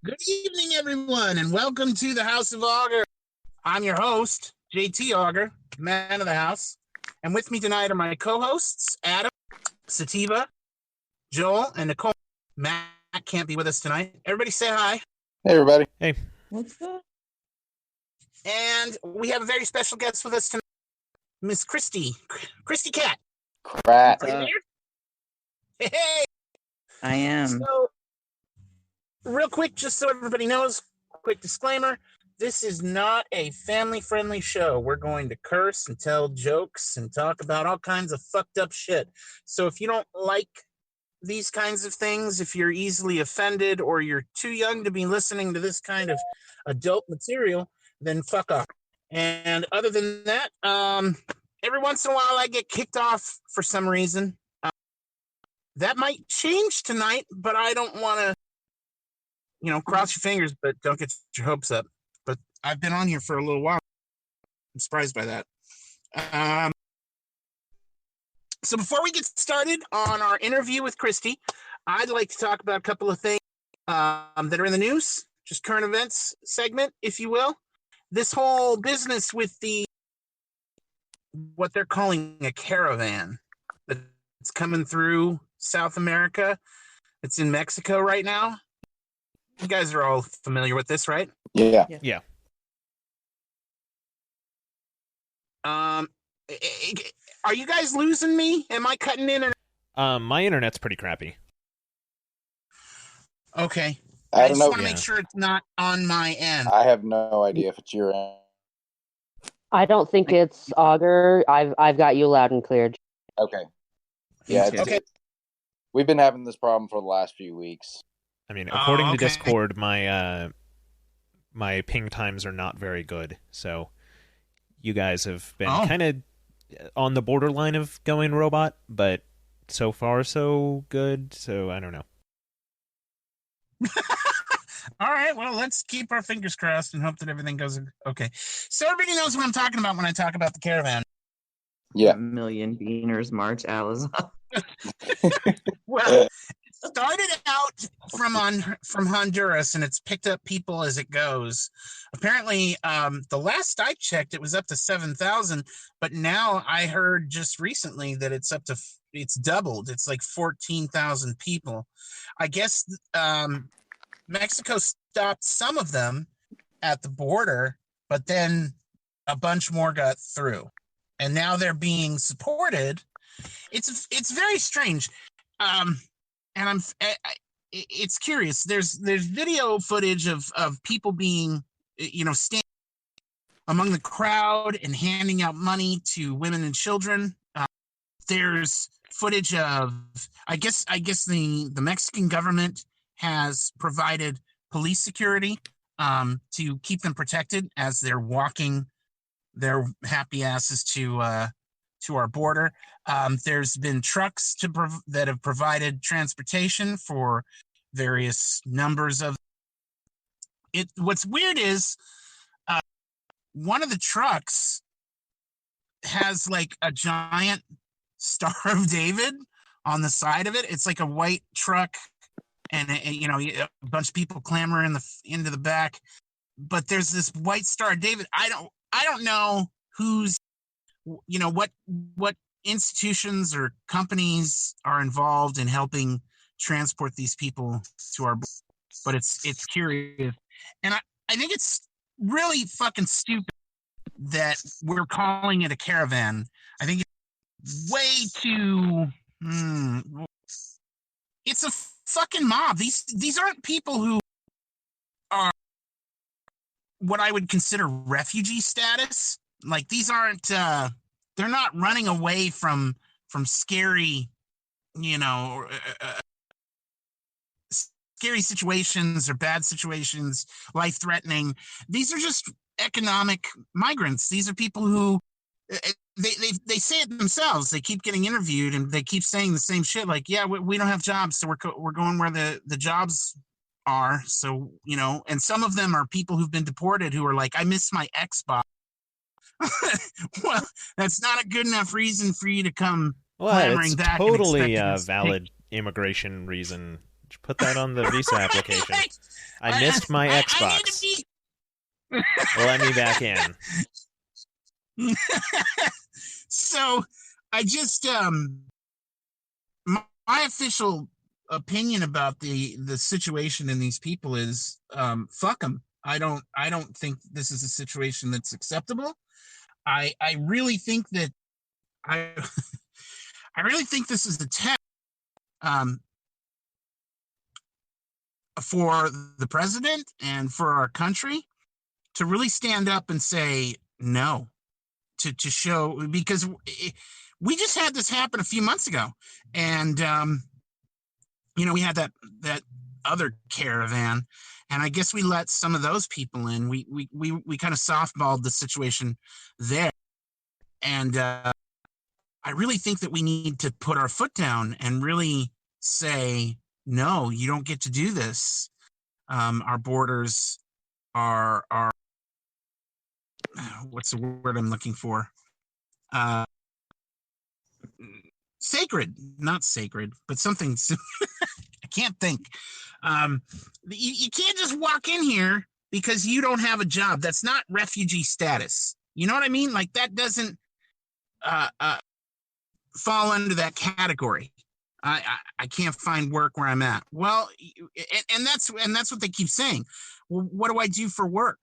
Good evening, everyone, and welcome to the House of Auger. I'm your host, JT Auger, man of the house. And with me tonight are my co-hosts, Adam, Sativa, Joel, and Nicole. Matt can't be with us tonight. Everybody say hi. Hey, everybody. Hey. What's up? And we have a very special guest with us tonight, Miss Kristy Kratz. Kratz. Are you there? Hey! I am. So, real quick, just so everybody knows, quick disclaimer, this is not a family-friendly show. We're going to curse and tell jokes and talk about all kinds of fucked up shit. So if you don't like these kinds of things, if you're easily offended or you're too young to be listening to this kind of adult material, then fuck off. And other than that, every once in a while I get kicked off for some reason. That might change tonight, but I don't want to, cross your fingers, but don't get your hopes up. But I've been on here for a little while. I'm surprised by that. So before we get started on our interview with Kristy, I'd like to talk about a couple of things that are in the news, just current events segment, if you will. This whole business with what they're calling a caravan that's coming through South America. It's in Mexico right now. You guys are all familiar with this, right? Yeah. Are you guys losing me? Am I cutting in? My internet's pretty crappy. Okay. I don't just know. want to make sure it's not on my end. I have no idea if it's your end. I don't think it's Auger. I've got you loud and clear. Okay. Yeah. Okay. We've been having this problem for the last few weeks. I mean, according to okay. Discord, my ping times are not very good. So you guys have been kind of on the borderline of going robot, but so far so good. So I don't know. All right, well, let's keep our fingers crossed and hope that everything goes okay. So everybody knows what I'm talking about when I talk about the caravan. Yeah. A million beaners march Alizon. Well, it started out from Honduras, and it's picked up people as it goes. Apparently, the last I checked, it was up to 7,000, but now I heard just recently that it's doubled. It's like 14,000 people. I guess Mexico stopped some of them at the border, but then a bunch more got through, and now they're being supported. It's very strange, and it's curious. There's video footage of people being, standing among the crowd and handing out money to women and children. There's footage of, I guess the Mexican government has provided police security to keep them protected as they're walking their happy asses to our border. There's been trucks that have provided transportation for various numbers of it. What's weird is one of the trucks has like a giant Star of David on the side of it. It's like a white truck, and a bunch of people clamber into the back. But there's this white Star of David. I don't know who's, what institutions or companies are involved in helping transport these people to our border. But it's curious, and I think it's really fucking stupid that we're calling it a caravan. I think it's way too. It's a fucking mob. These aren't people who are what I would consider refugee status. Like, these aren't. They're not running away from scary, scary situations or bad situations, life-threatening. These are just economic migrants. These are people who they say it themselves. They keep getting interviewed and they keep saying the same shit. Like, yeah, we don't have jobs, so we're going where the jobs are. So, and some of them are people who've been deported who are like, I miss my Xbox. Well, that's not a good enough reason for you to come clamoring it's back. Totally and a valid immigration reason Put that on the visa application. I missed my Xbox. Let me back in. So I just my official opinion about the situation in these people is fuck them. I don't think this is a situation that's acceptable. I really think that I I really think this is a test for the president and for our country to really stand up and say no, to show, because we just had this happen a few months ago, and we had that other caravan, and I guess we let some of those people in. We kind of softballed the situation there, and I really think that we need to put our foot down and really say, no, you don't get to do this. Our borders are what's the word I'm looking for? Sacred, not sacred, but something. I can't think. You can't just walk in here because you don't have a job. That's not refugee status. You know what I mean? Like, that doesn't fall under that category. I can't find work where I'm at. Well, and that's what they keep saying. Well, what do I do for work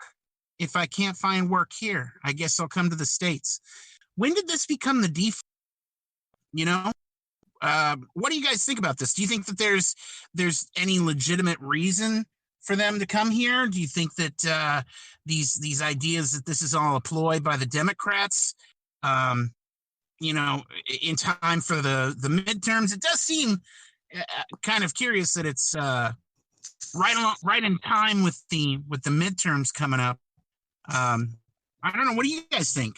if I can't find work here? I guess I'll come to the States. When did this become the default? What do you guys think about this? Do you think that there's any legitimate reason for them to come here? Do you think that these ideas that this is all a ploy by the Democrats? In time for the midterms, it does seem kind of curious that it's right in time with the midterms coming up. I don't know. What do you guys think?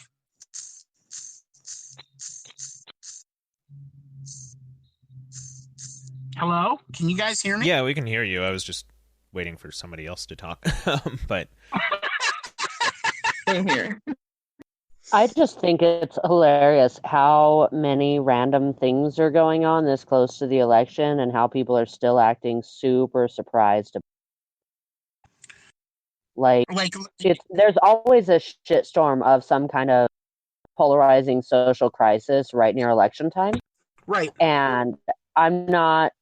Hello? Can you guys hear me? Yeah, we can hear you. I was just waiting for somebody else to talk. But Same here. I just think it's hilarious how many random things are going on this close to the election and how people are still acting super surprised. There's always a shitstorm of some kind of polarizing social crisis right near election time. Right. And I'm not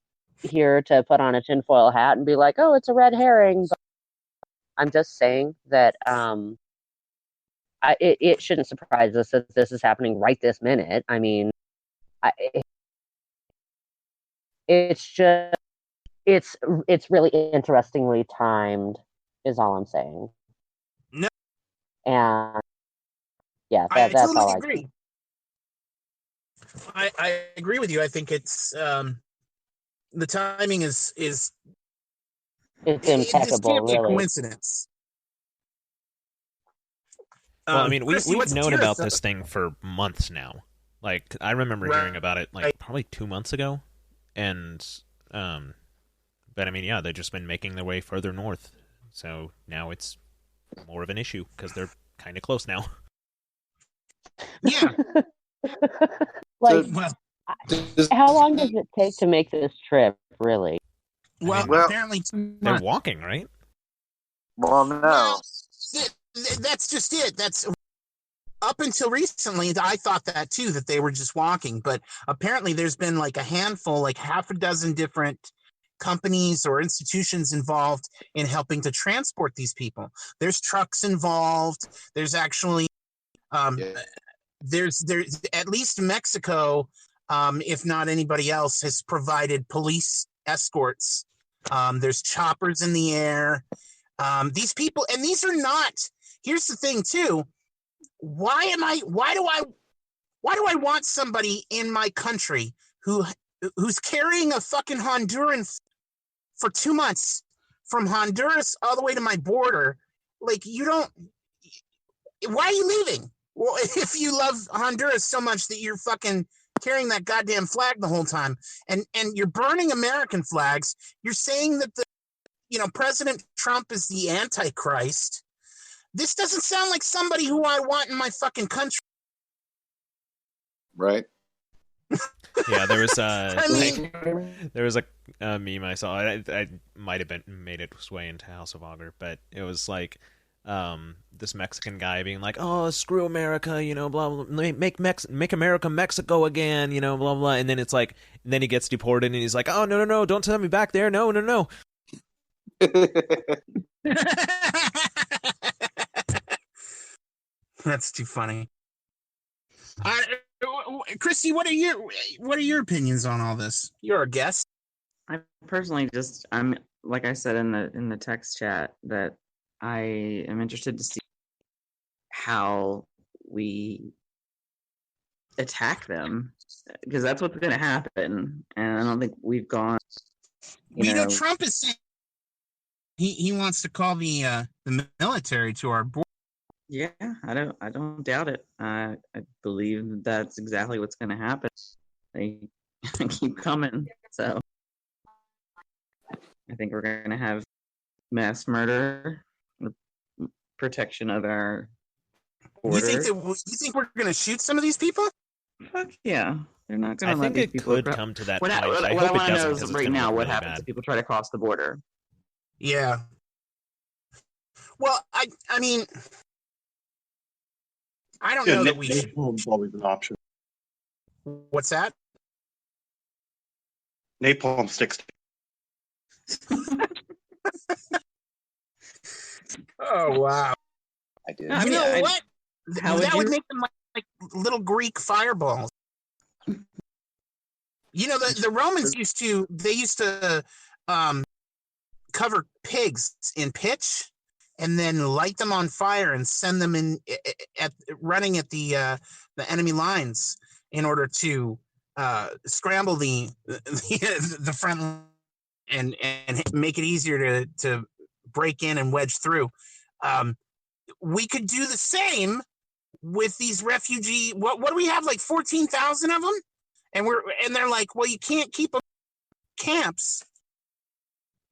here to put on a tinfoil hat and be like, oh, it's a red herring. But I'm just saying that it shouldn't surprise us that this is happening right this minute. I mean, it's really interestingly timed, is all I'm saying. No. And yeah, that's totally all I agree. I agree with you. I think it's the timing is it's impeccable. This can't be a really. coincidence. Well, I mean, Christy, we've known about this thing for months now. Like, I remember hearing about it, probably 2 months ago. And, but I mean, yeah, they've just been making their way further north. So now it's more of an issue because they're kind of close now. Yeah. How long does it take to make this trip, really? Well, apparently 2 months. They're walking, right? Well, no. Well, that's just it. That's up until recently. I thought that too, that they were just walking, but apparently there's been like a handful, like half a dozen different companies or institutions involved in helping to transport these people. There's trucks involved. There's actually, there's at least Mexico, if not anybody else, has provided police escorts. There's choppers in the air. These people, and these are not. Here's the thing, too. Why do I want somebody in my country who's carrying a fucking Honduran for 2 months from Honduras all the way to my border? Like, why are you leaving? Well, if you love Honduras so much that you're fucking carrying that goddamn flag the whole time, and you're burning American flags, you're saying that President Trump is the Antichrist. This doesn't sound like somebody who I want in my fucking country. Right. Yeah, there was I mean, there was a meme I saw. I might have been made its way into House of Auger, but it was like this Mexican guy being like, "Oh, screw America, you know, blah blah, make America Mexico again, you know, blah blah." And then it's like, and then he gets deported, and he's like, "Oh no, don't send me back there, no." That's too funny. Kristy, what are your opinions on all this? You're our guest. I personally I'm like I said in the text chat that I am interested to see how we attack them, because that's what's going to happen, and I don't think we've gone. You know, Trump is saying he wants to call the military to our border. Yeah, I don't doubt it. I believe that's exactly what's going to happen. They keep coming, so I think we're going to have mass murder, protection of our border. You think we're going to shoot some of these people? Fuck yeah, they're not going to let these people. I think it could come to that point. I hope want it to doesn't. know is right now what really happens bad. if people try to cross the border. Yeah. Well, I mean, I don't know that we should. Napalm's always an option. What's that? Napalm sticks. Oh wow! I did. You know what? That would make them like little Greek fireballs. You know, the Romans used to cover pigs in pitch and then light them on fire and send them in running at the enemy lines in order to scramble the front and make it easier to break in and wedge through. We could do the same with these refugee. What do we have? Like 14,000 of them, and they're like, well, you can't keep them in camps.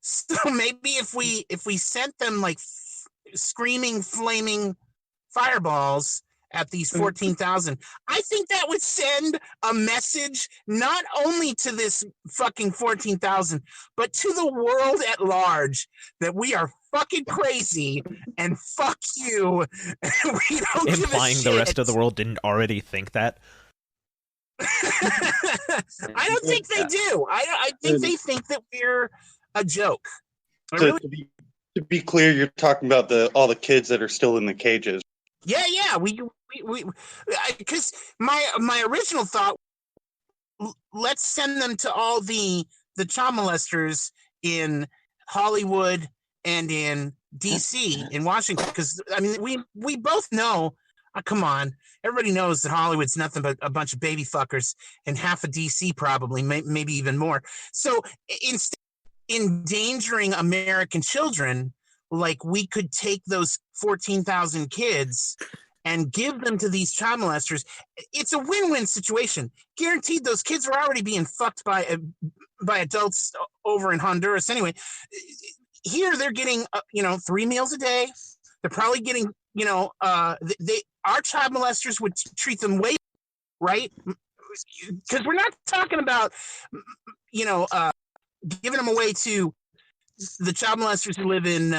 So maybe if we sent them like screaming, flaming fireballs at these 14,000, I think that would send a message not only to this fucking 14,000, but to the world at large that we are fucking crazy and fuck you. We don't implying give a the shit. rest of the world didn't already think that. I don't think they do. I think they think that we're a joke. To be clear, you're talking about all the kids that are still in the cages. Yeah. We because my original thought, let's send them to all the child molesters in Hollywood and in DC, in Washington, because I mean we both know. Come on, everybody knows that Hollywood's nothing but a bunch of baby fuckers, and half of DC probably, maybe even more. So instead of endangering American children, like, we could take those 14,000 kids and give them to these child molesters. It's a win-win situation. Guaranteed, those kids are already being fucked by adults over in Honduras anyway. Here they're getting 3 meals a day. They're probably getting our child molesters would treat them way right, because we're not talking about giving them away to the child molesters who live in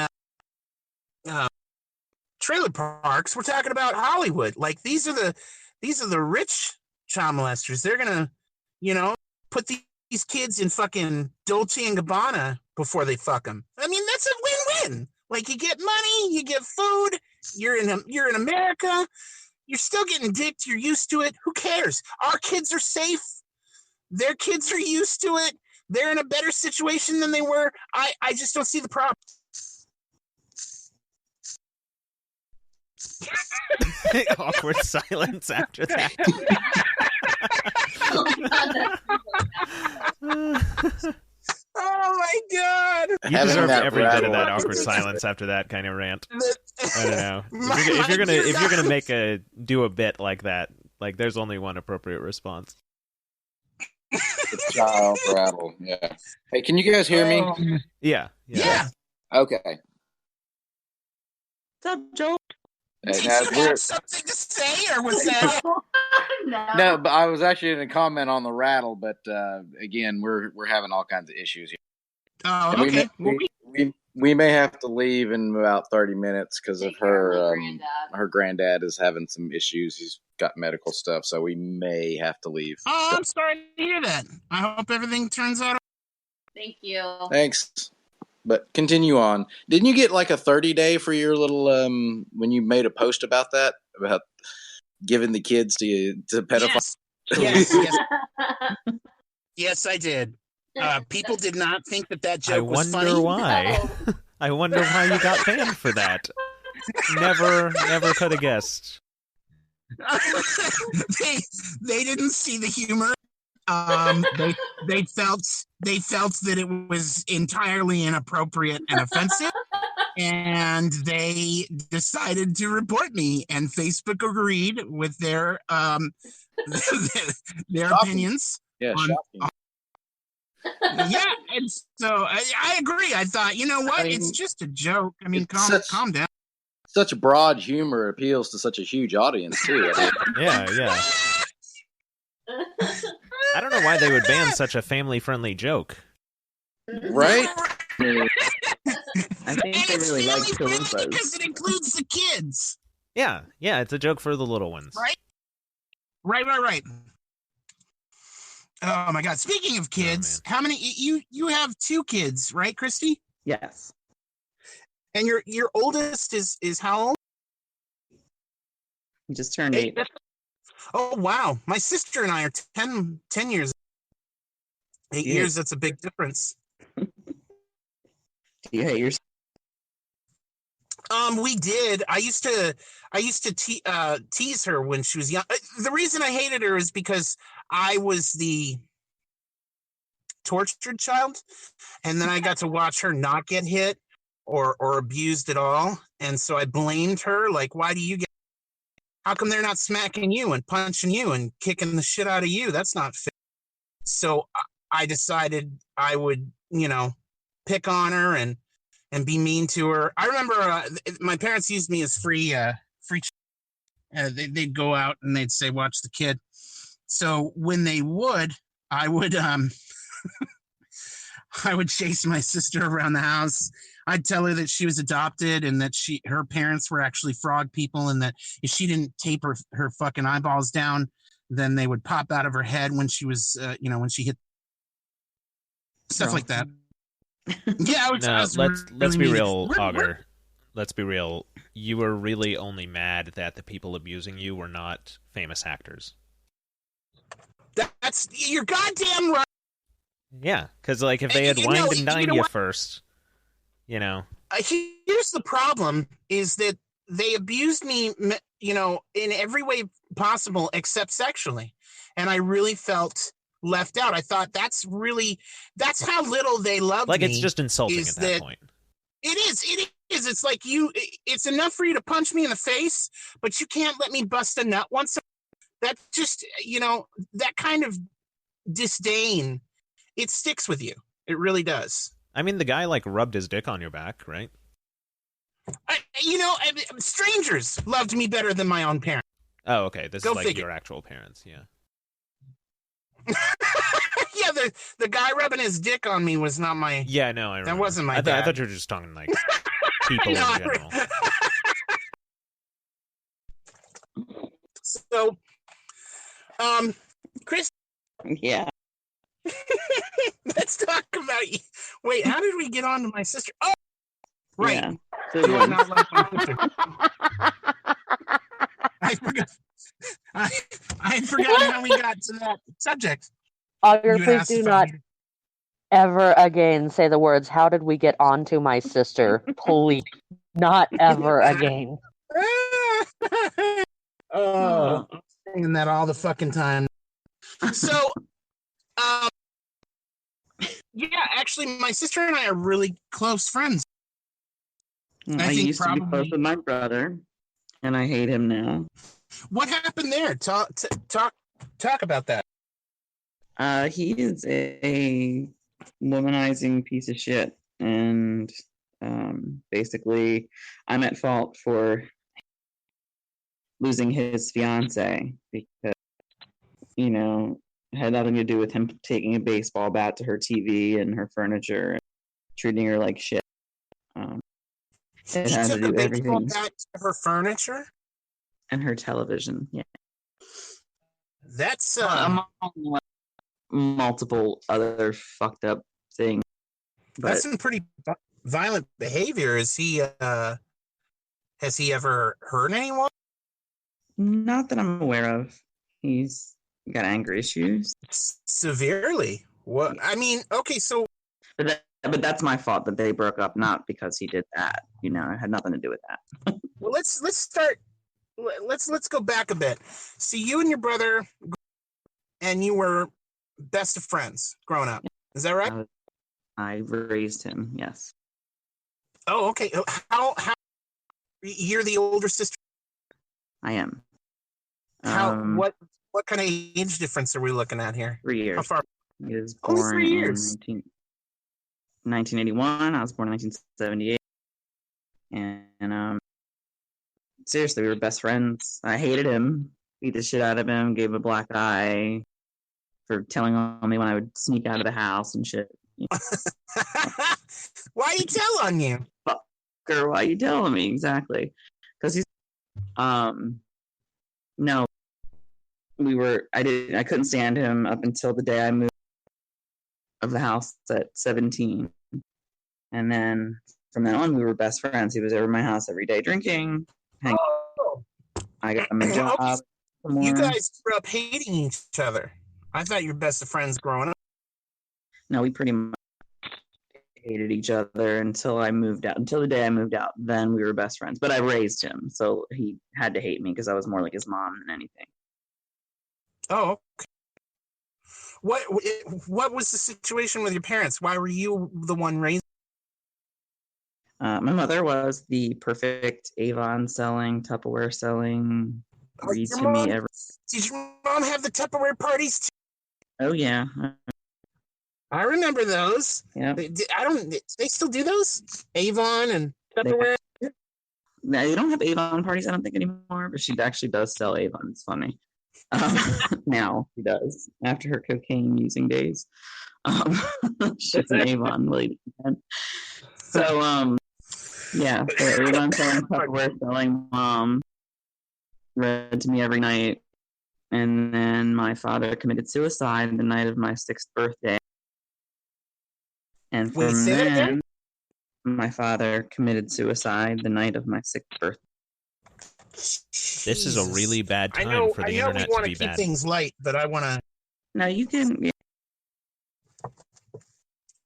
trailer parks. We're talking about Hollywood. Like, these are the rich child molesters. They're gonna put these kids in fucking Dolce and Gabbana before they fuck them. I mean, that's a win-win. Like, you get money, you get food. You're in America. You're still getting dicked. You're used to it. Who cares? Our kids are safe. Their kids are used to it. They're in a better situation than they were. I just don't see the problem. Awkward silence after that. Oh my god! You deserve every bit of that awkward silence after that kind of rant. I don't know. If you're gonna do a bit like that, like, there's only one appropriate response. Child rattle. Yeah. Hey, can you guys hear me? Yeah. Yeah. Okay. What's up, Joe? Did Now, you have something to say, or was that? No, but I was actually going to comment on the rattle, but again, we're having all kinds of issues here. Oh, And okay. we may have to leave in about 30 minutes because of her her granddad is having some issues. He's got medical stuff, so we may have to leave. Oh, I'm sorry to hear that. I hope everything turns out. Thank you. Thanks. But continue on. Didn't you get like a 30-day for your little when you made a post about that, about giving the kids to pedophiles? Yes. Yes, I did. People did not think that joke was funny. I wonder why. I wonder why you got banned for that. Never could have guessed. They didn't see the humor. They felt that it was entirely inappropriate and offensive, and they decided to report me. And Facebook agreed with their opinions. Yeah, shocking. Yeah, and so I agree. I thought, you know what? It's just a joke. I mean, calm down. Such broad humor appeals to such a huge audience too. Yeah. I don't know why they would ban such a family-friendly joke. Right? I think they really like chalupas because it includes the kids. Yeah, it's a joke for the little ones. Right. Oh my God! Speaking of kids, how many you have 2 kids, right, Kristy? Yes. And your oldest is how old? He just turned 8. Oh wow! My sister and I are 10 years. 8 years. That's a big difference. Do you hate yourself? We did. I used to tease her when she was young. The reason I hated her is because I was the tortured child, and then I got to watch her not get hit or abused at all, and so I blamed her. Like, why do you get? How come they're not smacking you and punching you and kicking the shit out of you? That's not fair. So I decided I would, pick on her and be mean to her. I remember my parents used me as free. They'd go out and they'd say, "Watch the kid." So when they would, I would I would chase my sister around the house. I'd tell her that she was adopted and that her parents were actually frog people, and that if she didn't tape her fucking eyeballs down, then they would pop out of her head when she was, when she hit stuff like that. Yeah, let's be real, Auger. Let's be real. You were really only mad that the people abusing you were not famous actors. That's you're goddamn right. Yeah, because if they had wined and dined you first, Here's the problem: is that they abused me, in every way possible except sexually, and I really felt left out. I thought that's how little they loved me. It's just insulting at that point. It is. It's like it's enough for you to punch me in the face, but you can't let me bust a nut once. That just, that kind of disdain, it sticks with you. It really does. I mean, the guy rubbed his dick on your back, right? Strangers loved me better than my own parents. Oh, okay. This Go is figure. Your actual parents, yeah. Yeah, the guy rubbing his dick on me was not my. Yeah, no, I remember. That wasn't my dad. I thought you were just talking people in general. So, Chris. Yeah. Let's talk about you. Wait, how did we get on to my sister? Oh, right. Yeah. Do I not like my sister? I forgot. I had forgotten how we got to that subject. Auger, please do not ever again say the words, "How did we get on to my sister?" Please, not ever again. Oh, I'm saying that all the fucking time. So, yeah, actually, my sister and I are really close friends. I used to be close with my brother, and I hate him now. What happened there? Talk about that. He is a womanizing piece of shit, and basically, I'm at fault for losing his fiance because, you know, it had nothing to do with him taking a baseball bat to her TV and her furniture and treating her like shit. It He had to took a do baseball everything. bat to her furniture? And her television, yeah. That's Among multiple other fucked up things. But that's some pretty violent behavior. Has he ever hurt anyone? not that I'm aware of. He's got anger issues. Severely? What? I mean, okay, so But that's my fault that they broke up, not because he did that. You know, it had nothing to do with that. well, let's start. Let's go back a bit. See, you and your brother, and you were best of friends growing up. Is that right? I raised him. Yes. Oh, okay. How you're the older sister? I am. What kind of age difference are we looking at here? 3 years. How far? He was Only born 3 years. in 1981. I was born in 1978. And seriously, we were best friends. I hated him, beat the shit out of him, gave him a black eye for telling on me when I would sneak out of the house and shit. Why you tell on you? Fucker, why you telling me? Exactly. Because he's no. I couldn't stand him up until the day I moved of the house at 17. And then from then on we were best friends. He was over at my house every day drinking. Oh. I got him a job. You guys grew up hating each other. I thought you were best of friends growing up. No, we pretty much hated each other until I moved out. Until the day I moved out, then we were best friends. But I raised him, so he had to hate me because I was more like his mom than anything. Oh, okay. What was the situation with your parents? Why were you the one raised? My mother was the perfect Avon selling, Tupperware selling, read to me every. Did your mom have the Tupperware parties too? Oh yeah, I remember those. Yeah. They still do those? Avon and Tupperware? They don't have Avon parties, I don't think, anymore, but she actually does sell Avon. It's funny. Now she does, after her cocaine using days. She's an Avon lady. So, yeah, so Avon selling Tupperware, selling mom, read to me every night. And then my father committed suicide the night of my 6th birthday. And from then, my father committed suicide the night of my 6th birthday. This is a really bad time for the internet to be bad. I know we want to keep things light, but I want to... No, you can... Yeah.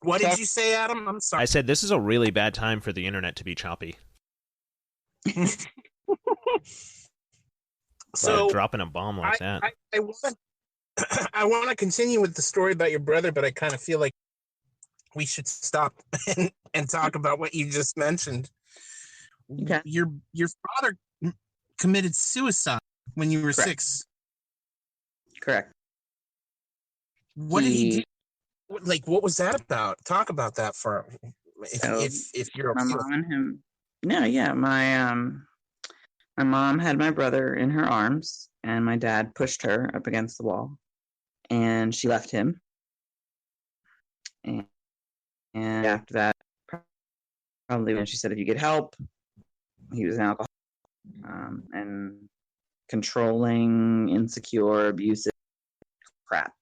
What did you say, Adam? I'm sorry. I said this is a really bad time for the internet to be choppy. So dropping a bomb like that. I want to continue with the story about your brother, but I kind of feel like we should stop and talk about what you just mentioned. Okay. Your father committed suicide when you were 6. Correct. What did he do? Like, what was that about? Talk about that for if you're okay. My mom and him. No, yeah, my mom had my brother in her arms, and my dad pushed her up against the wall, and she left him. And after that, probably when she said, "If you get help," he was an alcoholic, and controlling, insecure, abusive crap.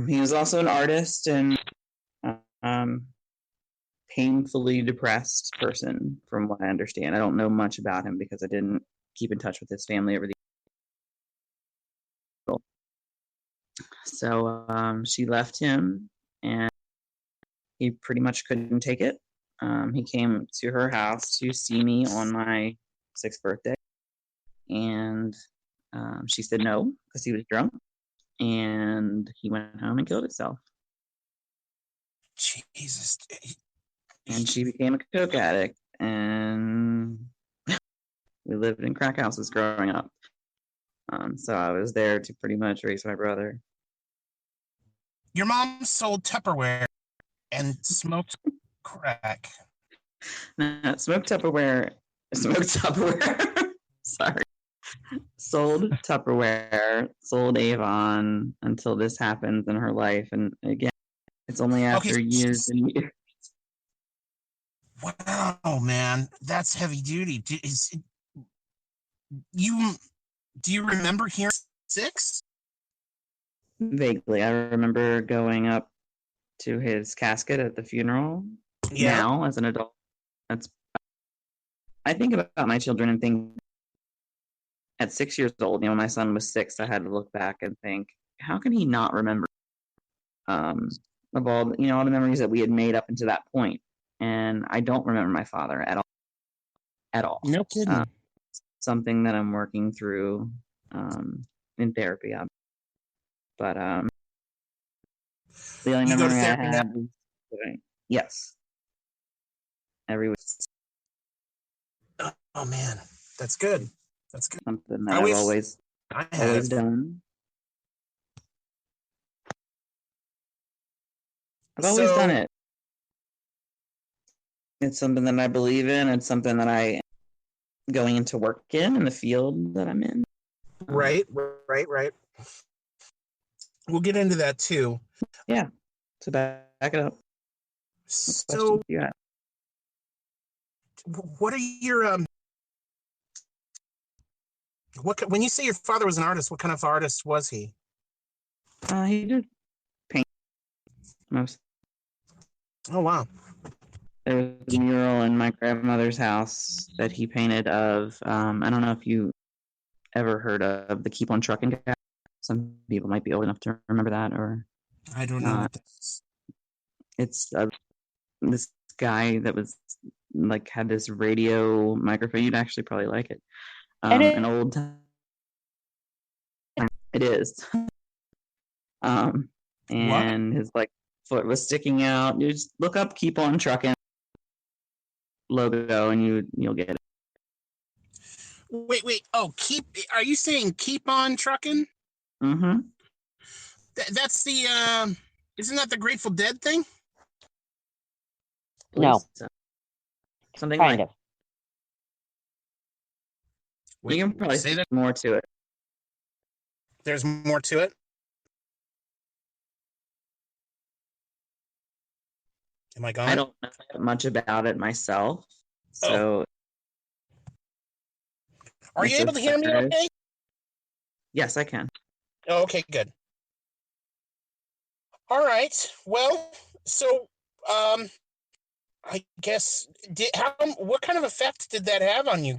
He was also an artist and painfully depressed person, from what I understand. I don't know much about him because I didn't keep in touch with his family over the years. So she left him, and he pretty much couldn't take it. He came to her house to see me on my 6th birthday, and she said no because he was drunk. And he went home and killed himself. Jesus. And she became a coke addict, and we lived in crack houses growing up. So I was there to pretty much raise my brother. Your mom sold Tupperware and smoked crack. No, smoked Tupperware. Sorry. sold Tupperware, sold Avon until this happens in her life. And again, it's only after years and years. Wow, man, that's heavy duty. Do you remember hearing 6? Vaguely, I remember going up to his casket at the funeral. Yeah. Now, as an adult, I think about my children and think at 6 years old, my son was 6. I had to look back and think, how can he not remember of all the memories that we had made up until that point? And I don't remember my father at all. No kidding. Something that I'm working through in therapy. But the only memory I had was, yes, every week. Oh man, that's good. That's good. Something that I've always done. I've always done it. It's something that I believe in. It's something that I am going into work in the field that I'm in. Right. We'll get into that too. Yeah. So back it up. So, what are your when you say your father was an artist, what kind of artist was he? He did paint most. Oh wow. There was a mural in my grandmother's house that he painted of. I don't know if you ever heard of the Keep on Trucking guy. Some people might be old enough to remember that, or I don't know what this is. It's this guy that was had this radio microphone. You'd actually probably like it. An old time. It is. And his foot was sticking out. You just look up "Keep on Trucking" logo, and you'll get it. Wait. Oh, are you saying keep on trucking? Mm-hmm. That's the isn't that the Grateful Dead thing? No. Something kind of. Wait, you can probably say that more to it. There's more to it. Am I gone? I don't know much about it myself. So Are you able to hear me okay? Yes, I can. Oh, okay, good. All right. Well, so I guess what kind of effect did that have on you?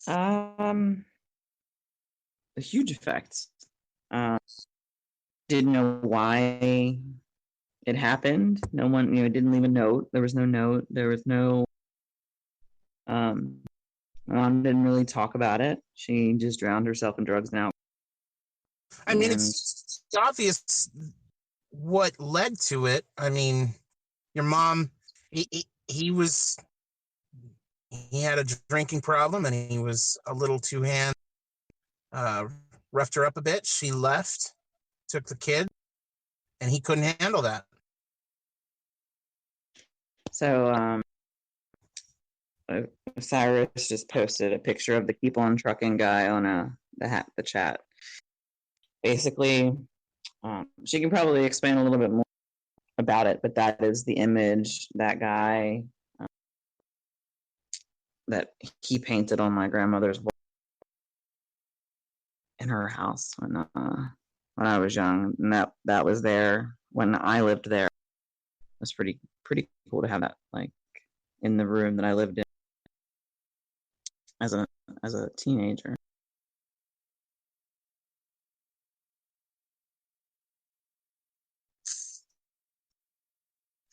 A huge effect. Didn't know why it happened. No one, didn't leave a note. There was no note. There was no. My mom didn't really talk about it. She just drowned herself in drugs now. I mean, it's obvious what led to it. I mean, your mom, he had a drinking problem, and he was a little too roughed her up a bit. She left, took the kid, and he couldn't handle that. So, Cyrus just posted a picture of the Keep on Trucking guy on the chat. Basically, she can probably explain a little bit more about it, but that is the image, that guy that he painted on my grandmother's wall in her house when I was young, and that was there when I lived there. It was pretty cool to have that in the room that I lived in as a teenager.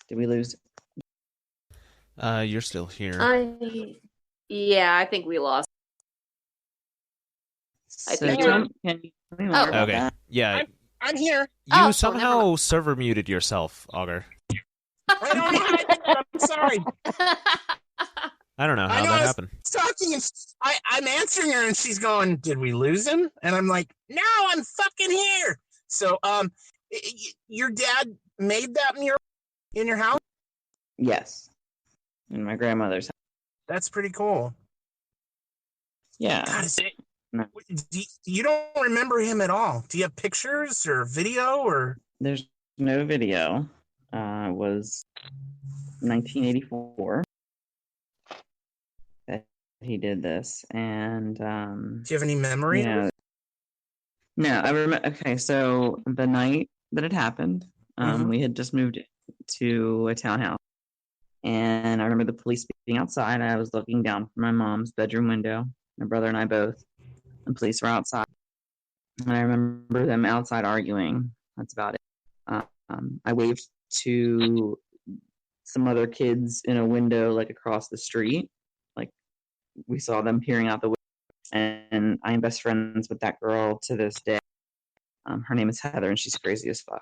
Did we lose? You're still here. I think we lost. I think can you tell me more about that? Yeah. I'm here. You somehow server muted yourself, Auger. I don't know. I'm sorry. I don't know how that happened. Talking, and I'm answering her, and she's going, "Did we lose him?" And I'm like, "No, I'm fucking here." So, your dad made that mural in your house? Yes, in my grandmother's house. That's pretty cool. Yeah. God, No. you don't remember him at all? Do you have pictures or video or? There's no video. It was 1984 that he did this, and Do you have any memory? yeah. No, I remember. Okay, so the night that it happened, we had just moved to a townhouse, and I remember the police being outside. I was looking down from my mom's bedroom window. My brother and I both. The police were outside, and I remember them outside arguing. That's about it. I waved to some other kids in a window, like across the street. Like we saw them peering out the window, and I am best friends with that girl to this day. Her name is Heather, and she's crazy as fuck.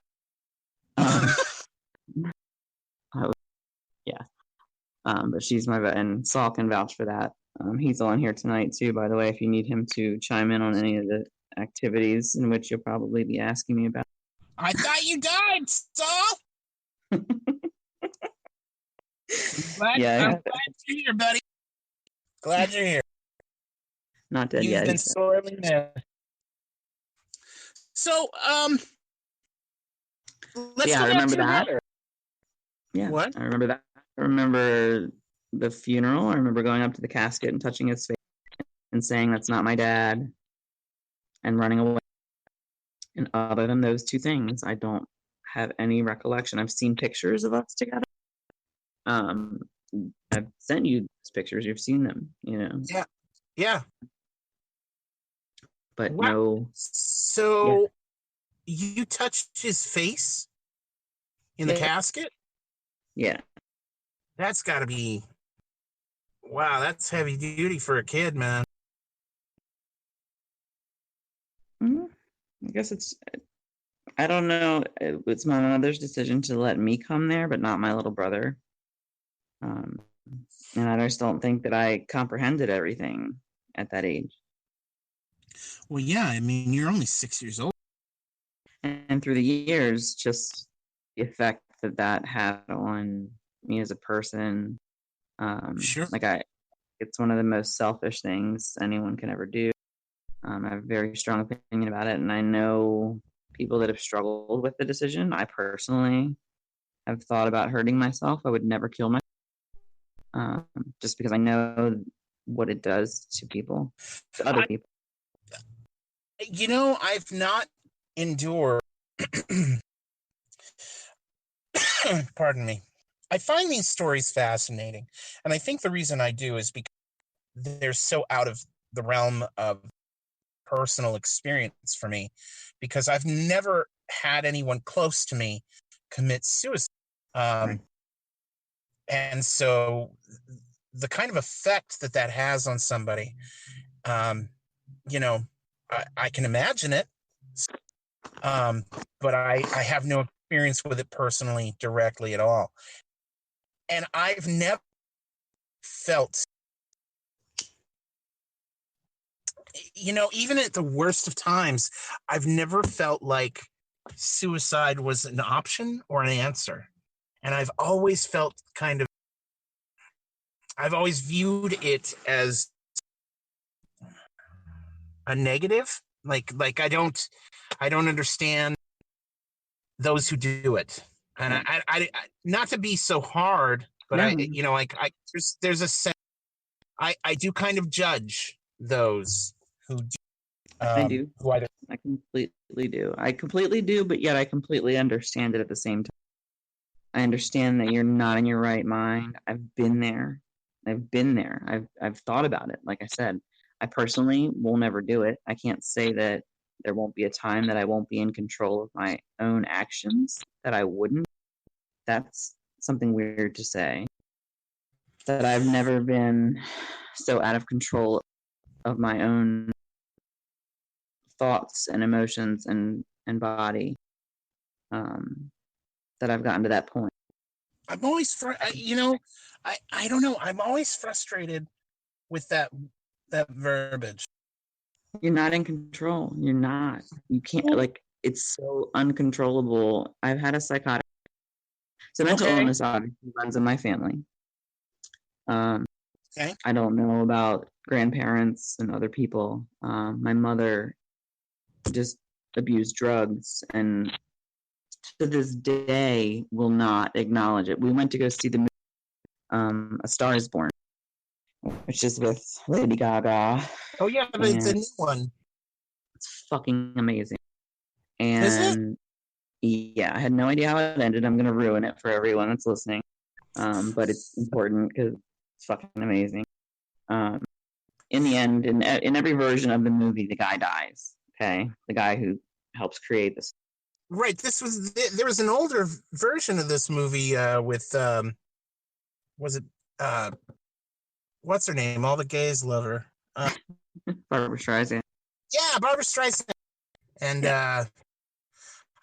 Yeah. But she's my vet, and Saul can vouch for that. He's on here tonight too, by the way, if you need him to chime in on any of the activities in which you'll probably be asking me about. I thought you died, Saul. I'm glad you're here, buddy. Glad you're here. Not dead You've yet. been sorely missed. So, let's yeah, go I remember that. Yeah, what? I remember that. I remember the funeral. I remember going up to the casket and touching his face and saying, "That's not my dad," and running away. And other than those two things, I don't have any recollection. I've seen pictures of us together. I've sent you those pictures. You've seen them, you know. Yeah. But wow. No. So you touched his face in the casket? Yeah. That's got to be. Wow, that's heavy duty for a kid, man. I guess I don't know. It's my mother's decision to let me come there, but not my little brother. And I just don't think that I comprehended everything at that age. Well, yeah, I mean, you're only 6 years old. And through the years, just the effect that had on me as a person. Sure. It's one of the most selfish things anyone can ever do. I have a very strong opinion about it, and I know people that have struggled with the decision. I personally have thought about hurting myself. I would never kill myself, just because I know what it does to people, to other people. You know, I've not endured. Pardon me. I find these stories fascinating, and I think the reason I do is because they're so out of the realm of personal experience for me, because I've never had anyone close to me commit suicide. Right. And so the kind of effect that has on somebody, you know, I can imagine it, but I have no experience with it personally directly at all. And I've never felt, you know, even at the worst of times, I've never felt like suicide was an option or an answer. And I've always felt I've always viewed it as a negative. Like I don't understand those who do it. And I not to be so hard, but there's a sense I do kind of judge those who do. I do. I completely do. I completely do, but yet I completely understand it at the same time. I understand that you're not in your right mind. I've been there. I've thought about it. Like I said, I personally will never do it. I can't say that there won't be a time that I won't be in control of my own actions, that I wouldn't. That's something weird to say. That I've never been so out of control of my own thoughts and emotions and body, that I've gotten to that point. I'm always, I don't know. I'm always frustrated with that verbiage. You're not in control. You're not. You can't, it's so uncontrollable. I've had a psychotic. So mental illness obviously runs in my family. Okay. I don't know about grandparents and other people. My mother just abused drugs and to this day will not acknowledge it. We went to go see the movie A Star is Born, which is with Lady Gaga. Oh yeah, the new one. It's fucking amazing. Is it? And yeah, I had no idea how it ended. I'm gonna ruin it for everyone that's listening. But it's important because it's fucking amazing. In the end, in every version of the movie, the guy dies. Okay, the guy who helps create this. Right. There was an older version of this movie with was it what's her name? All the gays love her. Barbara Streisand. Yeah, Barbara Streisand. And Yeah.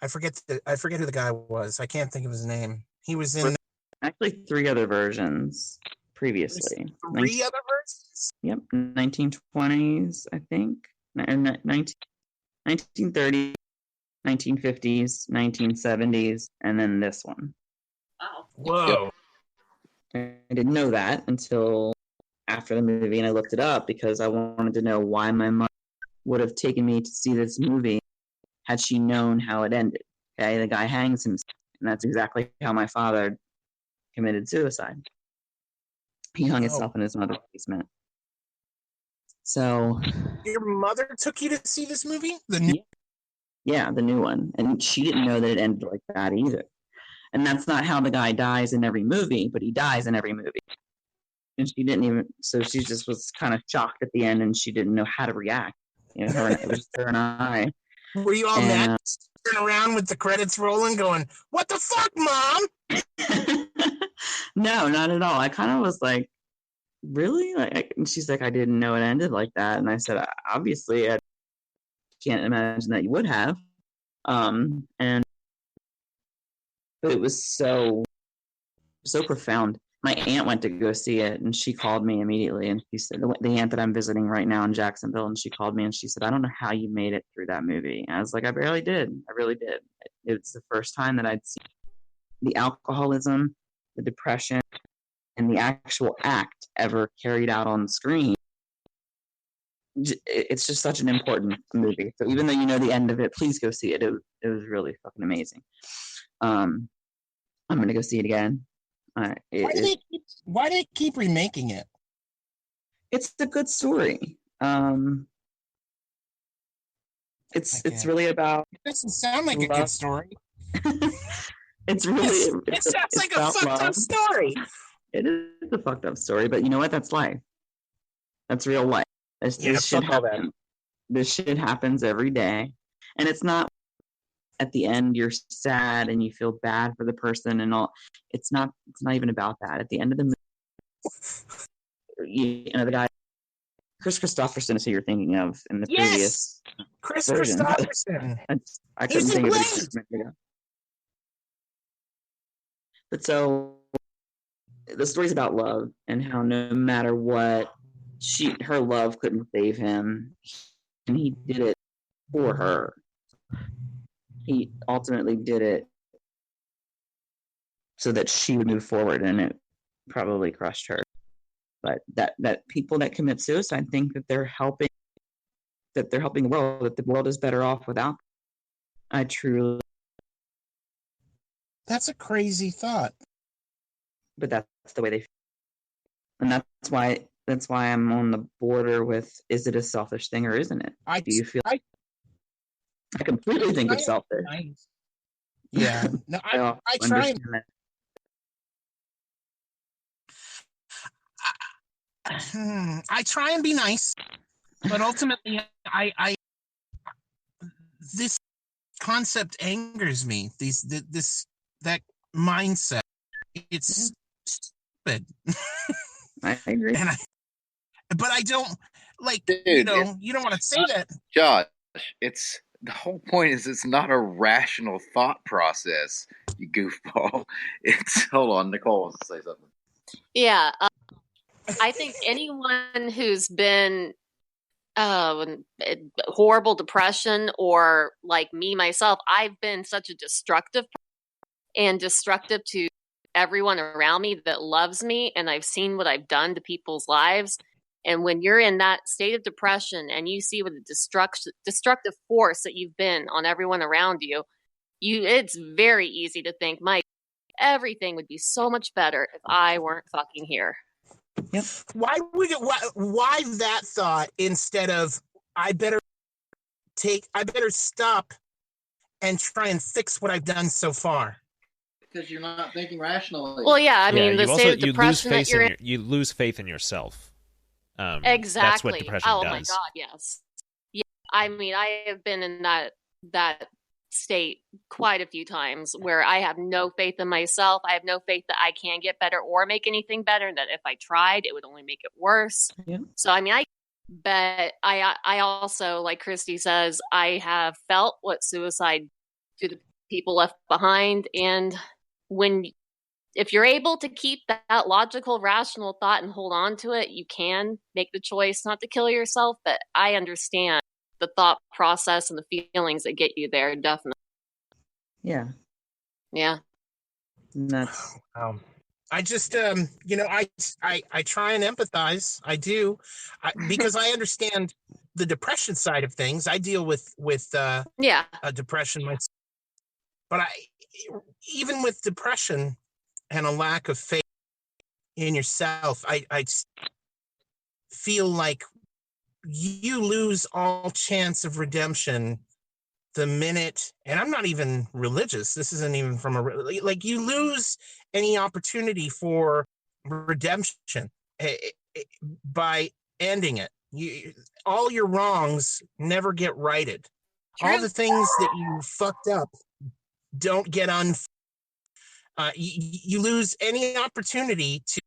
I forget who the guy was. I can't think of his name. He was in actually 3 other versions previously. 3 other versions? Yep, 1920s, I think. 1930s, 1950s, 1970s, and then this one. Wow. Whoa. I didn't know that until after the movie, and I looked it up because I wanted to know why my mom would have taken me to see this movie had she known how it ended. Okay, the guy hangs himself, and that's exactly how my father committed suicide. He hung himself in his mother's basement. So, your mother took you to see this movie? Yeah, the new one, and she didn't know that it ended like that either. And that's not how the guy dies in every movie, but he dies in every movie. And she didn't even, so she just was kind of shocked at the end, and she didn't know how to react. You know, it was just her and I. Were you all mad, turning around with the credits rolling, going, "What the fuck, Mom?" No, not at all. I kind of was like, really? And she's like, I didn't know it ended like that. And I said, obviously, I can't imagine that you would have. But it was so profound. My aunt went to go see it, and she called me immediately, and she said, the aunt that I'm visiting right now in Jacksonville, and she called me and she said, I don't know how you made it through that movie. And I was like, I barely did. I really did. It's the first time that I'd seen the alcoholism, the depression, and the actual act ever carried out on screen. It's just such an important movie. So even though you know the end of it, please go see it. It was really fucking amazing. I'm gonna go see it again. Why do they keep remaking it? It's a good story. It's really about. It doesn't sound like a good story. It's really. It sounds like a fucked up story. It is a fucked up story, but you know what? That's life. That's real life. This shit happens. This shit happens every day, and it's not. At the end, you're sad and you feel bad for the person and all. It's not even about that. At the end of the movie, you know, the guy, Chris Christopherson is who you're thinking of in the previous. Chris version. Christopherson. I couldn't think of it a minute ago. But so, the story's about love and how no matter what, her love couldn't save him, and he did it for her. He ultimately did it so that she would move forward, and it probably crushed her. But that people that commit suicide think that they're helping the world, that the world is better off without them. That's a crazy thought. But that's the way they feel. And that's why I'm on the border with, is it a selfish thing or isn't it? Do you feel I completely think it's selfish. Yeah. No, I try and be nice, but ultimately this concept angers me. That mindset. It's stupid. I agree. But I don't like. Dude, you don't want to say that, Josh. It's the whole point is it's not a rational thought process. You goofball. Hold on, Nicole wants to say something. Yeah, I think anyone who's been horrible depression, or like me myself, I've been such a destructive to everyone around me that loves me, and I've seen what I've done to people's lives. And when you're in that state of depression and you see what a destructive force that you've been on everyone around you, it's very easy to think, Mike, everything would be so much better if I weren't fucking here. Yep. Why that thought instead of I better stop and try and fix what I've done so far? Because you're not thinking rationally. Well, yeah, I mean, the state of depression that you're in. You lose faith in yourself. Exactly. That's what depression does. Oh my God, yes. Yeah, I mean, I have been in that state quite a few times where I have no faith in myself. I have no faith that I can get better or make anything better. That if I tried, it would only make it worse. Yeah. So, I mean, but I also, like Kristy says, I have felt what suicide to the people left behind. And if you're able to keep that logical, rational thought and hold on to it, you can make the choice not to kill yourself. But I understand the thought process and the feelings that get you there, definitely. Yeah. Yeah. That's I just I try and empathize. I do, because I understand the depression side of things. I deal with depression myself. But even with depression and a lack of faith in yourself, I feel like you lose all chance of redemption the minute, and I'm not even religious. This isn't even from like you lose any opportunity for redemption by ending it. All your wrongs never get righted. All the things that you fucked up don't get you lose any opportunity to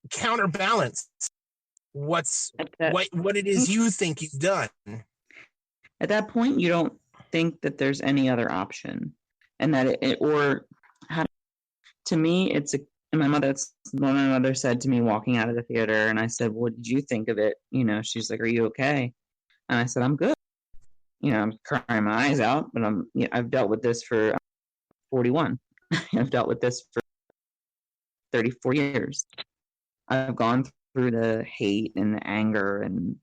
counterbalance what it is you think you've done. At that point, you don't think that there's any other option, and that to me, and my mother said to me walking out of the theater, and I said, "What did you think of it?" She's like, "Are you okay?" And I said, "I'm good." I'm crying my eyes out, but I've dealt with this for 41. I've dealt with this for 34 years. I've gone through the hate and the anger and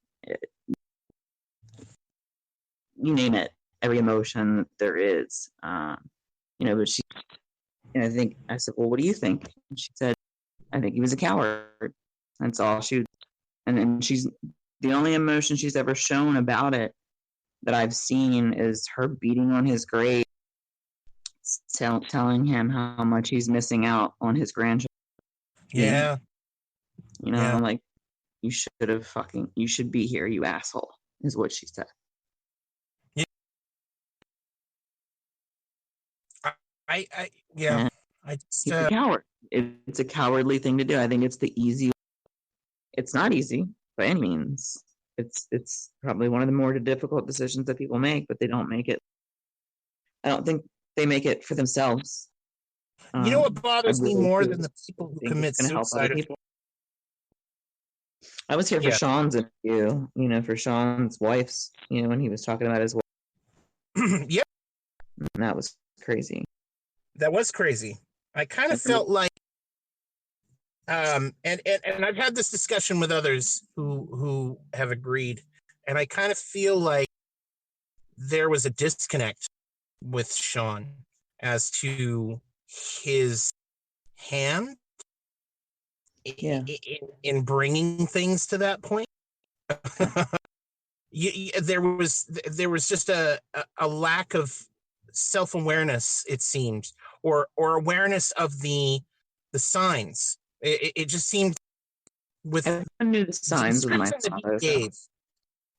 you name it, every emotion there is. But I said, "Well, what do you think?" And she said, "I think he was a coward." That's all and then the only emotion she's ever shown about it that I've seen is her beating on his grave, telling him how much he's missing out on his grandchildren. Yeah. Like, you should be here, you asshole, is what she said. Yeah. He's a coward. It's a cowardly thing to do. I think it's the easy. It's not easy by any means. It's probably one of the more difficult decisions that people make, but they don't make it. I don't think they make it for themselves. You know what bothers me more than the people who commit suicide? I was here for Sean's interview, for Sean's wife's, when he was talking about his wife. Yep. And that was crazy. That was crazy. I kind of felt like, and I've had this discussion with others who have agreed, and I kind of feel like there was a disconnect with Sean as to his hand in bringing things to that point. There was just a lack of self-awareness, it seemed, or awareness of the signs. It just seemed with I knew the signs with my father.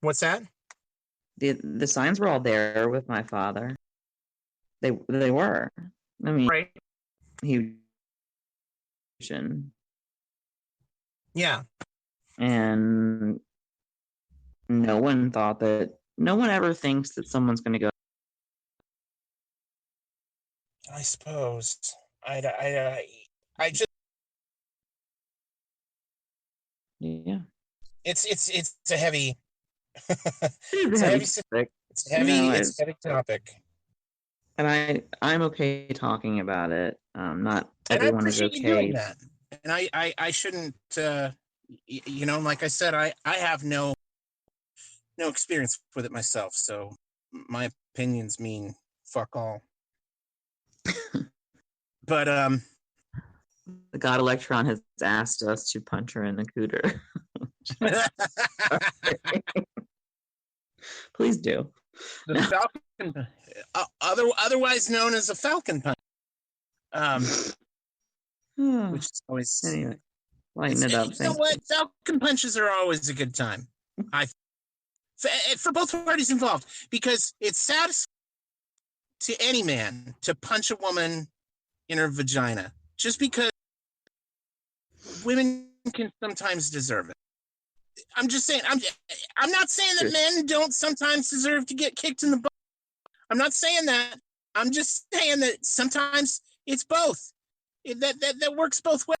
What's that? The signs were all there with my father. They were. I mean, right. Yeah. And no one ever thinks that someone's going to go. I suppose. I just. Yeah. It's a heavy. It's a heavy topic. It's a heavy topic. And I'm okay talking about it. Not And I everyone is appreciate you doing okay. that. And I shouldn't, like I said, I have no experience with it myself, so my opinions mean fuck all. But The God Electron has asked us to punch her in the cooter. Please do. the Falcon, otherwise known as a Falcon punch, which is always Anyway, lighten it up. You know what? Falcon punches are always a good time. For both parties involved, because it's satisfying to any man to punch a woman in her vagina, just because women can sometimes deserve it. I'm just saying. I'm not saying that men don't sometimes deserve to get kicked in the butt. I'm not saying that. I'm just saying that sometimes it's both. That works both ways.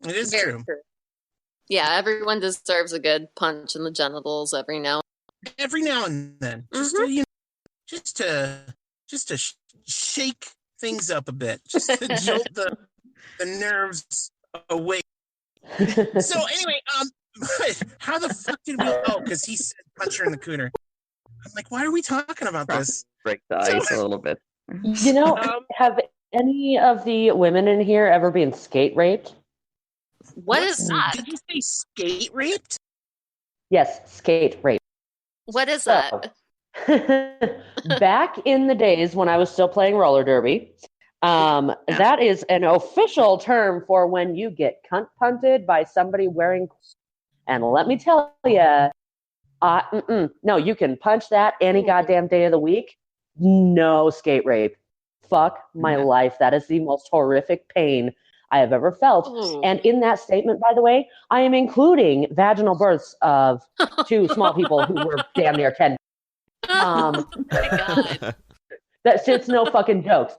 It is true. Yeah, everyone deserves a good punch in the genitals every now and then. Just to shake things up a bit, just to jolt the nerves away. So anyway, how the fuck did we? Oh, because he said punch her in the cooter. I'm like, why are we talking about this? Break the ice a little bit. Have any of the women in here ever been skate raped? What is that? Did you say skate raped? Yes, skate rape. What is that? Back in the days when I was still playing roller derby, that is an official term for when you get cunt punted by somebody wearing. And let me tell you, no, you can punch that any goddamn day of the week. No skate rape. Fuck my life. That is the most horrific pain I have ever felt. Ooh. And in that statement, by the way, I am including vaginal births of 2 small people who were damn near 10. Oh my God. That shit's no fucking jokes.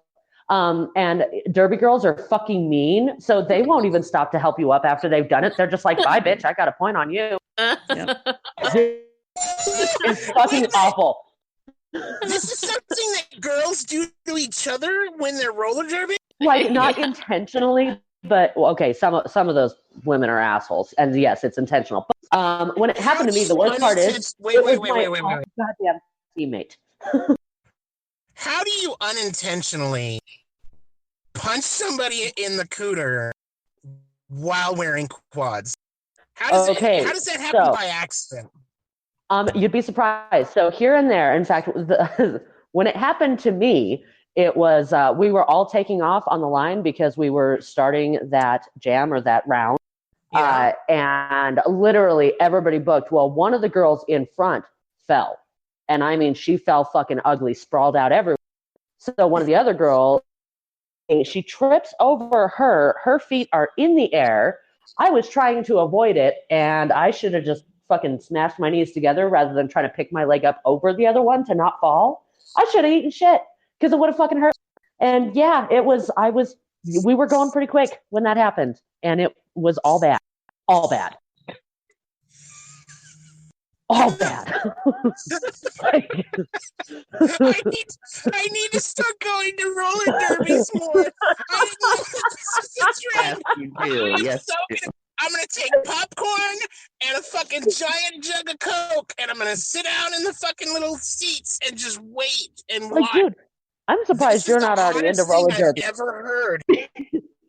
And derby girls are fucking mean, so they won't even stop to help you up after they've done it. They're just like, bye, bitch, I got a point on you. It's fucking awful. This is something that girls do to each other when they're roller derby? Like, not intentionally, but okay, some of those women are assholes, and yes, it's intentional. But when it happened to me, the worst part is wait. goddamn teammate. How do you unintentionally punch somebody in the cooter while wearing quads? How does that happen by accident? You'd be surprised. So here and there, in fact, when it happened to me, it was we were all taking off on the line because we were starting that jam or that round. Yeah. And literally everybody booked. Well, one of the girls in front fell. And I mean, she fell fucking ugly, sprawled out everywhere. So one of the other girls, she trips over her feet are in the air. I was trying to avoid it, and I should have just fucking smashed my knees together rather than trying to pick my leg up over the other one to not fall. I should have eaten shit because it would have fucking hurt. And yeah, we were going pretty quick when that happened, and it was all bad. All bad. All bad. I need to start going to roller derbies more. I didn't know this was a trend. Yes, you do. Yes, I'm going to take popcorn and a fucking giant jug of Coke, and I'm going to sit down in the fucking little seats and just wait and watch. Dude, I'm surprised you're not already into roller derby. I've ever heard.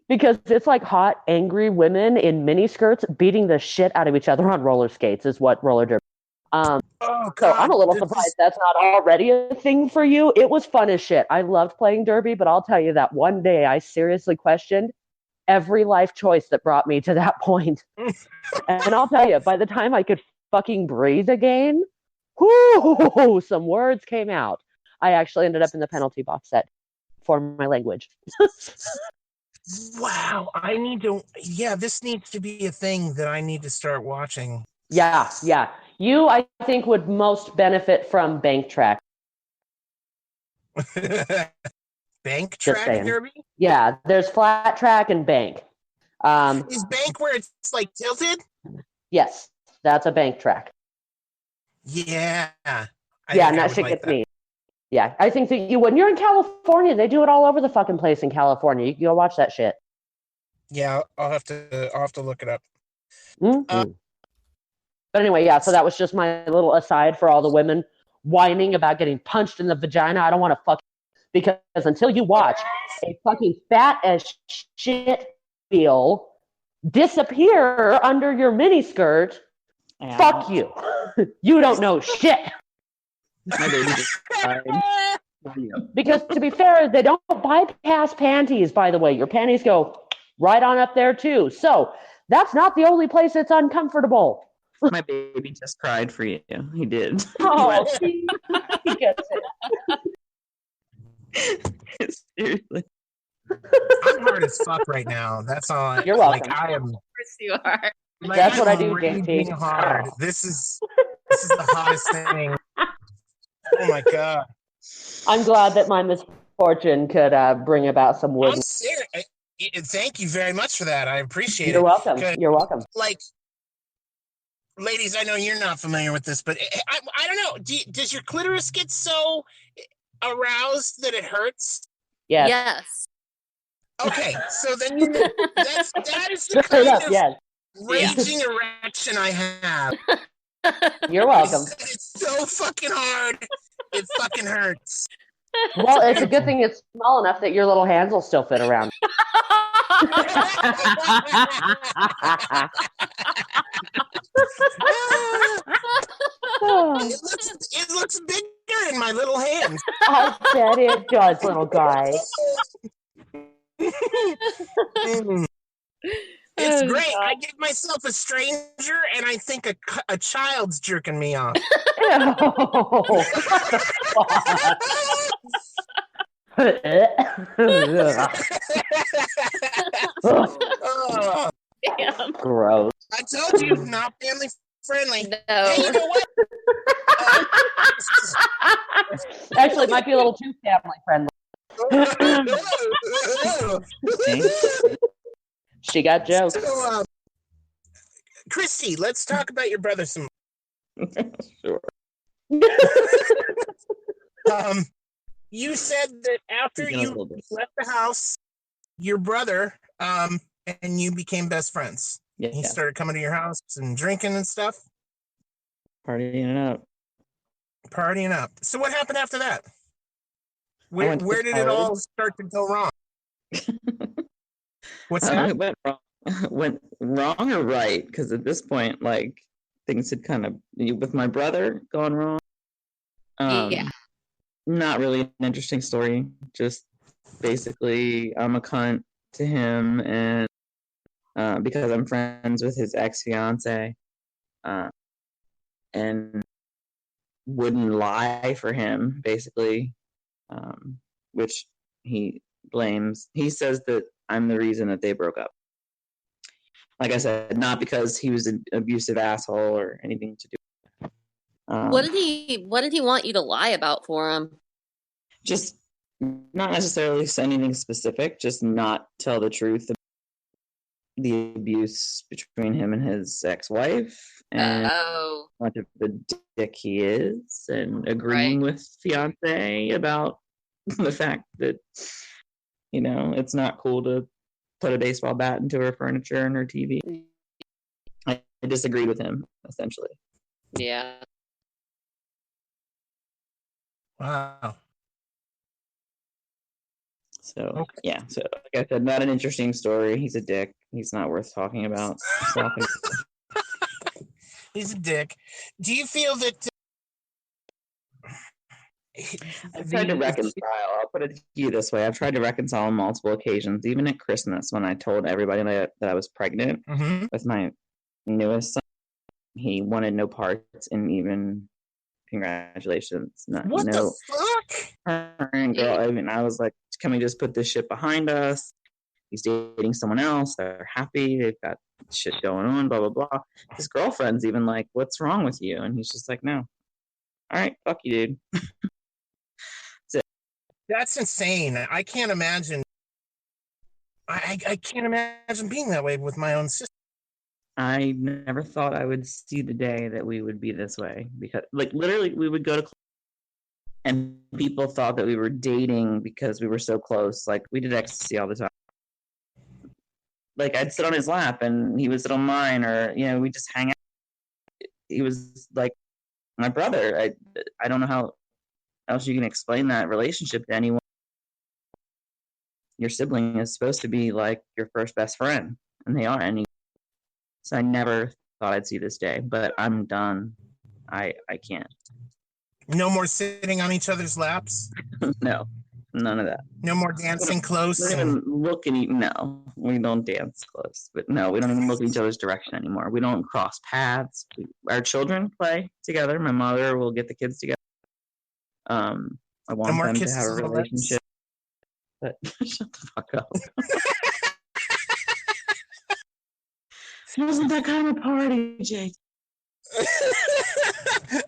Because it's like hot, angry women in mini skirts beating the shit out of each other on roller skates is what roller derby. So I'm a little surprised that's not already a thing for you. It was fun as shit. I loved playing derby, but I'll tell you that one day I seriously questioned every life choice that brought me to that point. And I'll tell you, by the time I could fucking breathe again, whoo, some words came out. I actually ended up in the penalty box set for my language. Wow, this needs to be a thing that I need to start watching. Yeah. You, I think, would most benefit from bank track. Bank track derby? Yeah, there's flat track and bank. Is bank where it's like tilted? Yes, that's a bank track. Yeah. And that shit gets me. Yeah, I think that when you're in California, they do it all over the fucking place in California. You can go watch that shit. Yeah, I'll have to look it up. Mm-hmm. But anyway, yeah, so that was just my little aside for all the women whining about getting punched in the vagina. I don't want to fuck, because until you watch a fucking fat as shit feel disappear under your miniskirt, fuck you. You don't know shit. My baby just died. Because to be fair, they don't bypass panties, by the way. Your panties go right on up there too. So that's not the only place it's uncomfortable. My baby just cried for you. He did. Oh, he gets it. Seriously. I'm hard as fuck right now. That's all. You're welcome. Like, I am. Of course you are. Like, That's what I do, raging JT. hard. This is the hottest thing. Oh my god. I'm glad that my misfortune could bring about some wood. I'm serious. Thank you very much for that. I appreciate it. You're welcome. You're welcome. Like, ladies, I know you're not familiar with this, but I don't know. Does your clitoris get so aroused that it hurts? Yes. Yes. Okay, so then you know, that is the kind of Yes. raging erection I have. You're welcome. It's so fucking hard. It fucking hurts. Well, it's a good thing it's small enough that your little hands will still fit around. It looks bigger in my little hands. I bet it does, little guy. It's great. I give myself a stranger, and I think a child's jerking me off. Damn. Gross. I told you, not family friendly. No. Hey, you know what? Actually, it might be a little too family friendly. She got jokes. So, Kristy, let's talk about your brother some. Sure. You said that after you left the house, your brother and you became best friends. Yeah. He started coming to your house and drinking and stuff. Partying up. Partying up. So what happened after that? Where did it all start to go wrong? What's that? It went wrong. Went wrong or right? Because at this point, like, things had kind of, with my brother going wrong. Yeah. Not really an interesting story. Just basically, I'm a cunt to him, and because I'm friends with his ex-fiance, and wouldn't lie for him, basically, which he blames. He says that I'm the reason that they broke up. Like I said, not because he was an abusive asshole or anything to do. What did he want you to lie about for him? Just not necessarily say anything specific, just not tell the truth about the abuse between him and his ex-wife, and how much of a dick he is, and agreeing with fiance about the fact that, you know, it's not cool to put a baseball bat into her furniture and her TV. I disagreed with him, essentially. Yeah. Wow. So, yeah. So, like I said, not an interesting story. He's a dick. He's not worth talking about. He's a dick. Do you feel that... I've tried to reconcile. I'll put it to you this way. I've tried to reconcile on multiple occasions, even at Christmas when I told everybody that I was pregnant with my newest son. He wanted no parts, and even congratulations. What the fuck? And girl, I mean, I was like, can we just put this shit behind us? He's dating someone else. They're happy. They've got shit going on, blah, blah, blah. His girlfriend's even like, what's wrong with you? And he's just like, no. All right, fuck you, dude. That's insane. I can't imagine. I can't imagine being that way with my own sister. I never thought I would see the day that we would be this way, because, like, literally, we would go to And people thought that we were dating because we were so close. Like, we did ecstasy all the time. Like, I'd sit on his lap and he would sit on mine, or, you know, we just hang out. He was like my brother. I don't know how else you can explain that relationship to anyone. Your sibling is supposed to be like your first best friend, and they are. And so I never thought I'd see this day, but I'm done. I can't. No more sitting on each other's laps. No, none of that. No more dancing close. We don't even look at no, we don't dance close. But no, we don't even look in each other's direction anymore. We don't cross paths. Our children play together. My mother will get the kids together. I want them to have a relationship. But shut the fuck up. It wasn't that kind of party, Jake.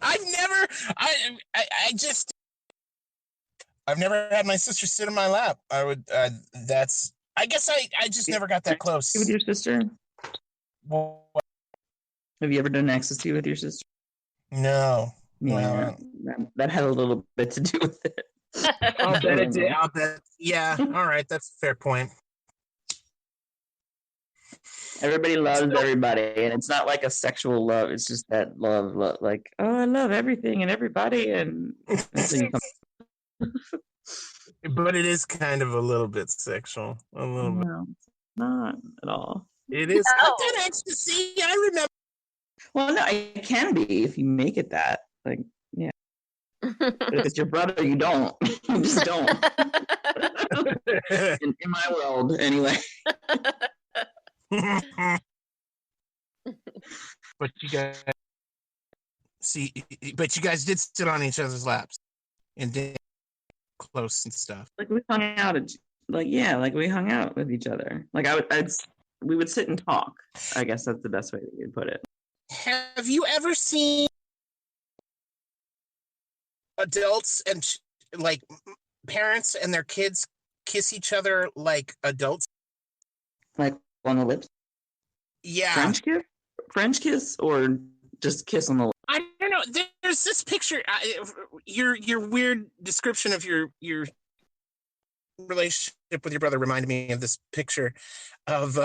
I've never had my sister sit in my lap. I guess I just never got that close. With your sister? Well, have you ever done ecstasy with your sister? No. Yeah, that had a little bit to do with it. I'll bet it did. I'll bet. Yeah. All right. That's a fair point. Everybody loves everybody, and it's not like a sexual love. It's just that love, like, oh, I love everything and everybody, and so you come. But it is kind of a little bit sexual. A little bit. No, it's not at all. It is. No. I've done ecstasy. I remember. Well, no, it can be if you make it that. Like, yeah. But if it's your brother, you don't. You just don't. in my world, anyway. But you guys did sit on each other's laps and did close and stuff. Like, we hung out we hung out with each other. Like, we would sit and talk. I guess that's the best way that you'd put it. Have you ever seen adults and like parents and their kids kiss each other like adults? Like on the lips? Yeah. French kiss or just kiss on the lips? I don't know. There's this picture. Your weird description of your relationship with your brother reminded me of this picture of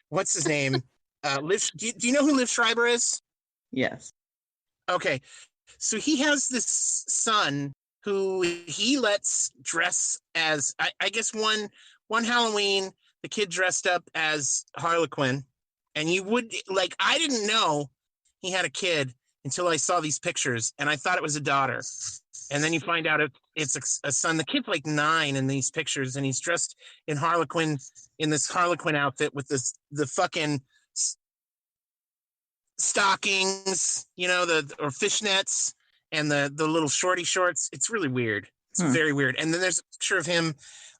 what's his name? Liv. Do you know who Liv Schreiber is? Yes. Okay. So he has this son who he lets dress as I guess one Halloween the kid dressed up as Harlequin, and you would like I didn't know he had a kid until I saw these pictures, and I thought it was a daughter, and then you find out it's a son. The kid's like 9 in these pictures, and he's dressed in this Harlequin outfit with the fucking stockings, or fishnets, and the little shorty shorts. It's really weird. It's very weird. And then there's a picture of him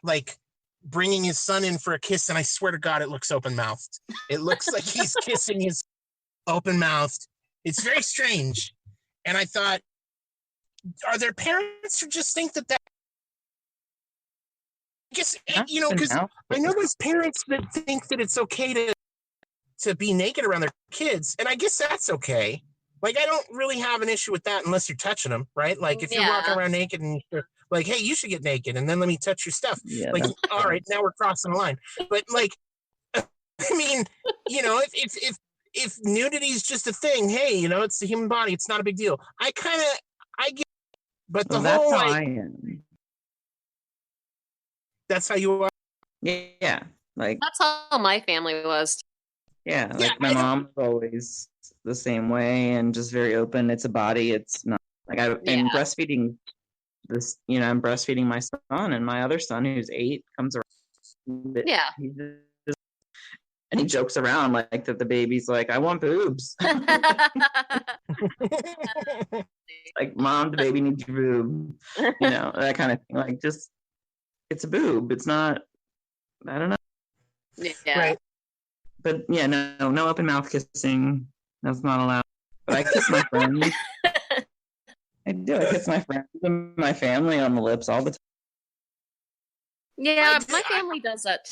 like bringing his son in for a kiss, and I swear to God, it looks open-mouthed. It looks like he's kissing his open-mouthed. It's very strange. And I thought, are there parents who just think that I guess, because I know there's parents that think that it's okay to be naked around their kids, and I guess that's okay. Like, I don't really have an issue with that unless you're touching them, right? Like, if you're walking around naked and you're like, hey, you should get naked, and then let me touch your stuff. Yeah, like, all right, now we're crossing the line. But, like, I mean, if nudity is just a thing, hey, it's the human body. It's not a big deal. I get, but the that's whole, how like, I am. That's how you are? Yeah. Like, that's how my family was. Yeah, like my mom was always the same way and just very open. It's a body. It's not like I'm breastfeeding this. I'm breastfeeding my son, and my other son, who's 8, comes around. Yeah, and he jokes around like that. The baby's like, "I want boobs." Like, mom, the baby needs your boob. That kind of thing. Like, just it's a boob. It's not. I don't know. Yeah. Right. But yeah, no open mouth kissing. That's not allowed. But I kiss my friends. I do. I kiss my friends and my family on the lips all the time. Yeah, my family does that.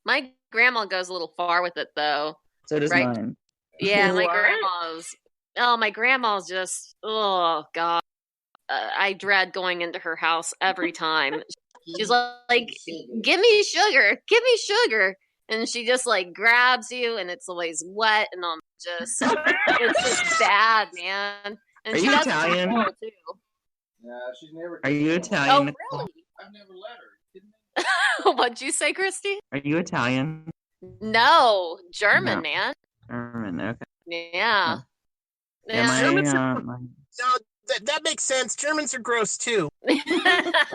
My grandma goes a little far with it, though. So does mine. Yeah, my grandma's just, oh, God. I dread going into her house every time. She's like, give me sugar. And she just like grabs you, and it's always wet, and it's just bad, man. And Are she you does Italian? it too. Yeah, she's never. Are you Oh, Italian? really? I've never let her. What'd you say, Kristy? Are you Italian? No, German, No. man. German, okay. Yeah. Yeah, No, that makes sense. Germans are gross too.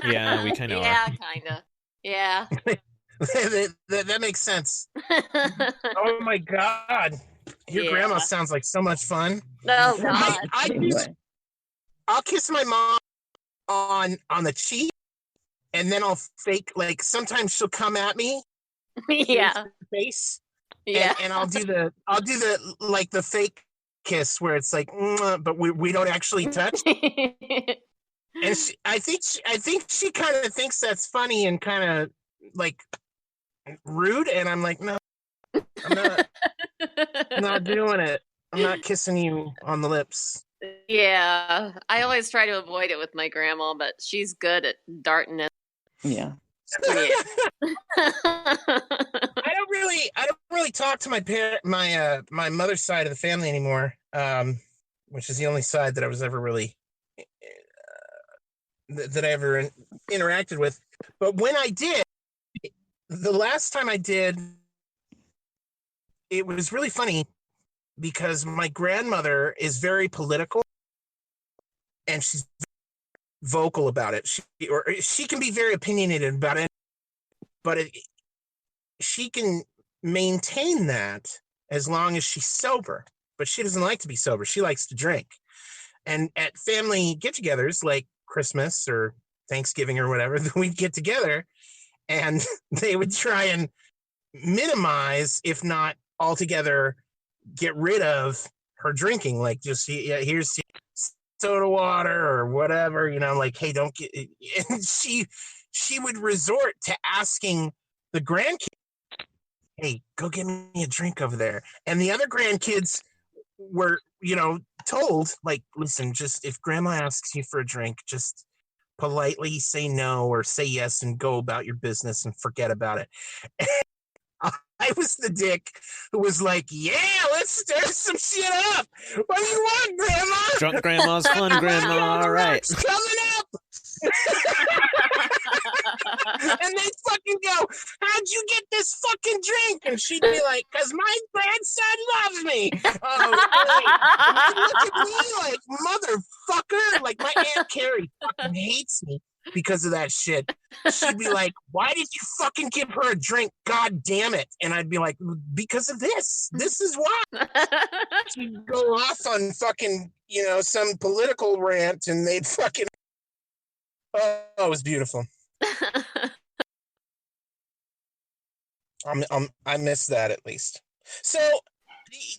Yeah, we kind of Yeah, are. kind of. Yeah. that makes sense. Oh my god, your grandma sounds like so much fun. Oh god. I'll kiss my mom on the cheek, and then I'll fake, like, sometimes she'll come at me Yeah. face, Yeah. and I'll do the like the fake kiss where it's like, but we don't actually touch. And I think she kind of thinks that's funny and kind of like rude, and I'm like, no, I'm not doing it. I'm not kissing you on the lips. Yeah. I always try to avoid it with my grandma, but she's good at darting it. Yeah. I don't really talk to my mother's side of the family anymore, which is the only side that I was ever really that I ever interacted with. But when I did, the last time I did, it was really funny because my grandmother is very political, and she's vocal about it. She can be very opinionated about it, but she can maintain that as long as she's sober. But she doesn't like to be sober. She likes to drink. And at family get-togethers like Christmas or Thanksgiving or whatever, we'd get together, and they would try and minimize, if not altogether get rid of, her drinking. Like, just, here's soda water or whatever, like, hey, don't get. And she would resort to asking the grandkids, hey, go get me a drink over there. And the other grandkids were, told, like, listen, just if grandma asks you for a drink, just politely say no or say yes and go about your business and forget about it. And I was the dick who was like, yeah, let's stir some shit up. What do you want, grandma? Drunk grandma's fun, grandma. All right. Coming up. And they fucking go, how'd you get this fucking drink? And she'd be like, because my grandson loves me. Oh, and look at me like, motherfucker. Like, my Aunt Carrie fucking hates me because of that shit. She'd be like, why did you fucking give her a drink? God damn it. And I'd be like, because of this. This is why. She'd go off on fucking, some political rant, and they'd fucking. Oh, it was beautiful. I miss that, at least. So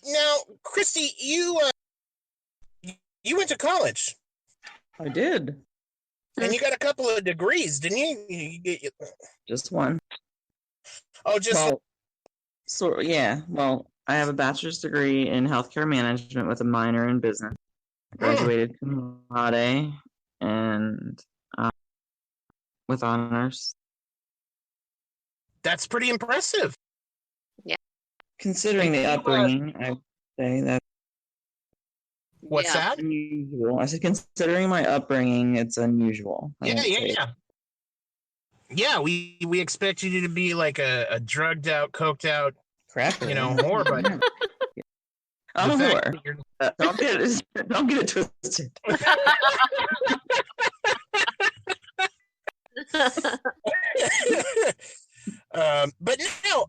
now, Kristy, you went to college. I did. And you got a couple of degrees, didn't you? Just one. Oh, just yeah. Well, I have a bachelor's degree in healthcare management with a minor in business. I graduated cum laude and with honors. That's pretty impressive. Yeah. Considering the upbringing, I'd say that. What's that? Unusual. I said, considering my upbringing, it's unusual. Yeah. We expect you to be like a drugged out, coked out, crapper, whore, but I'm a whore. Don't get it twisted. But no,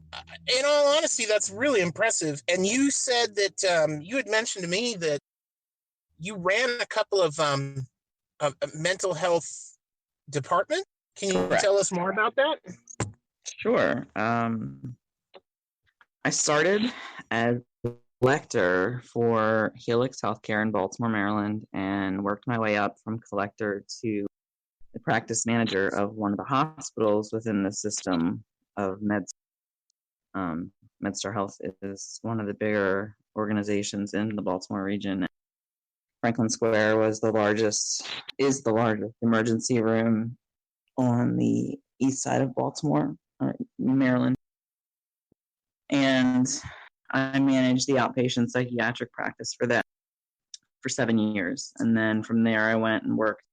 in all honesty, that's really impressive. And you said that you had mentioned to me that you ran a couple of mental health department. Can you tell us more about that? Sure. I started as collector for Helix Healthcare in Baltimore, Maryland, and worked my way up from collector to the practice manager of one of the hospitals within the system of MedStar Health is one of the bigger organizations in the Baltimore region. Franklin Square is the largest emergency room on the east side of Baltimore, Maryland. And I managed the outpatient psychiatric practice for that for 7 years. And then from there, I went and worked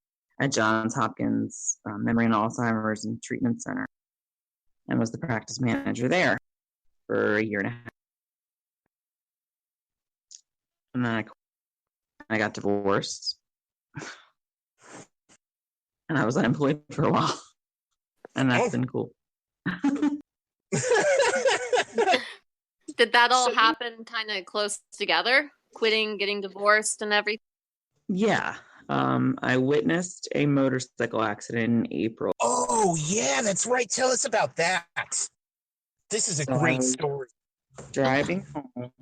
at Johns Hopkins Memory and Alzheimer's and Treatment Center and was the practice manager there for a year and a half. And then I got divorced. And I was unemployed for a while. And that's been cool. Did that all happen kind of close together? Quitting, getting divorced, and everything? Yeah. I witnessed a motorcycle accident in April. Oh, yeah, that's right. Tell us about that. This is a great story. Driving home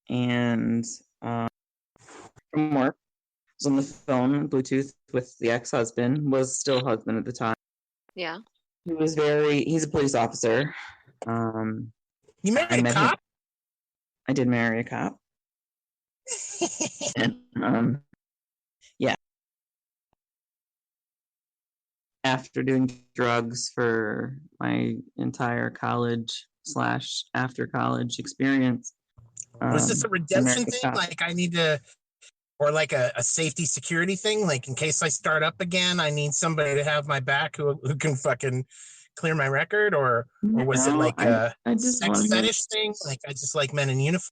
and from work, was on the phone, Bluetooth with the ex-husband, was still husband at the time. Yeah. He's a police officer. You married a cop? I did marry a cop. And, yeah. After doing drugs for my entire college / after college experience. Was this a redemption thing? Cop. Like I need to, or like a safety security thing? Like in case I start up again, I need somebody to have my back who can fucking clear my record? Or was it like a sex fetish thing? Like I just like men in uniform?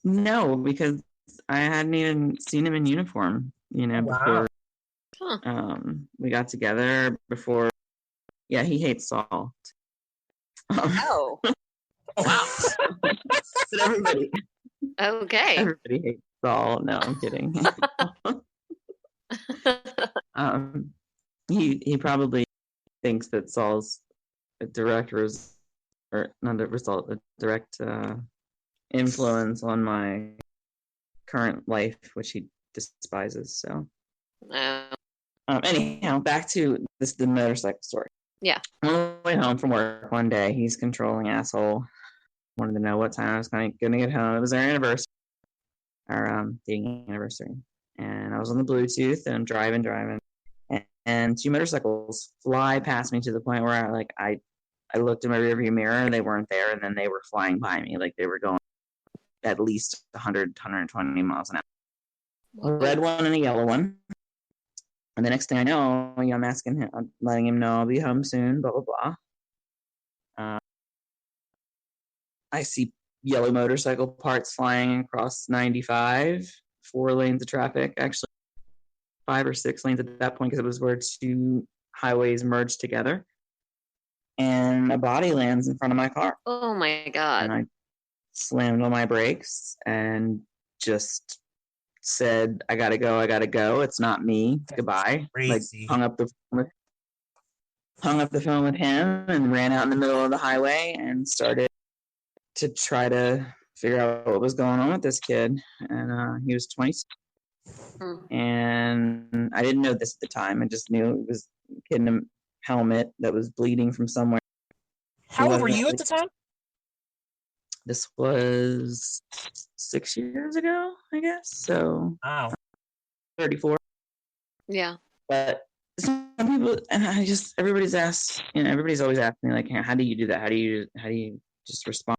No, because I hadn't even seen him in uniform, before we got together. Before, yeah, he hates salt. Oh. Wow. But everybody hates salt. No, I'm kidding. He probably thinks that Saul's a direct influence on my current life, which he despises. So, anyhow, back to the motorcycle story. Yeah. On the way home from work one day, he's controlling asshole. Wanted to know what time I was going to get home. It was our anniversary, our dating anniversary, and I was on the Bluetooth and I'm driving, and 2 motorcycles fly past me to the point where I looked in my rearview mirror and they weren't there, and then they were flying by me like they were going at least 100, 120 miles an hour. A red one and a yellow one. And the next thing I know, I'm asking him, I'm letting him know I'll be home soon, blah, blah, blah. I see yellow motorcycle parts flying across 95, 4 lanes of traffic, actually 5 or 6 lanes at that point, because it was where 2 highways merged together. And a body lands in front of my car. Oh my God. And I slammed on my brakes and just said, I gotta go. It's not me. That's goodbye. Crazy. Like hung up the phone with him and ran out in the middle of the highway and started to try to figure out what was going on with this kid. And he was 26. And I didn't know this at the time. I just knew it was a kid in a helmet that was bleeding from somewhere. How old were you at the time? This was 6 years ago, I guess. So, wow, 34. Yeah. But some people, and everybody's always asking me, like, how do you do that? How do you just respond?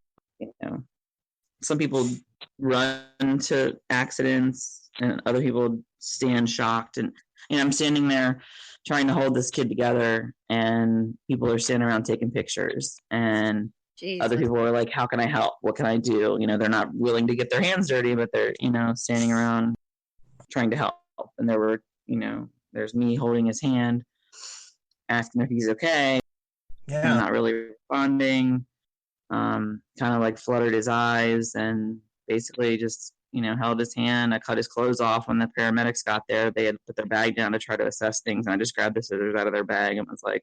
Some people run to accidents, and other people stand shocked. And I'm standing there trying to hold this kid together, and people are standing around taking pictures, and Jesus. Other people are like, how can I help? What can I do? They're not willing to get their hands dirty, but they're, standing around trying to help. And there were, there's me holding his hand, asking if he's okay. Yeah. And not really responding. Kind of like fluttered his eyes and basically just, held his hand. I cut his clothes off when the paramedics got there. They had put their bag down to try to assess things. And I just grabbed the scissors out of their bag and was like,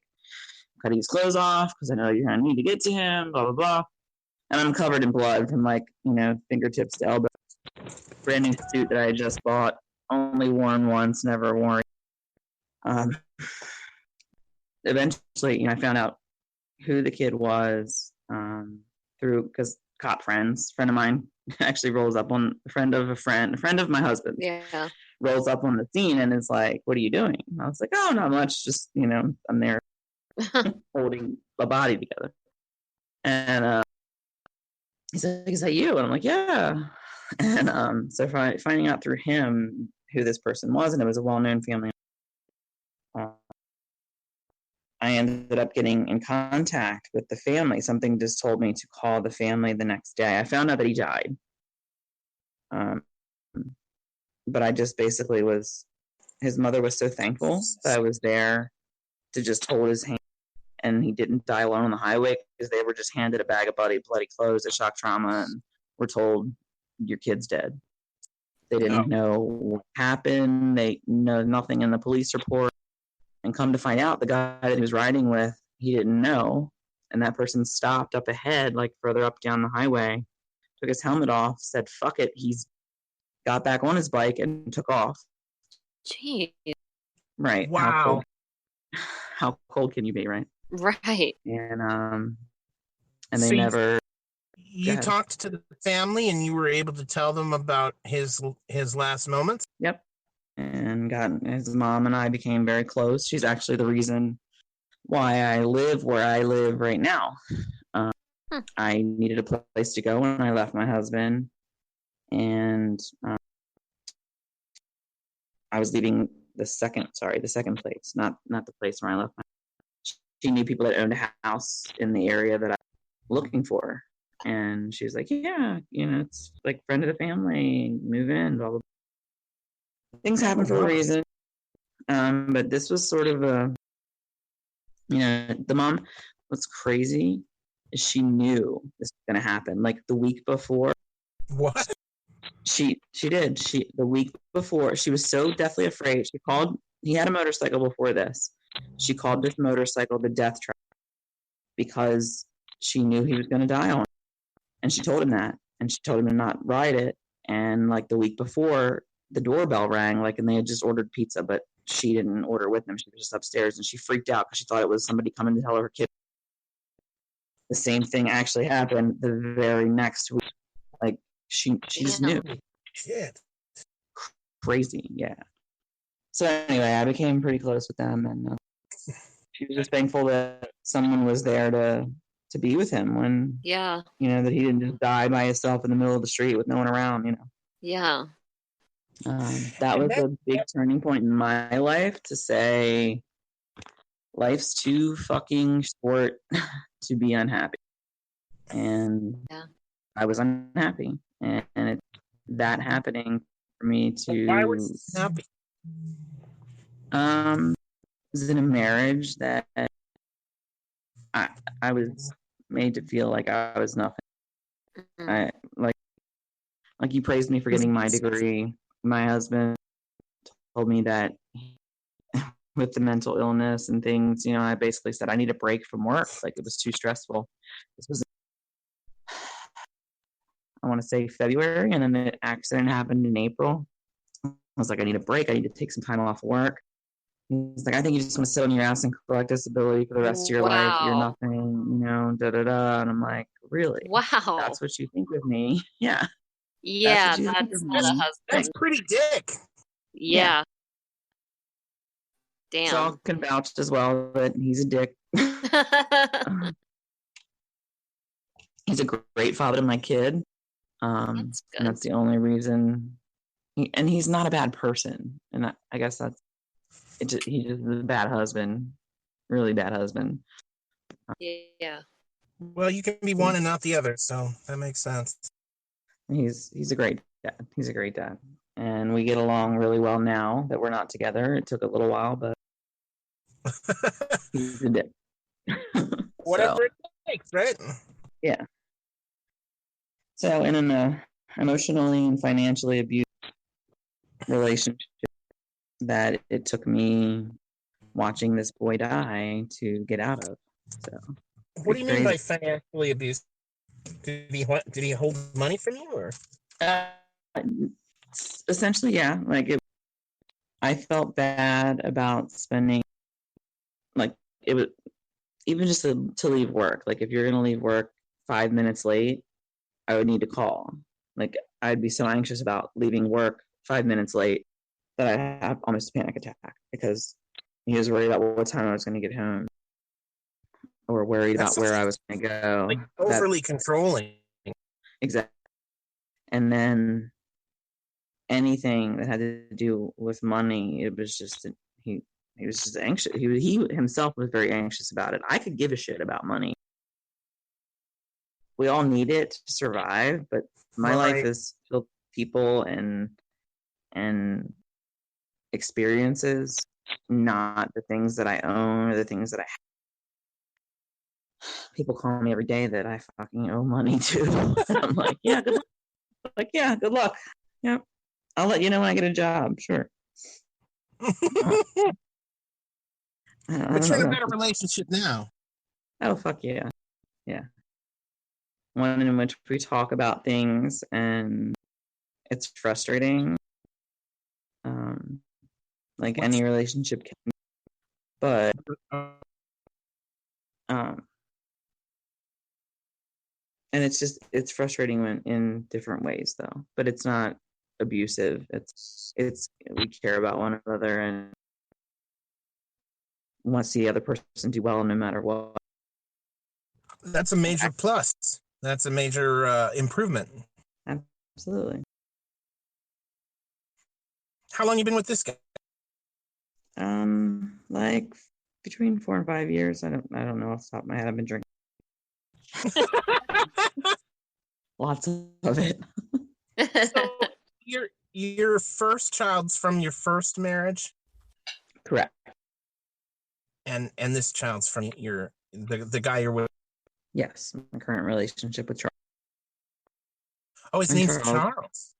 cutting his clothes off because I know you're gonna need to get to him, blah blah blah. And I'm covered in blood from fingertips to elbow. Brand new suit that I had just bought, only worn once, never worn. Eventually, I found out who the kid was through because cop friends. A friend of mine actually rolls up on a friend of my husband. Yeah. Rolls up on the scene and is like, "What are you doing?" I was like, "Oh, not much. Just, I'm there holding a body together." And he's like, "Is that you?" And I'm like, "Yeah." And so finding out through him who this person was, and it was a well-known family, I ended up getting in contact with the family. Something just told me to call the family the next day. I found out that he died. But I just basically his mother was so thankful that I was there to just hold his hand, and he didn't die alone on the highway, because they were just handed a bag of bloody clothes at shock trauma and were told, "Your kid's dead." They didn't know what happened. They know nothing in the police report. And come to find out, the guy that he was riding with, he didn't know. And that person stopped up ahead, like further up down the highway, took his helmet off, said, "Fuck it." He's got back on his bike and took off. Jeez. Right. Wow. How cold can you be, right? Right. And they So never. You talked to the family and you were able to tell them about his last moments? Yep. And his mom and I became very close. She's actually the reason why I live where I live right now. I needed a place to go when I left my husband, and I was leaving the second place, not the place where I left my husband. She knew people that owned a house in the area that I was looking for, and she was like, "Yeah, it's like friend of the family, move in, blah blah blah." Things happen for a reason. But this was sort of the mom, what's crazy is she knew this was going to happen. Like the week before. What? She did. The week before, she was so deathly afraid. He had a motorcycle before this. She called this motorcycle the death trap because she knew he was going to die on it. And she told him that. And she told him to not ride it. And like the week before, the doorbell rang, and they had just ordered pizza, but she didn't order with them. She was just upstairs, and she freaked out because she thought it was somebody coming to tell her kid. The same thing actually happened the very next week. Like she just knew. Shit. Crazy, yeah. So anyway, I became pretty close with them, and she was just thankful that someone was there to be with him when, Yeah. That he didn't just die by himself in the middle of the street with no one around, Yeah. That was a big turning point in my life to say, life's too fucking short to be unhappy. And I was unhappy. And that happening for me to... Why was you happy? Was in a marriage that I was made to feel like I was nothing. Mm-hmm. Like you praised me for getting my degree. My husband told me that with the mental illness and things, I basically said I need a break from work. Like it was too stressful. This was, I want to say February, and then the accident happened in April. I was like, I need a break. I need to take some time off work. He's like, I think you just want to sit on your ass and collect disability for the rest of your life. You're nothing, da-da-da. And I'm like, really? Wow. That's what you think of me? Yeah. Yeah, that's not a husband. That's pretty dick. Yeah. Damn. Saul can vouch as well that he's a dick. He's a great father to my kid. And that's the only reason. And he's not a bad person. And I guess that's it. He's just a bad husband. Really bad husband. Yeah. Well, you can be one and not the other, so that makes sense. He's a great dad. He's a great dad. And we get along really well now that we're not together. It took a little while, but he's a dick. Whatever it takes, right? Yeah. So in an emotionally and financially abused relationship that it took me watching this boy die to get out of. So what do you mean by financially abused? Did he hold money from you, or? Essentially, yeah. I felt bad about spending, it was even just to leave work. Like if you're gonna leave work 5 minutes late, I would need to call. Like, I'd be so anxious about leaving work 5 minutes late that I'd have almost a panic attack because he was worried about what time I was going to get home, or worried about where I was going to go. Like overly controlling. Exactly. And then anything that had to do with money, it was just he was just anxious. He himself was very anxious about it. I could give a shit about money. We all need it to survive, but my life is filled with people and experiences, not the things that I own or the things that I have. People call me every day that I fucking owe money to. I'm like, yeah, good luck. Like, yeah, good luck. Yep. I'll let you know when I get a job. Sure. But you're in a better relationship now. Oh, fuck yeah. Yeah. One in which we talk about things and it's frustrating. Like any relationship can be. But and it's frustrating when in different ways though. But it's not abusive. It's we care about one another and want to see the other person do well no matter what. That's a major plus. That's a major improvement. Absolutely. How long you been with this guy? Like between 4 and 5 years. I don't know off the top of my head. I've been drinking. Lots of it. So your first child's from your first marriage? Correct. And this child's from the guy you're with? Yes, my current relationship with Charles. Oh, his name's Charles.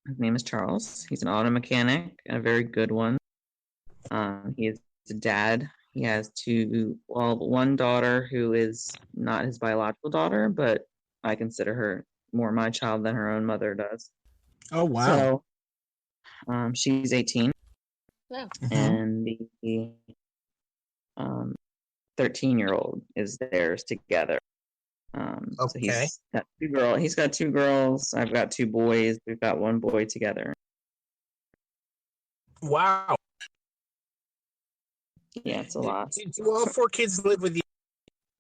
His name is Charles. He's an auto mechanic, a very good one. He is a dad. He has one daughter who is not his biological daughter, but I consider her more my child than her own mother does. Oh, wow. So, she's 18. Yeah. And the 13-year-old is theirs together. So he's got 2 girls. I've got 2 boys. We've got 1 boy together. Wow. Yeah, it's a lot. Do all 4 kids live with you?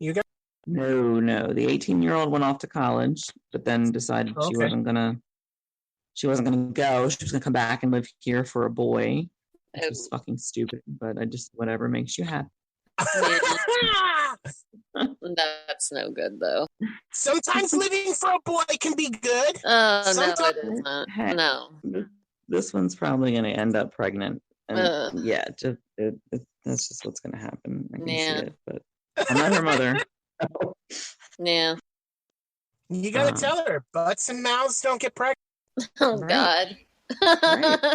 You guys? No. The 18-year-old went off to college, but then decided she wasn't gonna go. She was gonna come back and live here for a boy. Which was fucking stupid, but I just whatever makes you happy. That's no good though. Sometimes living for a boy can be good. No, it isn't. Hey, no. This one's probably gonna end up pregnant. And yeah, that's just what's gonna happen. I can see it, but I'm not her mother. Yeah. You gotta tell her, butts and mouths don't get pregnant. Oh God. Right.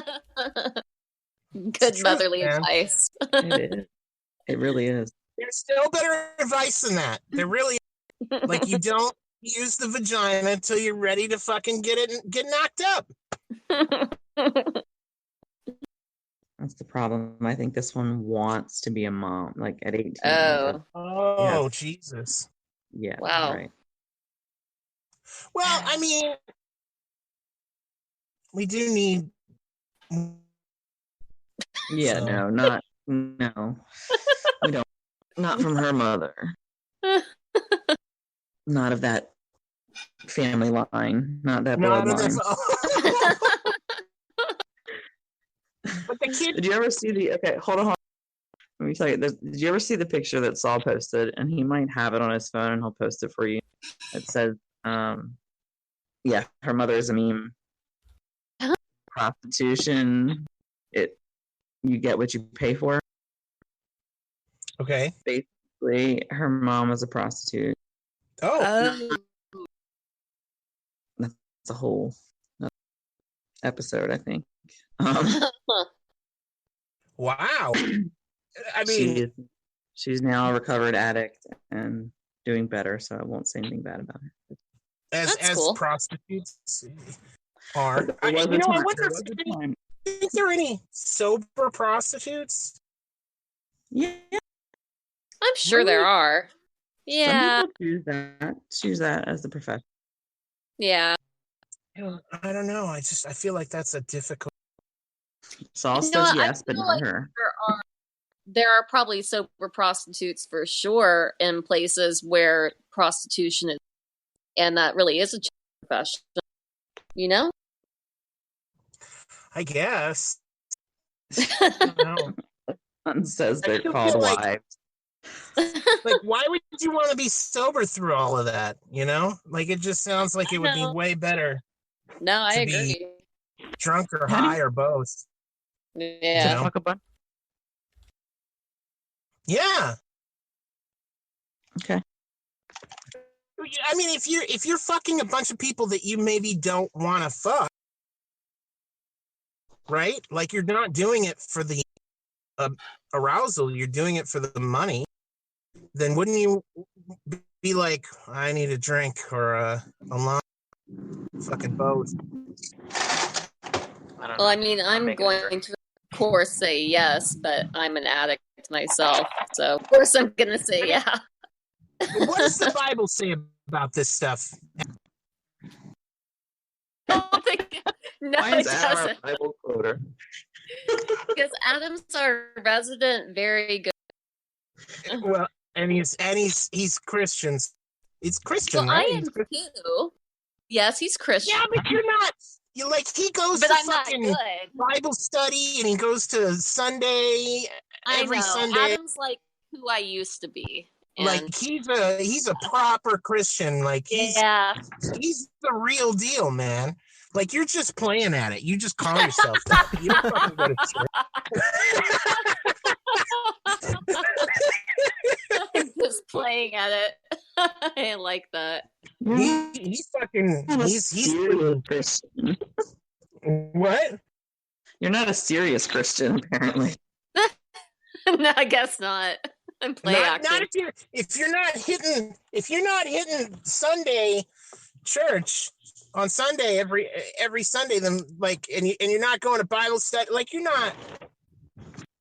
Good motherly advice. It is. It really is. There's still better advice than that. There really is. Like, you don't use the vagina until you're ready to fucking get knocked up. That's the problem. I think this one wants to be a mom, like at 18. Oh, yes. Jesus. Yeah. Wow. Right. Well, I mean, we do need. Yeah, so. No. We don't. Not from her mother. Not of that family line. Not that bloodline. But the kid. Did you ever see hold on. Let me tell you. Did you ever see the picture that Saul posted? And he might have it on his phone, and he'll post it for you. It says, "Yeah, her mother is a meme. Prostitution. You get what you pay for." Okay. Basically, her mom was a prostitute. Oh. That's a whole episode, I think. Wow. I mean, she's now a recovered addict and doing better, so I won't say anything bad about her. As cool. Prostitutes are. I wonder if there are any sober prostitutes? Yeah. I'm sure there are. Yeah. Some people choose that as the profession. Yeah. I don't know. I feel like that's a difficult. Saul says yes, but not her. There are probably sober prostitutes for sure in places where prostitution is, and that really is a profession. You know? I guess. I don't know. One says they're called wives. Like, why would you want to be sober through all of that? You know, like it just sounds like it would be way better. No, I agree. Drunk or high or both. Yeah. You know? Yeah. Okay. I mean, if you're fucking a bunch of people that you maybe don't want to fuck, right? Like you're not doing it for the arousal, you're doing it for the money. Then wouldn't you be like, I need a drink or a line? Fucking both. Well, I mean, I'm going to, of course, say yes, but I'm an addict myself, so of course I'm going to say yeah. What does the Bible say about this stuff? No, it doesn't. Our Bible quoter? Because Adam's our resident, very good. Well, and he's Christian. He's Christian, well, right? I am too. Yes, he's Christian. Yeah, but you're not. You like he goes but to I'm fucking not good. Bible study and he goes to Sunday every Sunday. Adam's like who I used to be. And like he's a proper Christian. Like he's the real deal, man. Like you're just playing at it. You just call yourself that. You don't fucking go to church. I'm just playing at it. I like that. He's serious Christian. What? You're not a serious Christian, apparently. No, I guess not. I'm play acting. Not if you're not hitting Sunday church on Sunday every Sunday, then like and you're not going to Bible study, like you're not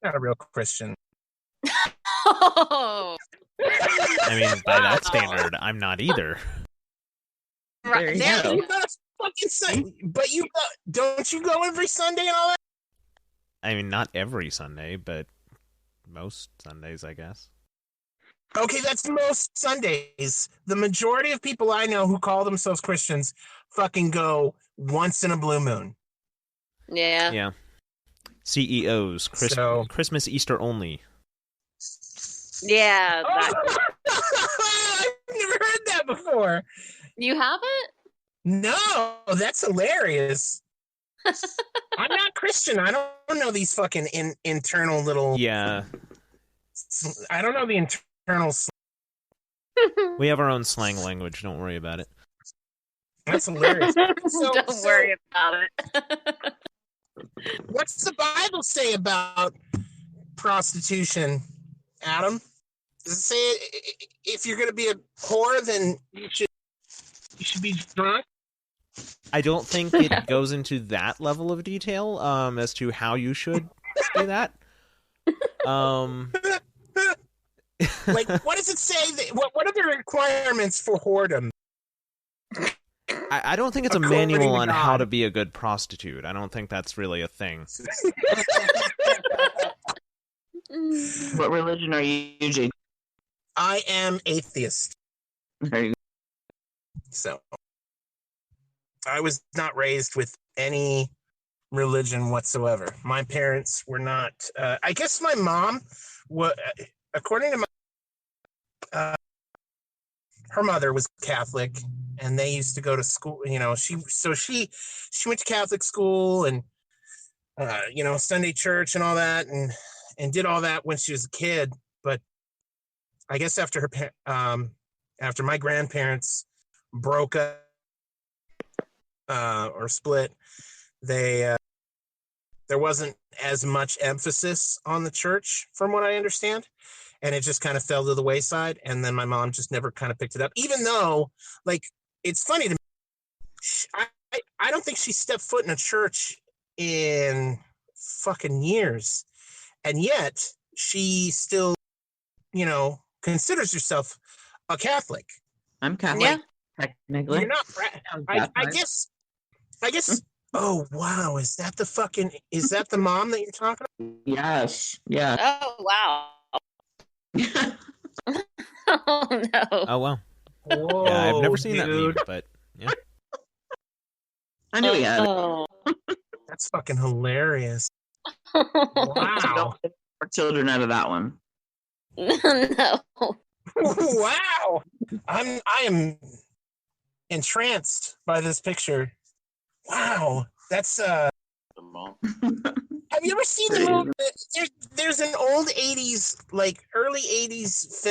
a real Christian. Oh. I mean, by that standard, I'm not either. Right. Yeah, you got fucking Sunday, but don't you go every Sunday and all that? I mean, not every Sunday, but most Sundays, I guess. Okay, that's most Sundays. The majority of people I know who call themselves Christians fucking go once in a blue moon. Yeah. Yeah. CEOs, Christmas, Easter only. Yeah. I've never heard that before. You haven't? No, that's hilarious. I'm not Christian. I don't know these fucking internal little. Yeah. I don't know the internal. We have our own slang language. Don't worry about it. That's hilarious. Don't worry about it. What's the Bible say about prostitution, Adam? Does it say if you're going to be a whore, then you should be drunk? I don't think it goes into that level of detail as to how you should do that. Like, what does it say? What are the requirements for whoredom? I don't think it's a manual on how to be a good prostitute. I don't think that's really a thing. What religion are you, Jake? I am atheist. Are you? So, I was not raised with any religion whatsoever. My parents were not. I guess my mom, according to my, her mother was Catholic, and they used to go to school. You know, she went to Catholic school and Sunday church and all that, and did all that when she was a kid. But I guess after my grandparents broke up or split, there wasn't as much emphasis on the church, from what I understand, and it just kind of fell to the wayside. And then my mom just never kind of picked it up, even though, like, it's funny to me. I don't think she stepped foot in a church in fucking years, and yet she still, considers herself a Catholic. I'm Catholic. Yeah. Technically. You're not. I guess I guess. Oh wow, is that the mom that you're talking about? Yes. Yeah. Oh wow. Oh no. Oh wow. Whoa, Yeah, I've never seen that meme, dude. but yeah. I knew he had it. Oh. That's fucking hilarious. No. Wow. Don't take our children out of that one. Wow. I am entranced by this picture. Wow. That's The mom. have you ever seen the movie? There's an old 80s, like early 80s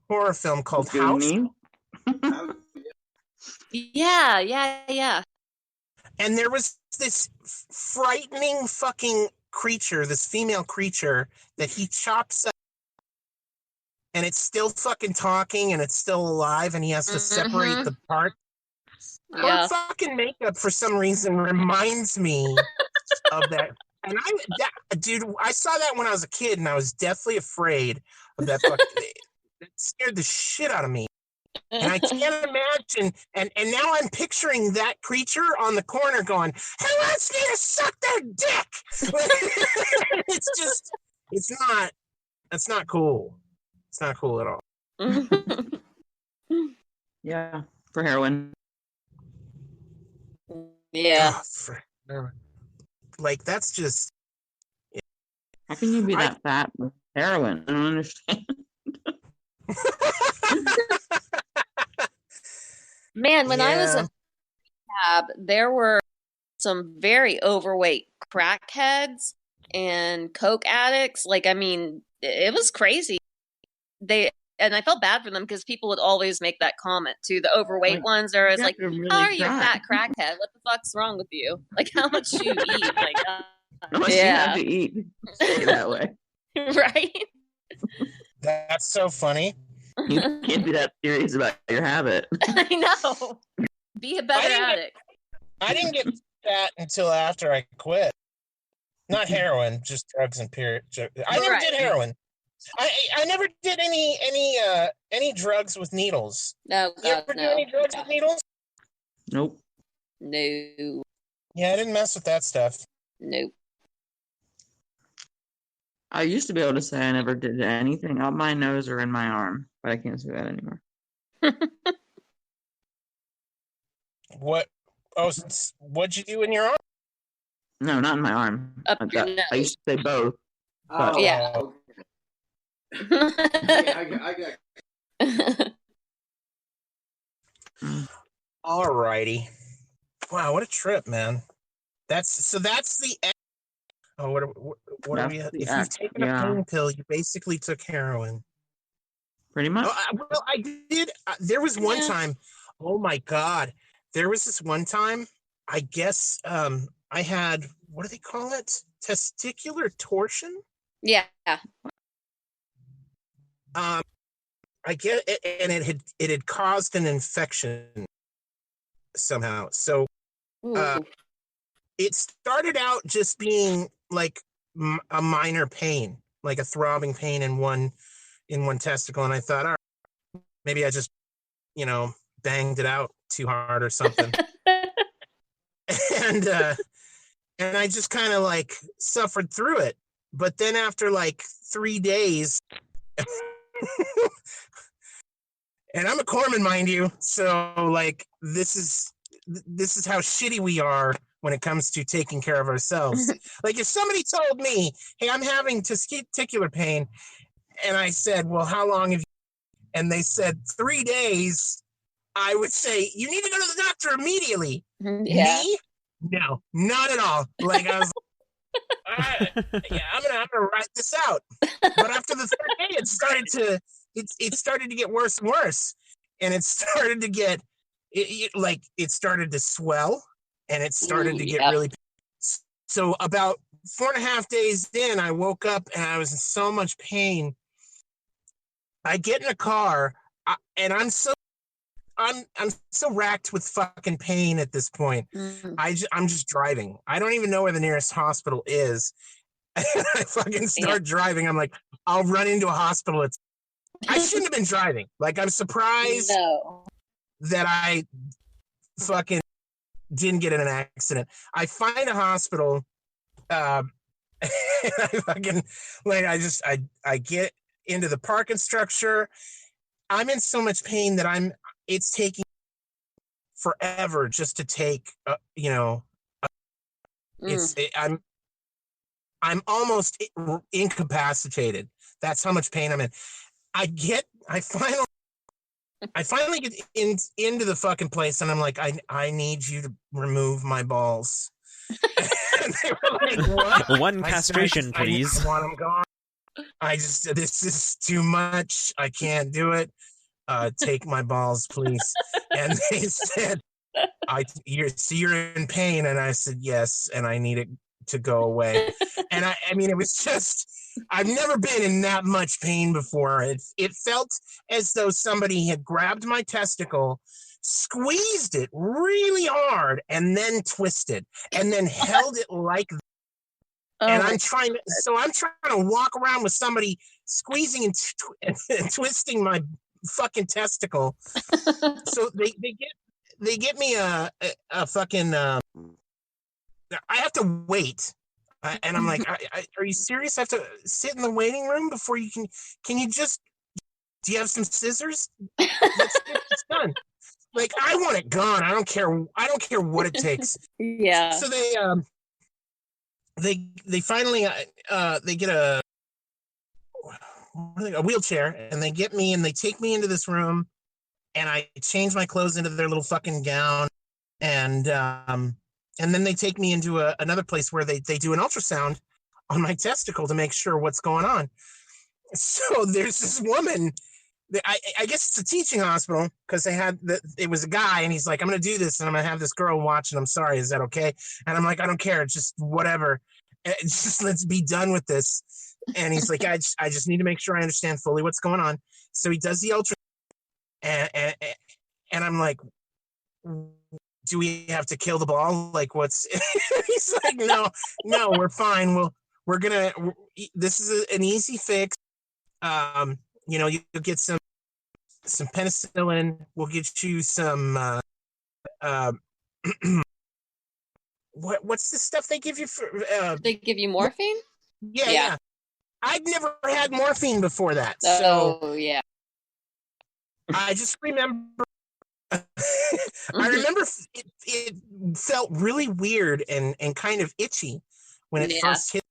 horror film called House. Yeah. And there was this frightening fucking creature, this female creature that he chops up, and it's still fucking talking and it's still alive, and he has to separate the part. Yeah. Her fucking makeup for some reason reminds me of that. And dude, I saw that when I was a kid, and I was deathly afraid of that fucking. It scared the shit out of me. And I can't imagine. And now I'm picturing that creature on the corner going, "Who wants me to suck their dick?" It's not cool. It's not cool at all. Yeah. For heroin. Yeah. Like, that's just. How can you be that fat with heroin? I don't understand. Man, when I was in rehab, there were some very overweight crackheads and coke addicts. Like, I mean, it was crazy. And I felt bad for them because people would always make that comment to the overweight ones. Or it's like, really "How are you, a fat crackhead? What the fuck's wrong with you? Like, how much do you eat?" Like, How much you have to eat? Say it that way. Right? That's so funny. You can't be that serious about your habit. I know. Be a better addict. I didn't get fat until after I quit. Not heroin, just drugs and period. I never did heroin. I never did any drugs with needles. No, you ever do any drugs with needles? Nope. No. Yeah, I didn't mess with that stuff. Nope. I used to be able to say I never did anything up my nose or in my arm, but I can't say that anymore. What? Oh, what'd you do in your arm? No, not in my arm. Up your nose. I used to say both. But Yeah. I got. Alrighty. Wow, what a trip, man. That's the. Oh, what are we? If you've taken a pain pill, you basically took heroin. Pretty much. Well, I did. There was one time. Oh my God, there was this one time. I guess I had, what do they call it? Testicular torsion. Yeah. I get it, and it had caused an infection somehow. So it started out just being like a minor pain, like a throbbing pain in one testicle, and I thought, all right, maybe I just, banged it out too hard or something. and I just kind of like suffered through it. But then after like 3 days, and I'm a corpsman, mind you, so like this is how shitty we are when it comes to taking care of ourselves. Like, if somebody told me, "Hey, I'm having testicular pain," and I said, "Well, how long have you?" and they said 3 days, I would say, "You need to go to the doctor immediately." Yeah. Me? No, not at all. Like, I was like, I'm gonna write this out. But after the third day, it started to get worse and worse, and it started to get it started to swell, and it started to get really. So about 4.5 days in, I woke up and I was in so much pain. I get in a car, and I'm so racked with fucking pain at this point. I'm just driving. I don't even know where the nearest hospital is. And I fucking start driving. I'm like, I'll run into a hospital. I shouldn't have been driving. Like, I'm surprised that I fucking didn't get in an accident. I find a hospital. And I fucking like I get into the parking structure. I'm in so much pain that it's taking forever just to take I'm almost incapacitated. That's how much pain I'm in. I finally get into the fucking place, and I'm like, I need you to remove my balls. And they were like, what? One castration, please. I want them gone. This is too much. I can't do it. Take my balls, please. And they said, you're in pain. And I said, yes, and I need it to go away. And I mean, it was just, I've never been in that much pain before. It felt as though somebody had grabbed my testicle, squeezed it really hard, and then twisted, and then held it like that. And I'm trying to walk around with somebody squeezing and twisting my fucking testicle. So they get me a fucking. I have to wait, and I'm like, are you serious? I have to sit in the waiting room before you can. Can you just? Do you have some scissors? It's done. Like, I want it gone. I don't care what it takes. Yeah. So they finally they get a wheelchair, and they get me, and they take me into this room, and I change my clothes into their little fucking gown, and then they take me into another place where they do an ultrasound on my testicle to make sure what's going on. So there's this woman. I guess it's a teaching hospital, because it was a guy, and he's like, I'm going to do this, and I'm going to have this girl watch, and I'm sorry, is that okay? And I'm like, I don't care, just whatever. Just let's be done with this. And he's like, I just need to make sure I understand fully what's going on. So he does the ultrasound, and I'm like, do we have to kill the ball? Like, what's? He's like, no, we're fine. This is an easy fix. You'll get some penicillin. We'll get you some what's the stuff they give you for they give you morphine? Yeah. I'd never had morphine before that. Oh, yeah. I just remember I remember it felt really weird and kind of itchy when it first hit.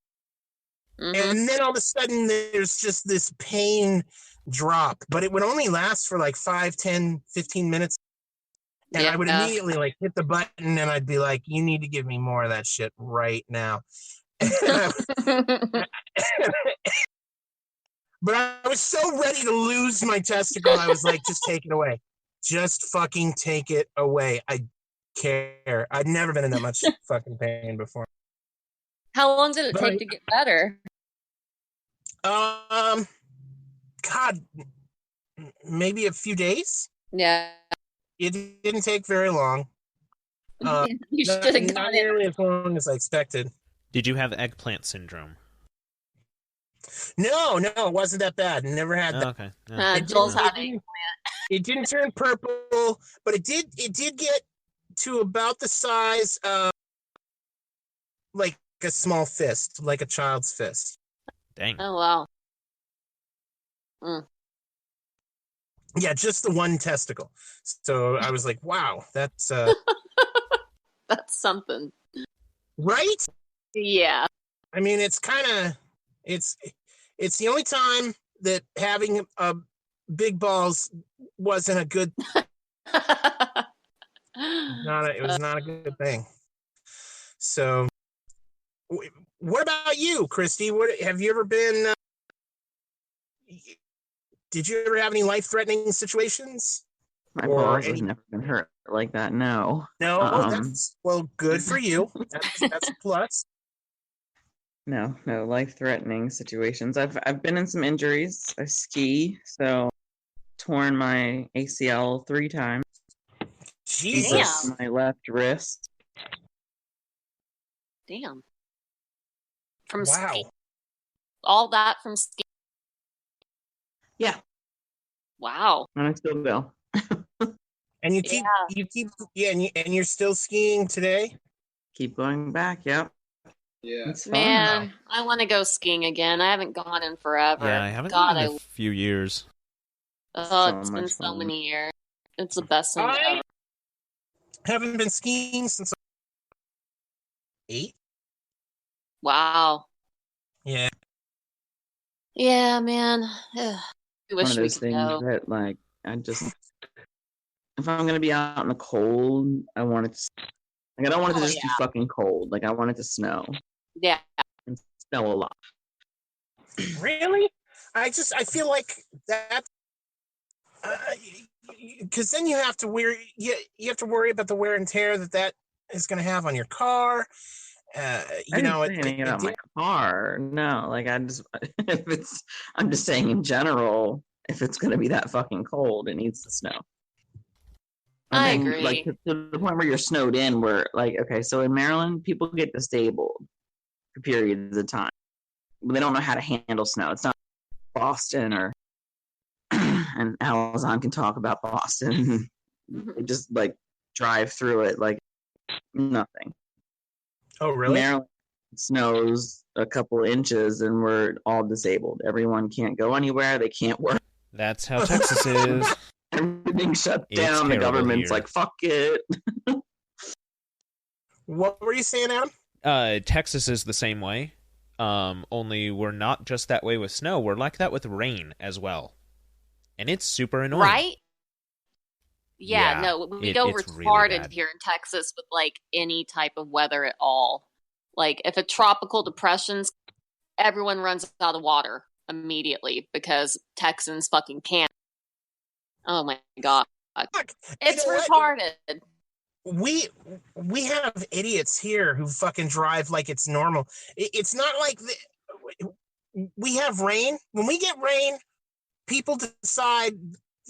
Mm-hmm. And then all of a sudden there's just this pain drop, but it would only last for like 5, 10, 15 minutes. And I would immediately like hit the button, and I'd be like, you need to give me more of that shit right now. But I was so ready to lose my testicle. I was like, just take it away. Just fucking take it away. I care. I'd never been in that much fucking pain before. How long did it take to get better? God, maybe a few days. Yeah. It didn't take very long. You should have got not nearly as long as I expected. Did you have eggplant syndrome? No, it wasn't that bad. Never had that. Okay. Yeah. Joel's had eggplant. It didn't turn purple, but it did get to about the size of like a small fist, like a child's fist. Dang. Oh, wow. Yeah, just the one testicle. So I was like, wow, that's that's something. Right? Yeah. I mean, it's the only time that having big balls wasn't a good it was not a good thing. So what about you, Kristy? Have you ever been did you ever have any life-threatening situations? My balls have never been hurt like that. No. That's good for you. That's a plus. No life-threatening situations. I've been in some injuries. I ski, so torn my ACL 3 times. Jesus. My left wrist. Damn. From wow. ski. All that from ski. Yeah. Wow. And I still go. And you keep and you're still skiing today? Keep going back. Yep. Yeah. It's fun. Man, I want to go skiing again. I haven't gone in forever. Yeah, I haven't God, in a few years. it's been so many years. It's the best thing ever. Haven't been skiing since 8. Wow. Yeah. Yeah, man. Ugh. I wish One of we those could things go. that, like, if I'm gonna be out in the cold, I want it to, like, I don't want it to just be fucking cold. Like, I want it to snow. Yeah. And snow a lot. Really? I feel like that, because then you have to worry about the wear and tear that is going to have on your car. Anything about my car. No, like I'm just saying in general, if it's going to be that fucking cold, it needs to snow. I agree. Like to the point where you're snowed in, where like, okay, so in Maryland, people get disabled for periods of time. They don't know how to handle snow. It's not Boston or, and Alazan can talk about Boston. They just like drive through it like nothing. Oh, really? Maryland snows a couple inches and we're all disabled. Everyone can't go anywhere. They can't work. That's how Texas is. Everything's shut down. The government's like, fuck it. What were you saying, Adam? Texas is the same way. Only we're not just that way with snow. We're like that with rain as well. And it's super annoying. Right? Yeah, no, we go retarded really here in Texas with, like, any type of weather at all. Like, if a tropical depression's, everyone runs out of water immediately because Texans fucking can't. Oh, my God. It's retarded. We have idiots here who fucking drive like it's normal. It's not like we have rain. When we get rain, people decide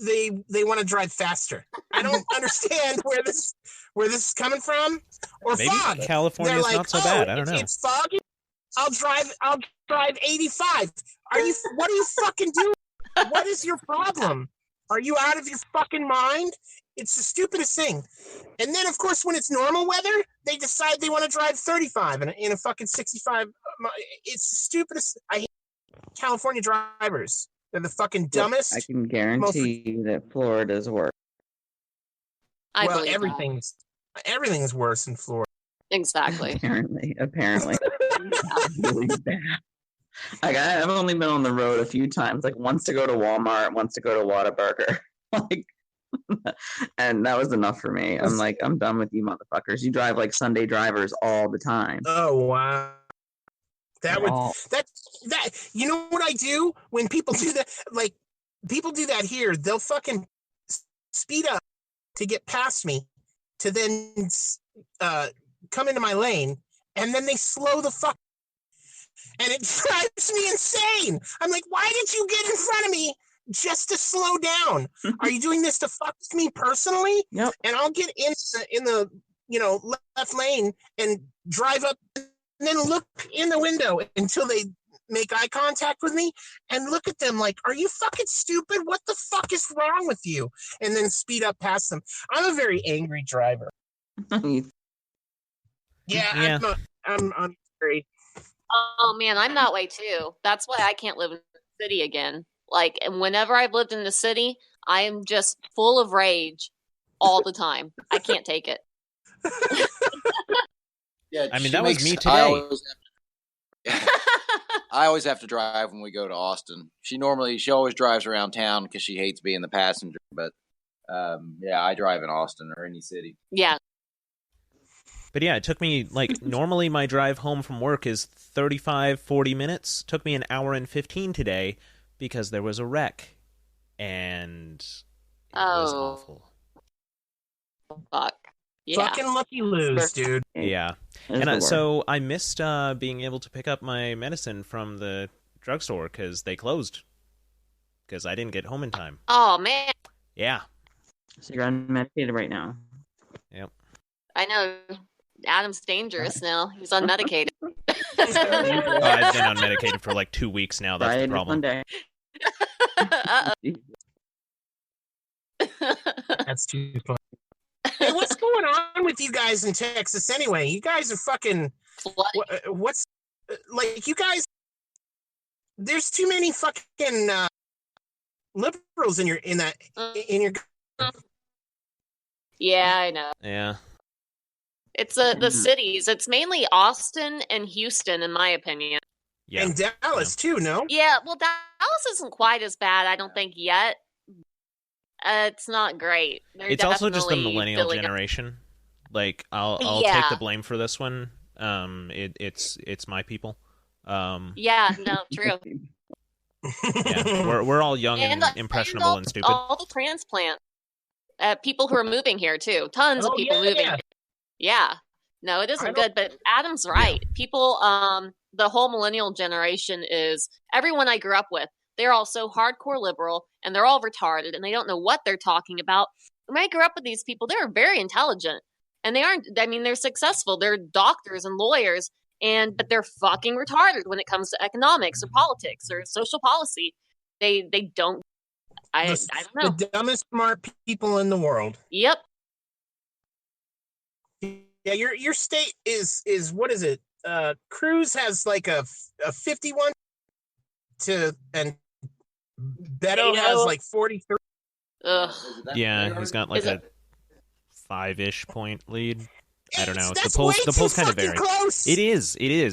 they want to drive faster. I don't understand where this is coming from. Or maybe fog. California's like, not so bad. I don't know. It's foggy. I'll drive 85. What are you fucking doing? What is your problem? Are you out of your fucking mind? It's the stupidest thing. And then, of course, when it's normal weather, they decide they want to drive 35 in a fucking 65. It's the stupidest. I hate California drivers. They're the fucking dumbest. I can guarantee you that Florida's worse. Well, everything's worse in Florida. Exactly. Apparently. Really bad. Like, I've only been on the road a few times, like once to go to Walmart, once to go to Whataburger. Like, and that was enough for me. I'm like, I'm done with you motherfuckers. You drive like Sunday drivers all the time. Oh, wow. That you know what I do when people do that? Like, people do that here. They'll fucking speed up to get past me to then come into my lane, and then they slow the fuck. And it drives me insane. I'm like, why did you get in front of me just to slow down? Are you doing this to fuck with me personally? Yep. And I'll get in the left lane and drive up, and then look in the window until they make eye contact with me and look at them like, are you fucking stupid? What the fuck is wrong with you? And then speed up past them. I'm a very angry driver. Yeah. I'm very. Oh, man, I'm that way, too. That's why I can't live in the city again. Like, and whenever I've lived in the city, I am just full of rage all the time. I can't take it. Yeah, I mean, that was me today. I always have to drive when we go to Austin. She always drives around town because she hates being the passenger. But I drive in Austin or any city. Yeah. But yeah, it took me, like, normally my drive home from work is 35, 40 minutes. Took me an hour and 15 today because there was a wreck. And it was awful. Fuck. Yeah. Fucking lucky lose, dude. Yeah. And so I missed being able to pick up my medicine from the drugstore because they closed. Because I didn't get home in time. Oh, man. Yeah. So you're unmedicated right now. Yep. I know. Adam's dangerous now. He's unmedicated. I've been unmedicated for like 2 weeks now. That's the problem. That's too funny. Hey, what's going on with you guys in Texas anyway? You guys are fucking. What's like? You guys. There's too many fucking liberals in your. Yeah, I know. Yeah. It's the cities. It's mainly Austin and Houston, in my opinion. Yeah. And Dallas too, no? Yeah, well, Dallas isn't quite as bad, I don't think, yet. It's not great. It's also just the millennial generation. Like, I'll take the blame for this one. It's my people. Yeah, no, true. Yeah, we're all young and impressionable and stupid. All the transplant people who are moving here too. Tons of people moving. Yeah. No, it isn't good. But Adam's right. People, the whole millennial generation is everyone I grew up with. They're all so hardcore liberal, and they're all retarded, and they don't know what they're talking about. When I grew up with these people, they were very intelligent, and they aren't. I mean, they're successful. They're doctors and lawyers. But they're fucking retarded when it comes to economics or politics or social policy. They don't. I don't know. The dumbest smart people in the world. Yep. Yeah, your state is what is it? Cruz has like a 51 and Beto has like 43. Ugh. Yeah, he's got like a 5-ish point lead. I don't know. That's the polls kind of vary. Close. It is. Yeah.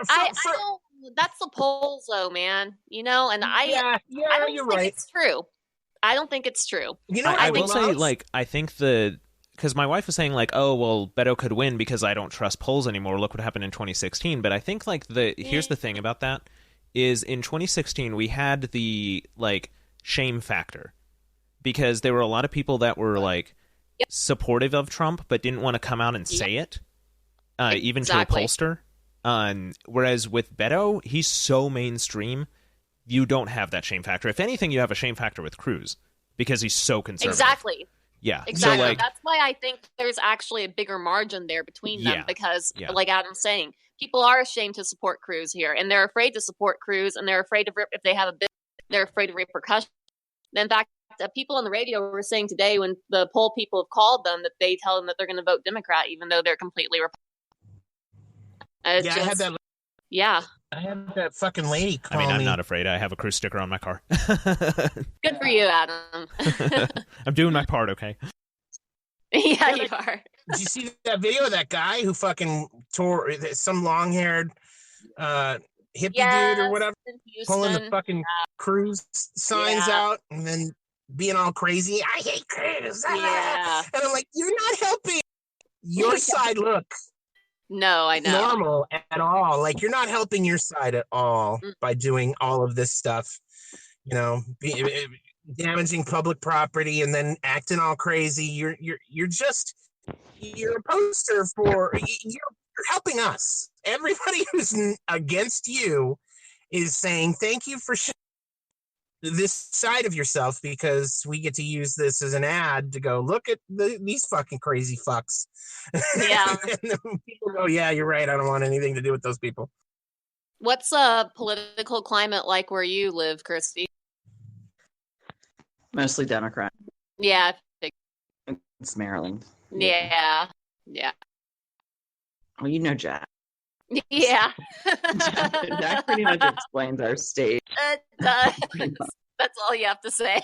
I don't. That's the polls, though, man. You know, and I don't you're think right. it's true. I don't think it's true. You know, I will say, like, I think because my wife was saying, like, oh, well, Beto could win because I don't trust polls anymore. Look what happened in 2016. But I think, like, here's the thing about that is in 2016 we had the like shame factor because there were a lot of people that were like. Supportive of Trump, but didn't want to come out and say it, even to a pollster. Whereas with Beto, he's so mainstream, you don't have that shame factor. If anything, you have a shame factor with Cruz because he's so conservative. Exactly. Yeah. Exactly. So, like, that's why I think there's actually a bigger margin there between them because, like Adam's saying, people are ashamed to support Cruz here, and they're afraid to support Cruz, and they're afraid of if they have a bit, they're afraid of repercussions. In fact, people on the radio were saying today when the poll people have called them that they tell them that they're going to vote Democrat even though they're completely Republican. I had that. Yeah. I had that fucking lady call me. I'm not afraid. I have a Cruz sticker on my car. Good for you, Adam. I'm doing my part, okay? Yeah, you are. Did you see that video of that guy who fucking tore some long-haired hippie dude or whatever, pulling the fucking Cruz signs out and then being all crazy? I hate Cruz. Yeah. And I'm like, you're not helping your side look. No, I know. Normal at all. Like, you're not helping your side at all by doing all of this stuff. You know, damaging public property and then acting all crazy. You're a poster for. You're helping us. Everybody who's against you is saying thank you for this side of yourself because we get to use this as an ad to go look at these fucking crazy fucks. Yeah. And then people go, yeah, you're right. I don't want anything to do with those people. What's a political climate like where you live, Kristy? Mostly Democrat. Yeah. It's Maryland. Yeah. Well, you know Jack. Yeah. Jack pretty much explains our state. That's all you have to say.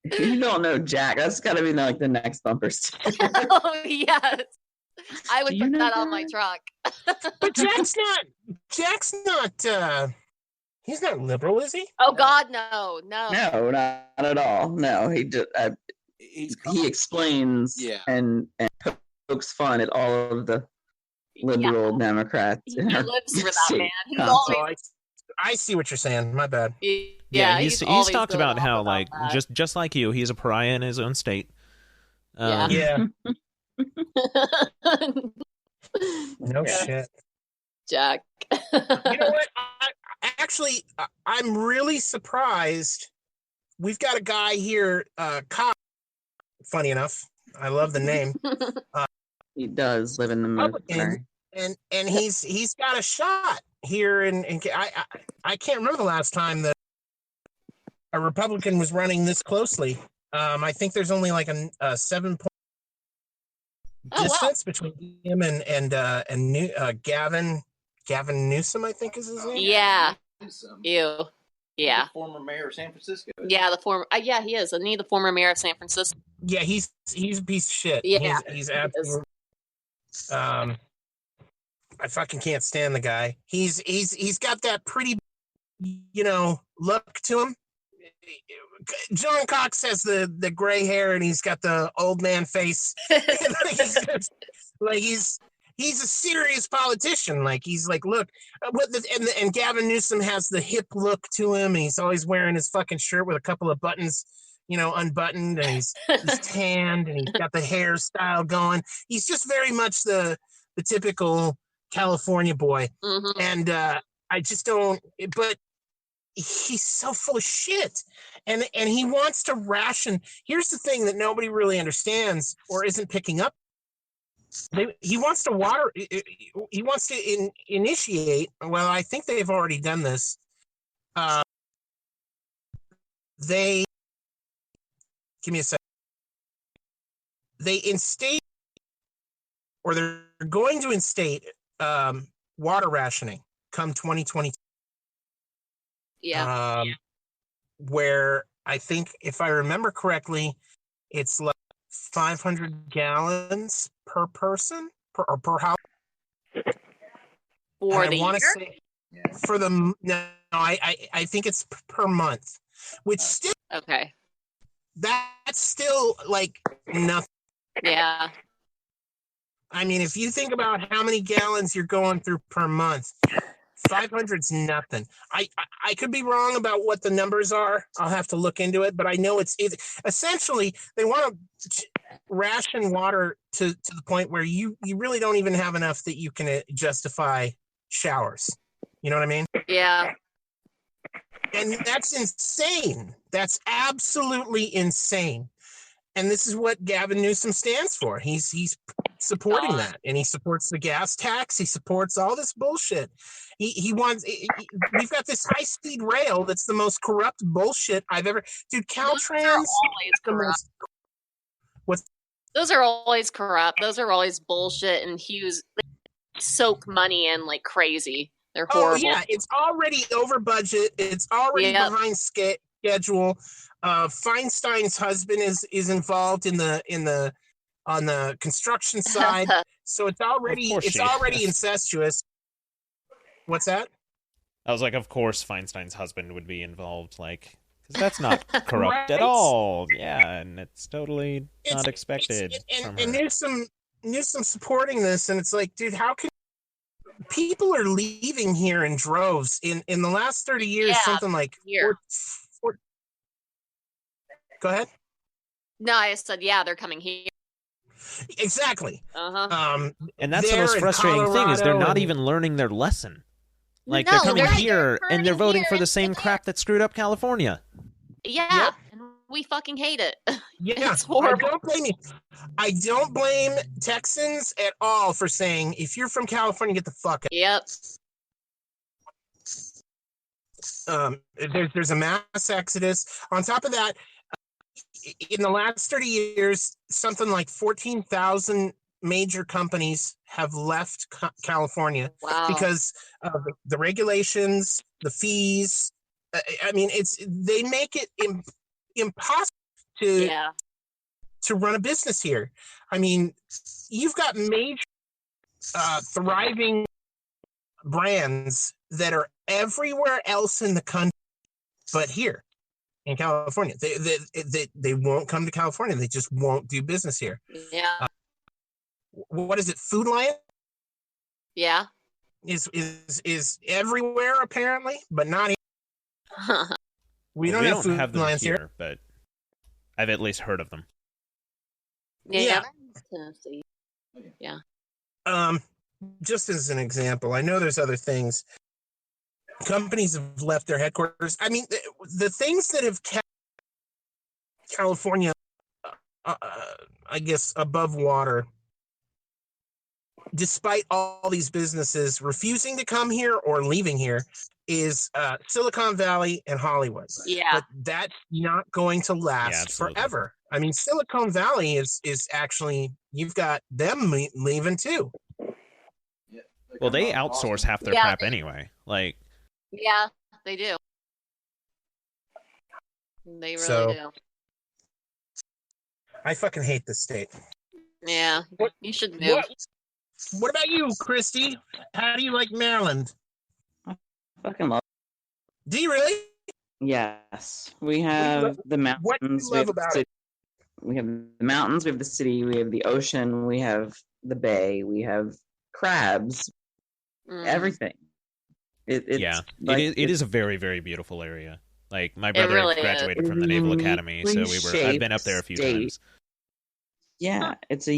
If you don't know Jack, that's got to be like the next bumper sticker. Oh, yes. I would put that on my truck. But Jack's not, he's not liberal, is he? Oh, God, no. No, not at all. No, he just, he explains and pokes fun at all of the liberal Democrats. He lives for that, man. He's always... I see what you're saying. My bad. Yeah, he's talked about how, like, just like you, he's a pariah in his own state. Yeah. No shit. Jack. You know what? I'm really surprised. We've got a guy here, Kyle. Funny enough, I love the name. He does live in the military, and he's got a shot here. I can't remember the last time that a Republican was running this closely. I think there's only like a 7-point distance between him and Gavin Newsom, I think is his name. Yeah. Ew. Yeah. The former mayor of San Francisco. Yeah, the former. Yeah, he is. Isn't he the former mayor of San Francisco? Yeah, he's a piece of shit. Yeah, he's absolutely. I fucking can't stand the guy. He's got that pretty, look to him. John Cox has the gray hair and he's got the old man face. He's a serious politician. Like he's like, look, and Gavin Newsom has the hip look to him. And he's always wearing his fucking shirt with a couple of buttons, unbuttoned, and he's tanned and he's got the hairstyle going. He's just very much the typical California boy. Mm-hmm. And I just don't. But he's so full of shit, and he wants to ration. Here's the thing that nobody really understands or isn't picking up. He wants to initiate. Well, I think they've already done this. Give me a second. They instate, or they're going to instate water rationing come 2022. Yeah. Where I think, if I remember correctly, it's like 500 gallons per person or per house. For the year? Say, for the no, I think it's per month, which still okay. That's still like nothing. Yeah. I mean, if you think about how many gallons you're going through per month, 500's nothing. I could be wrong about what the numbers are. I'll have to look into it, but I know it's essentially they want to ration water to the point where you really don't even have enough that you can justify showers. You know what I mean? Yeah. And that's insane. That's absolutely insane. And this is what Gavin Newsom stands for. He's supporting that, and he supports the gas tax. He supports all this bullshit. He wants. We've got this high-speed rail that's the most corrupt bullshit I've ever. Dude, Caltrans. Those are always corrupt. Those are always bullshit, and Hughes soak money in like crazy. They're horrible. Oh yeah, it's already over budget. It's already behind schedule. Feinstein's husband is involved on the construction side, so it's already incestuous. What's that? I was like, of course, Feinstein's husband would be involved, like, because that's not corrupt at all. Yeah, and it's totally not expected. And Newsom supporting this, and it's like, dude, how can people are leaving here in droves in the last 30 years? Something like. Go ahead. No, I said, they're coming here. Exactly. Uh-huh. And that's the most frustrating thing is they're not even learning their lesson. Like, they're coming here and they're voting for the same crap that screwed up California. Yeah, and we fucking hate it. Yeah, it's horrible. I don't blame you. I don't blame Texans at all for saying, if you're from California, get the fuck out. Yep. There's a mass exodus. On top of that, in the last 30 years, something like 14,000 major companies have left California because of the regulations, the fees. I mean, they make it impossible to run a business here. I mean, you've got major thriving brands that are everywhere else in the country, but here. In California, they won't come to California. They just won't do business here. Yeah. What is it? Food Lion? Yeah. Is everywhere apparently, but not here. We don't have Food Lions here, but I've at least heard of them. Yeah. Tennessee. Yeah. Just as an example, I know there's other things. Companies have left their headquarters. I mean, the things that have kept California, I guess, above water despite all these businesses refusing to come here or leaving here, is Silicon Valley and Hollywood. Yeah. But that's not going to last absolutely. forever. I mean, Silicon Valley is actually, you've got them leaving too. Well, they outsource half their crap anyway. Like, yeah, they do. They really do. I fucking hate this state. Yeah, you should move. What about you, Kristy? How do you like Maryland? I fucking love it. Do you really? Yes. We have the mountains. What do you love about it? We have the mountains, we have the city, we have the ocean, we have the bay, we have crabs, everything. It's like, it is a very, very beautiful area. Like, my brother really graduated from the Naval Academy, so I've been up there a few times. Yeah, it's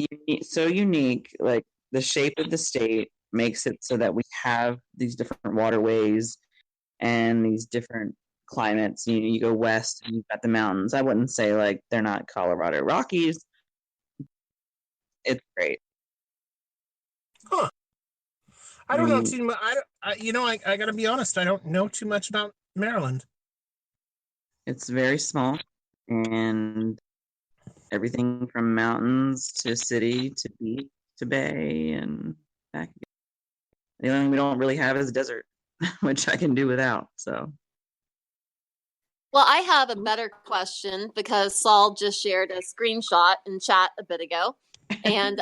so unique. Like, the shape of the state makes it so that we have these different waterways and these different climates. You go west and you've got the mountains. I wouldn't say like they're not Colorado Rockies. It's great. Huh. I don't know too much. I got to be honest. I don't know too much about Maryland. It's very small, and everything from mountains to city to beach to bay and back. The only thing we don't really have is desert, which I can do without. So. Well, I have a better question because Saul just shared a screenshot in chat a bit ago, and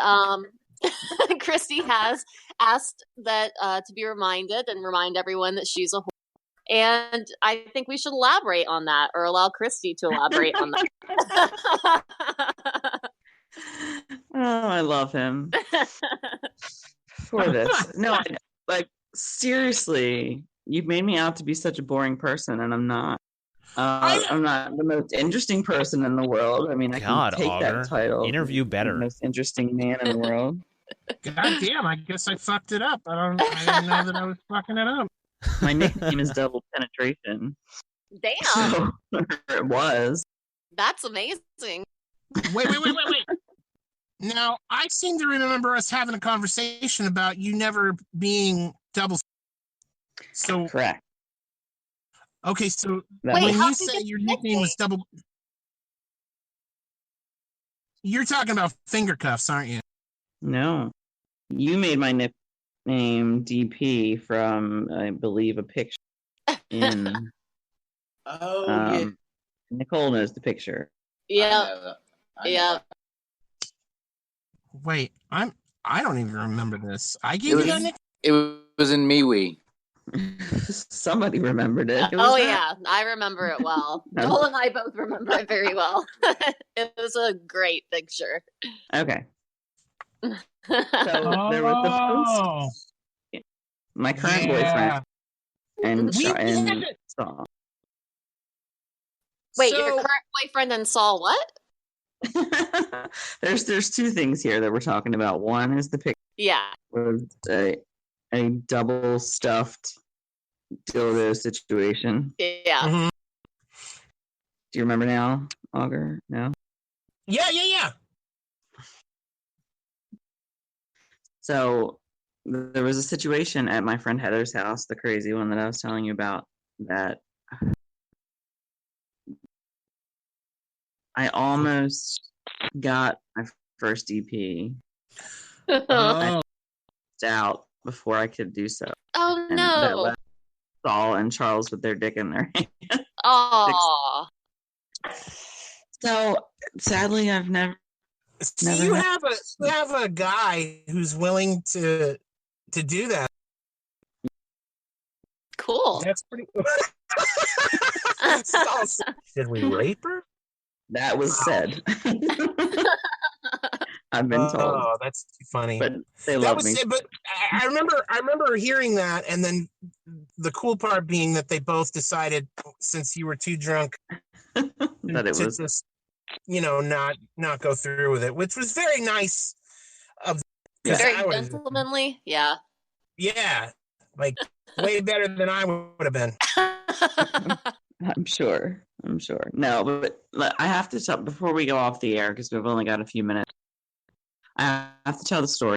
Kristy has asked that to be reminded and remind everyone that she's a whore. And I think we should elaborate on that, or allow Kristy to elaborate on that. Oh, I love him for this. No, seriously, you've made me out to be such a boring person, and I'm not. I'm not the most interesting person in the world. I mean, I can take Auger, that title. Interview better. The most interesting man in the world. God damn, I guess I fucked it up. I didn't know that I was fucking it up. My nickname is Double Penetration. Damn. So, it was. That's amazing. Wait. Now, I seem to remember us having a conversation about you never being double. So correct. Okay, so Wait, when how you did say you your get nickname was double, you're talking about finger cuffs, aren't you? No. You made my nickname DP from, I believe, a picture in... yeah. Nicole knows the picture. Yeah. Yeah. Wait, I don't even remember this. I gave you that nickname? It was in MeWe. Somebody remembered it. Yeah, I remember it well. Joel and I both remember it very well. It was a great picture. Okay. So there was the post. My current boyfriend and Saul. Wait, your current boyfriend and Saul what? There's two things here that we're talking about. One is the picture. Yeah. With a double stuffed dildo situation. Yeah. Mm-hmm. Do you remember now, Auger? No? Yeah. So there was a situation at my friend Heather's house, the crazy one that I was telling you about, that I almost got my first DP. I out before I could do so. Oh, and no. That left Saul and Charles with their dick in their hand. Oh. So sadly, I've never. See, you have a guy who's willing to do that. Cool. That's pretty. Did we rape her? That was said. I've been told. Oh, that's funny. But they love me. But I remember hearing that, and then the cool part being that they both decided, since you were too drunk, that it was just, not go through with it, which was very nice of. Very gentlemanly. Yeah. Yeah, like way better than I would have been. I'm sure. No, but I have to tell before we go off the air, because we've only got a few minutes. I have to tell the story.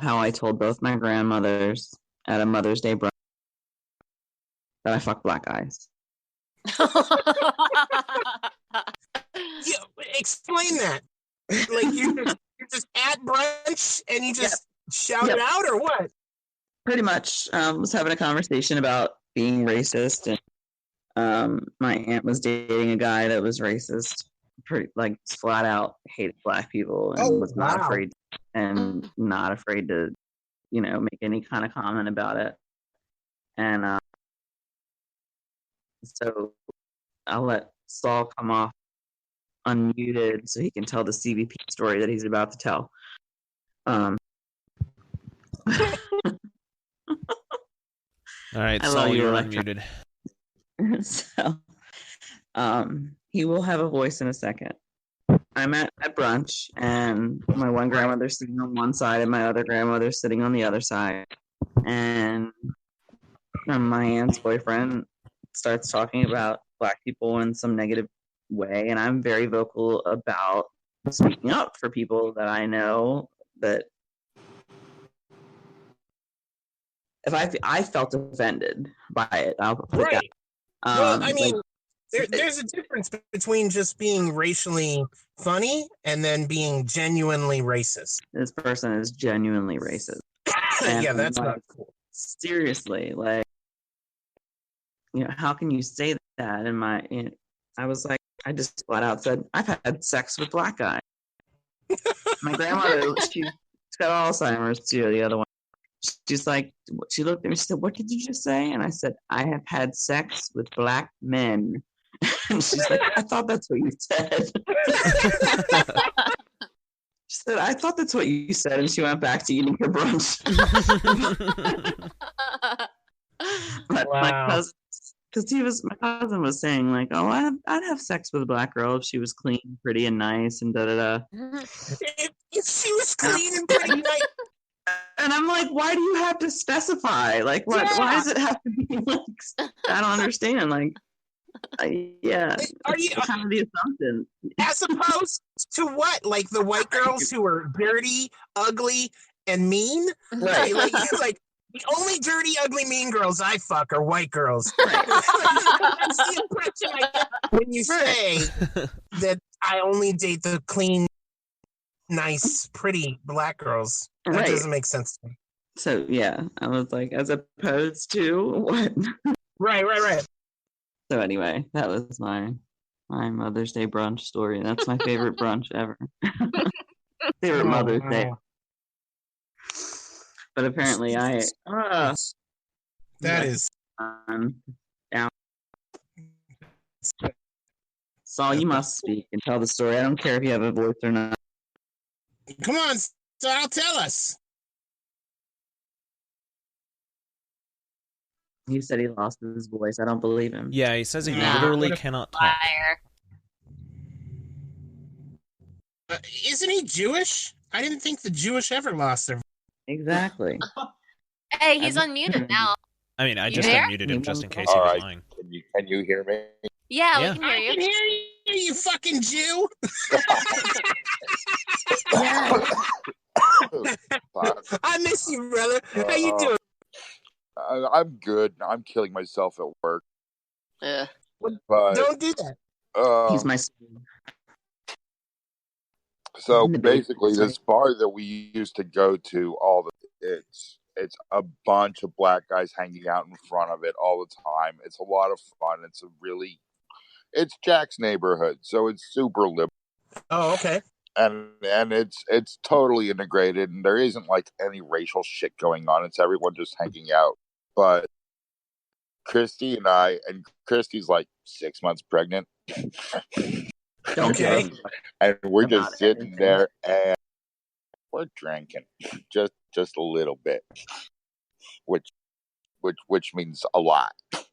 how I told both my grandmothers at a Mother's Day brunch that I fuck black guys. Yeah, explain that. Like you're just at brunch and you just shout it out, or what? Pretty much. Was having a conversation about being racist, and my aunt was dating a guy that was racist, pretty like flat out hated black people, and was not afraid to, make any kind of comment about it. And so I'll let Saul come off unmuted so he can tell the CVP story that he's about to tell. All right, I Saul, love you, you're Electra. unmuted. So, he will have a voice in a second. I'm at brunch, and my one grandmother's sitting on one side, and my other grandmother's sitting on the other side. And my aunt's boyfriend starts talking about black people in some negative way, and I'm very vocal about speaking up for people that I know that if I felt offended by it, I'll put it Right. down. Well, I mean, there's a difference between just being racially funny and then being genuinely racist. This person is genuinely racist. Yeah, that's not cool. Seriously, like, how can you say that? And I was like, I just flat out said, I've had sex with black guys. My grandmother, she's got Alzheimer's too, the other one. She's like, she looked at me, she said, what did you just say? And I said, I have had sex with black men. And she's like, I thought that's what you said. She said, I thought that's what you said. And she went back to eating her brunch. But my cousin, because my cousin was saying, like, oh, I'd have sex with a black girl if she was clean, pretty, and nice, and da-da-da. If she was clean and pretty nice. And I'm like, why do you have to specify? Like, why does it have to be like? I don't understand. Like, are you kind of the assumption? As opposed to what? Like the white girls who are dirty, ugly, and mean? Right. Like the only dirty, ugly, mean girls I fuck are white girls. Right. That's the impression I get when you say that I only date the clean, nice, pretty black girls. That doesn't make sense to me. So yeah, I was like, as opposed to what? Right. So anyway, that was my Mother's Day brunch story. That's my favorite brunch ever. Favorite Mother's Day. But apparently that is down. Saul, you must speak and tell the story. I don't care if you have a voice or not. Come on, Saul, tell us. He said he lost his voice. I don't believe him. Yeah, he says he literally cannot talk. Isn't he Jewish? I didn't think the Jewish ever lost their voice. Exactly. Hey, he's unmuted now. I mean, I just there? unmuted him just in case he was lying. Can you hear me? Yeah, Yeah. we can hear I you. can hear you, you fucking Jew. I miss you, brother. How you doing? I'm good. I'm killing myself at work. Yeah. But, Don't do that. He's my son. So basically, this bar that we used to go to it's a bunch of black guys hanging out in front of it all the time. It's a lot of fun. It's Jack's neighborhood, so it's super liberal. Oh, okay. And it's totally integrated, and there isn't like any racial shit going on. It's everyone just hanging out. But Kristy and Kristy's like 6 months pregnant. Okay. And we're just sitting there and we're drinking just a little bit, which means a lot. Okay.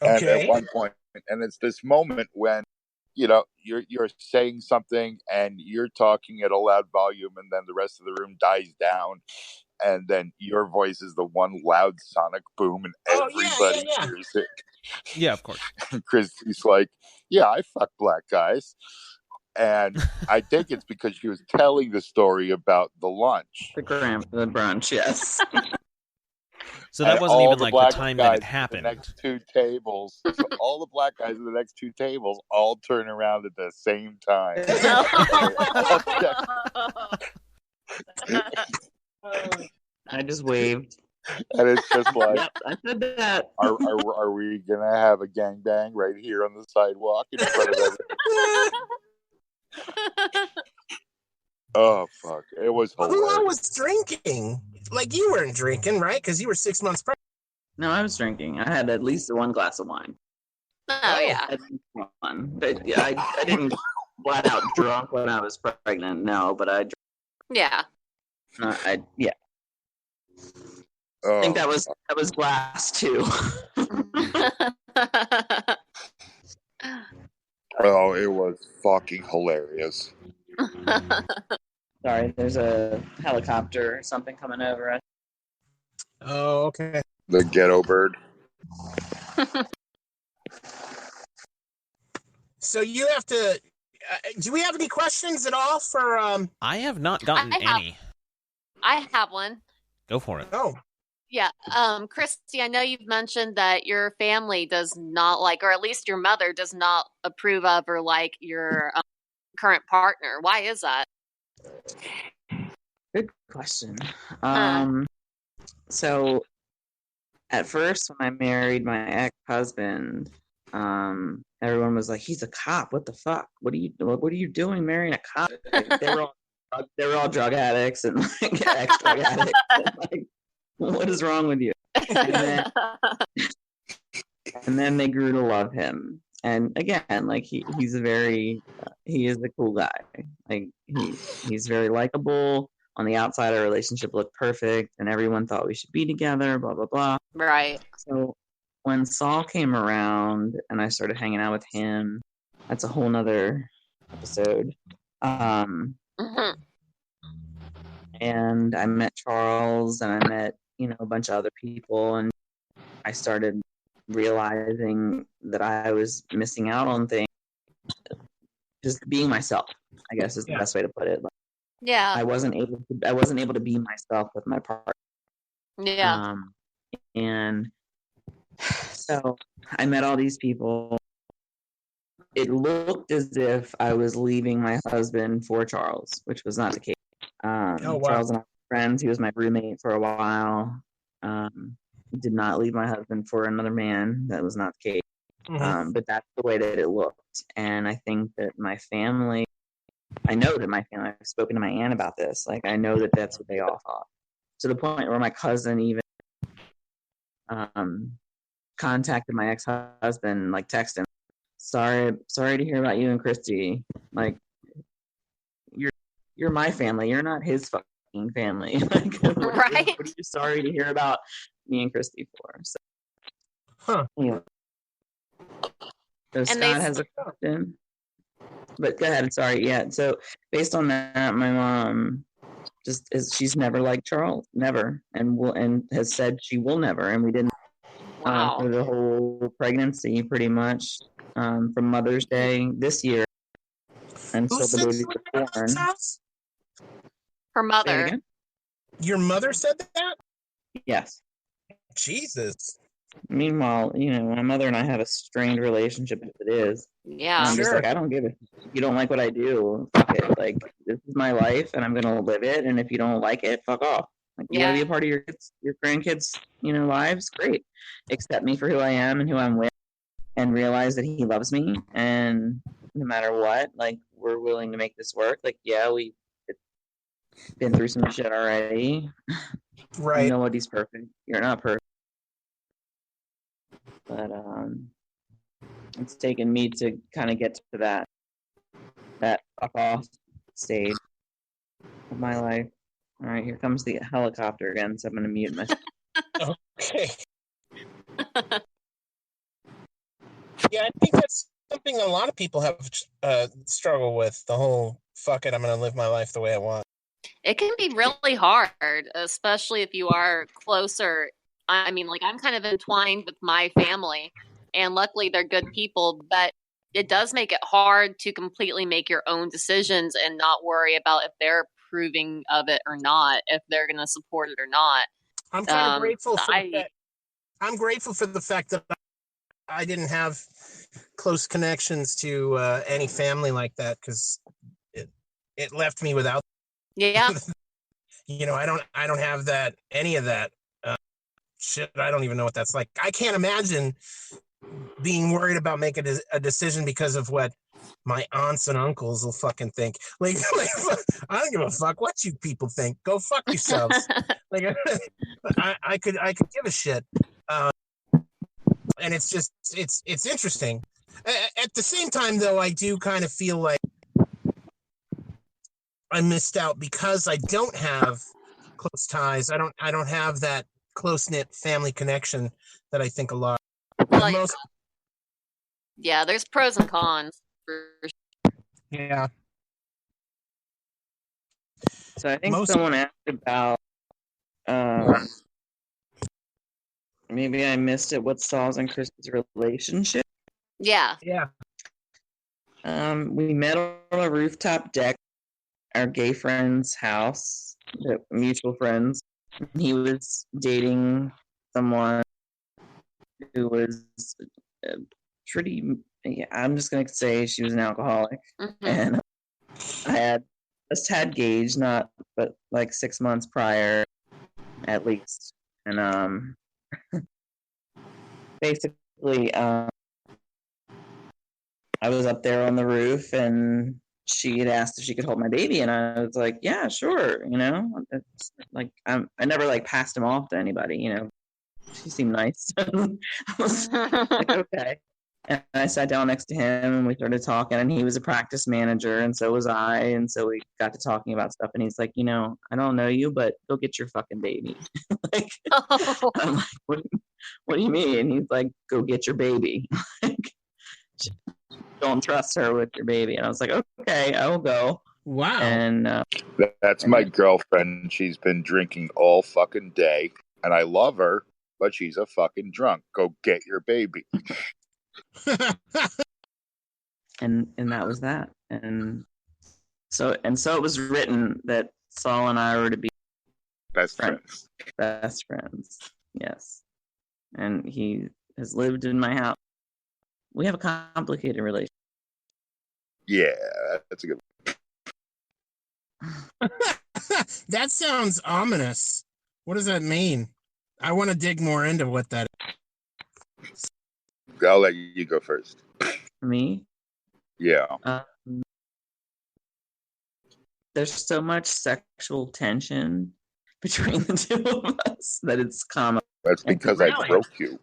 And at one point, and it's this moment when you're saying something and you're talking at a loud volume, and then the rest of the room dies down, and then your voice is the one loud sonic boom, and everybody hears it. Yeah, of course. And Kristy's like, yeah, I fuck black guys. And I think it's because she was telling the story about the lunch. The brunch, yes. So that And wasn't all even the like the black time guys that it at happened. The next two tables, so all the black guys at the next two tables all turn around at the same time. I just waved. And it's just like, Yep, I said that. are we gonna have a gangbang right here on the sidewalk in front of everyone? Oh fuck! It was hilarious. Who all was drinking? Like, you weren't drinking, right? Because you were 6 months pregnant. No, I was drinking. I had at least one glass of wine. Oh, yeah. At least one. But yeah, I didn't flat out drunk when I was pregnant. No, but I drank. Yeah. Yeah. I think that was glass too. Oh, it was fucking hilarious. Sorry, there's a helicopter or something coming over. Oh, okay. The ghetto bird. So you have to. Do we have any questions at all for? I have not gotten any. I have one. Go for it. Oh. Yeah, Kristy, I know you've mentioned that your family does not like, or at least your mother does not approve of or like your current partner. Why is that? Good question. So at first when I married my ex-husband, everyone was like, "He's a cop. What the fuck? What are you doing marrying a cop?" Like, they were all drug addicts and like ex-drug addicts. And, like, what is wrong with you? And then they grew to love him. And again, like he is a cool guy. Like he's very likable. On the outside, our relationship looked perfect, and everyone thought we should be together. Blah blah blah. Right. So when Saul came around, and I started hanging out with him, that's a whole nother episode. Mm-hmm. And I met Charles, and I met a bunch of other people, and I started realizing that I was missing out on things. Just being myself, I guess, is the best way to put it. Like, yeah, I wasn't able to be myself with my partner. Yeah. And so I met all these people. It looked as if I was leaving my husband for Charles, which was not the case. Charles and I were friends. He was my roommate for a while. Did not leave my husband for another man. That was not the case. Mm-hmm. But that's the way that it looked. And I think that my family, I've spoken to my aunt about this. Like, I know that that's what they all thought. To the point where my cousin even contacted my ex-husband, like texted him, sorry to hear about you and Kristy. Like, you're my family. You're not his fucking family. Like, what are you sorry to hear about me and Kristy for? So, anyway. So Scott has a question. But go ahead. Sorry. Yeah. So based on that, my mom she's never liked Charles, never, and has said she will never. And we didn't for the whole pregnancy, pretty much, from Mother's Day this year until the baby was born. Her mother. Your mother said that? Yes. Jesus. Meanwhile, my mother and I have a strained relationship as it is. Yeah. And I'm just like, I don't give it. You don't like what I do, fuck it. Like, this is my life, and I'm gonna live it. And if you don't like it, fuck off. Like, you want to be a part of your grandkids, lives, great. Accept me for who I am and who I'm with, and realize that he loves me. And no matter what, like, we're willing to make this work. Like, yeah, we've been through some shit already. Right. Nobody's perfect. You're not perfect. But it's taken me to kind of get to that fuck off stage of my life. All right, here comes the helicopter again, so I'm going to mute myself. Okay. Yeah, I think that's something a lot of people have struggled with. The whole fuck it, I'm going to live my life the way I want. It can be really hard, especially if you are closer. I mean, like, I'm kind of entwined with my family, and luckily they're good people, but it does make it hard to completely make your own decisions and not worry about if they're approving of it or not, if they're going to support it or not. I'm kind of grateful for I'm grateful for the fact that I didn't have close connections to any family like that, because it left me without. Yeah. I don't have any of that shit. I don't even know what that's like. I can't imagine being worried about making a decision because of what my aunts and uncles will fucking think. Like I don't give a fuck what you people think. Go fuck yourselves. Like I could give a shit. And it's just it's interesting. At the same time, though, I do kind of feel like I missed out because I don't have close ties. I don't have that close-knit family connection that I think a lot. Yeah, there's pros and cons. Yeah. So I think someone asked about maybe I missed it. What's Saul's and Kristy's relationship? Yeah. Yeah. We met on a rooftop deck, our gay friend's house, mutual friends. He was dating someone who was pretty. I'm just gonna say she was an alcoholic, and I had just had Gage, but like 6 months prior, at least, and basically, I was up there on the roof, and she had asked if she could hold my baby, and I was like, yeah, sure, it's like I never like passed him off to anybody, she seemed nice. I was like, okay. And I sat down next to him, and we started talking, and he was a practice manager, and so was I, and so we got to talking about stuff, and he's like, I don't know you, but go get your fucking baby. I'm like, what do you mean? He's like, go get your baby. Don't trust her with your baby. And I was like, okay, I will go. Wow. And that's my girlfriend. She's been drinking all fucking day, and I love her, but she's a fucking drunk. Go get your baby. and that was that. And so it was written that Saul and I were to be best friends. Best friends. Yes. And he has lived in my house. We have a complicated relationship. Yeah, that's a good one. That sounds ominous. What does that mean? I want to dig more into what that is. I'll let you go first. Me? Yeah. There's so much sexual tension between the two of us that it's common. That's because I broke you.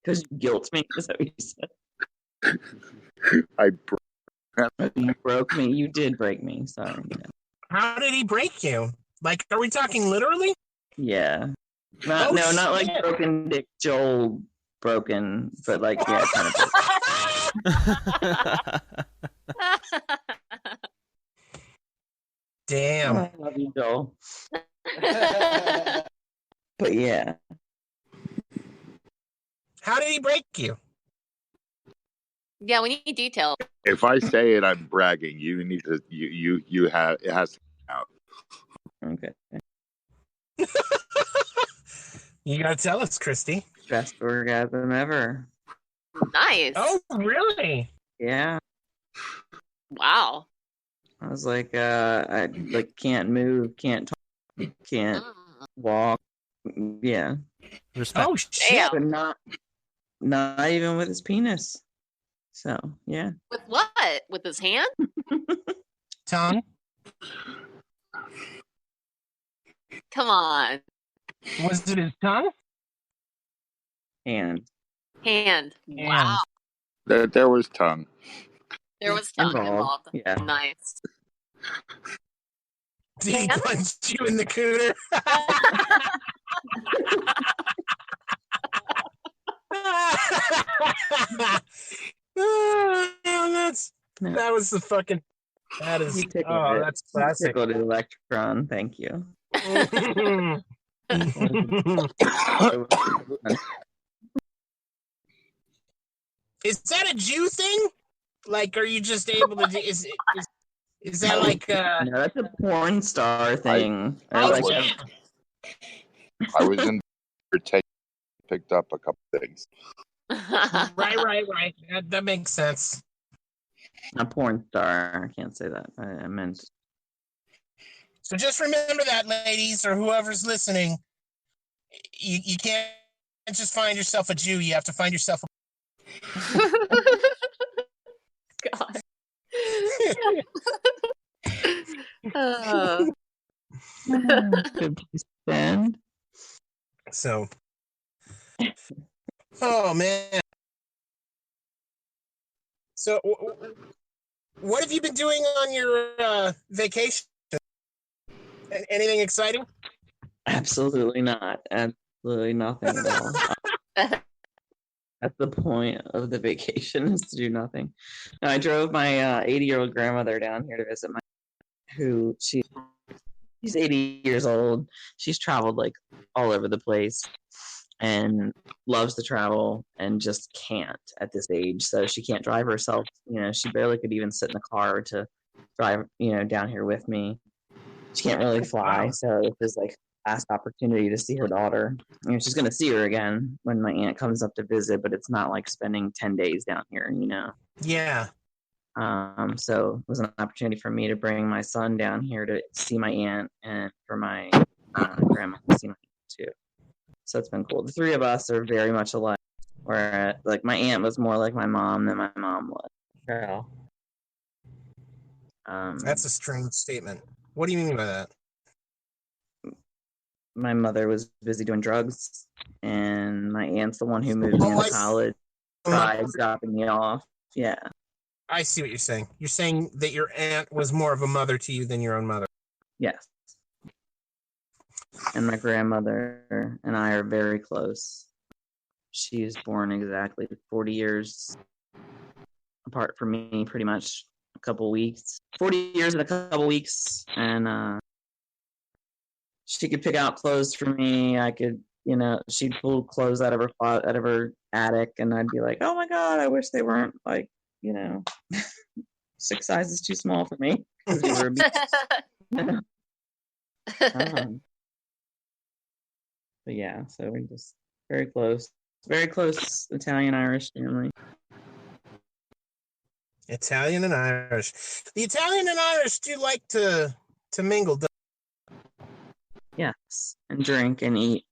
Because you guilt me, is that what you said? You broke me. You did break me. Sorry. How did he break you? Like, are we talking literally? Yeah. Not like broken Dick Joel broken, but like, yeah, kind of broken. Damn. I love you, Joel. But yeah. How did he break you? Yeah, we need detail. If I say it, I'm bragging. You need to. You have. It has to come out. Okay. You gotta tell us, Kristy. Best orgasm ever. Nice. Oh, really? Yeah. Wow. I was like, I like can't move, can't talk, can't walk. Yeah. Respect. Oh shit! But not even with his penis. So yeah. With what? With his hand? Tongue? Come on. Was it his tongue? Hand. Wow. There was tongue. There was tongue involved. Yeah. Nice. Did he punch you in the cooter? That was the fucking. That is. Oh, that's classic. Tickled an electron. Thank you. Is that a Jew thing? Like, are you just able to do? Is that like? No, that's a porn star thing. I was in picked up a couple things. Right. That makes sense. A porn star. I can't say that. I meant. So just remember that, ladies, or whoever's listening. You can't just find yourself a Jew. You have to find yourself God. Good place to spend. So, oh man. So, what have you been doing on your vacation? Anything exciting? Absolutely not. Absolutely nothing at all. That's the point of the vacation, is to do nothing. No, I drove my 80-year-old grandmother down here to visit she's 80 years old. She's traveled like all over the place and loves to travel and just can't at this age. So she can't drive herself. She barely could even sit in the car to drive, down here with me. She can't really fly. So this is like last opportunity to see her daughter. She's going to see her again when my aunt comes up to visit, but it's not like spending 10 days down here, Yeah. So it was an opportunity for me to bring my son down here to see my aunt, and for my grandma to see my aunt too. So it's been cool. The three of us are very much alike. Where like my aunt was more like my mom than my mom was. Girl. That's a strange statement. What do you mean by that? My mother was busy doing drugs, and my aunt's the one who moved me into college, dropping me off. Yeah. I see what you're saying. You're saying that your aunt was more of a mother to you than your own mother. Yes. And my grandmother and I are very close. She was born exactly 40 years apart from me, pretty much a couple weeks. 40 years and a couple weeks. And she could pick out clothes for me. I could, she'd pull clothes out of her attic, and I'd be like, oh my God, I wish they weren't like, 6 sizes too small for me. We were but yeah, so we're just very close Italian-Irish family. Italian and Irish. The Italian and Irish do like to mingle. Yes, and drink and eat.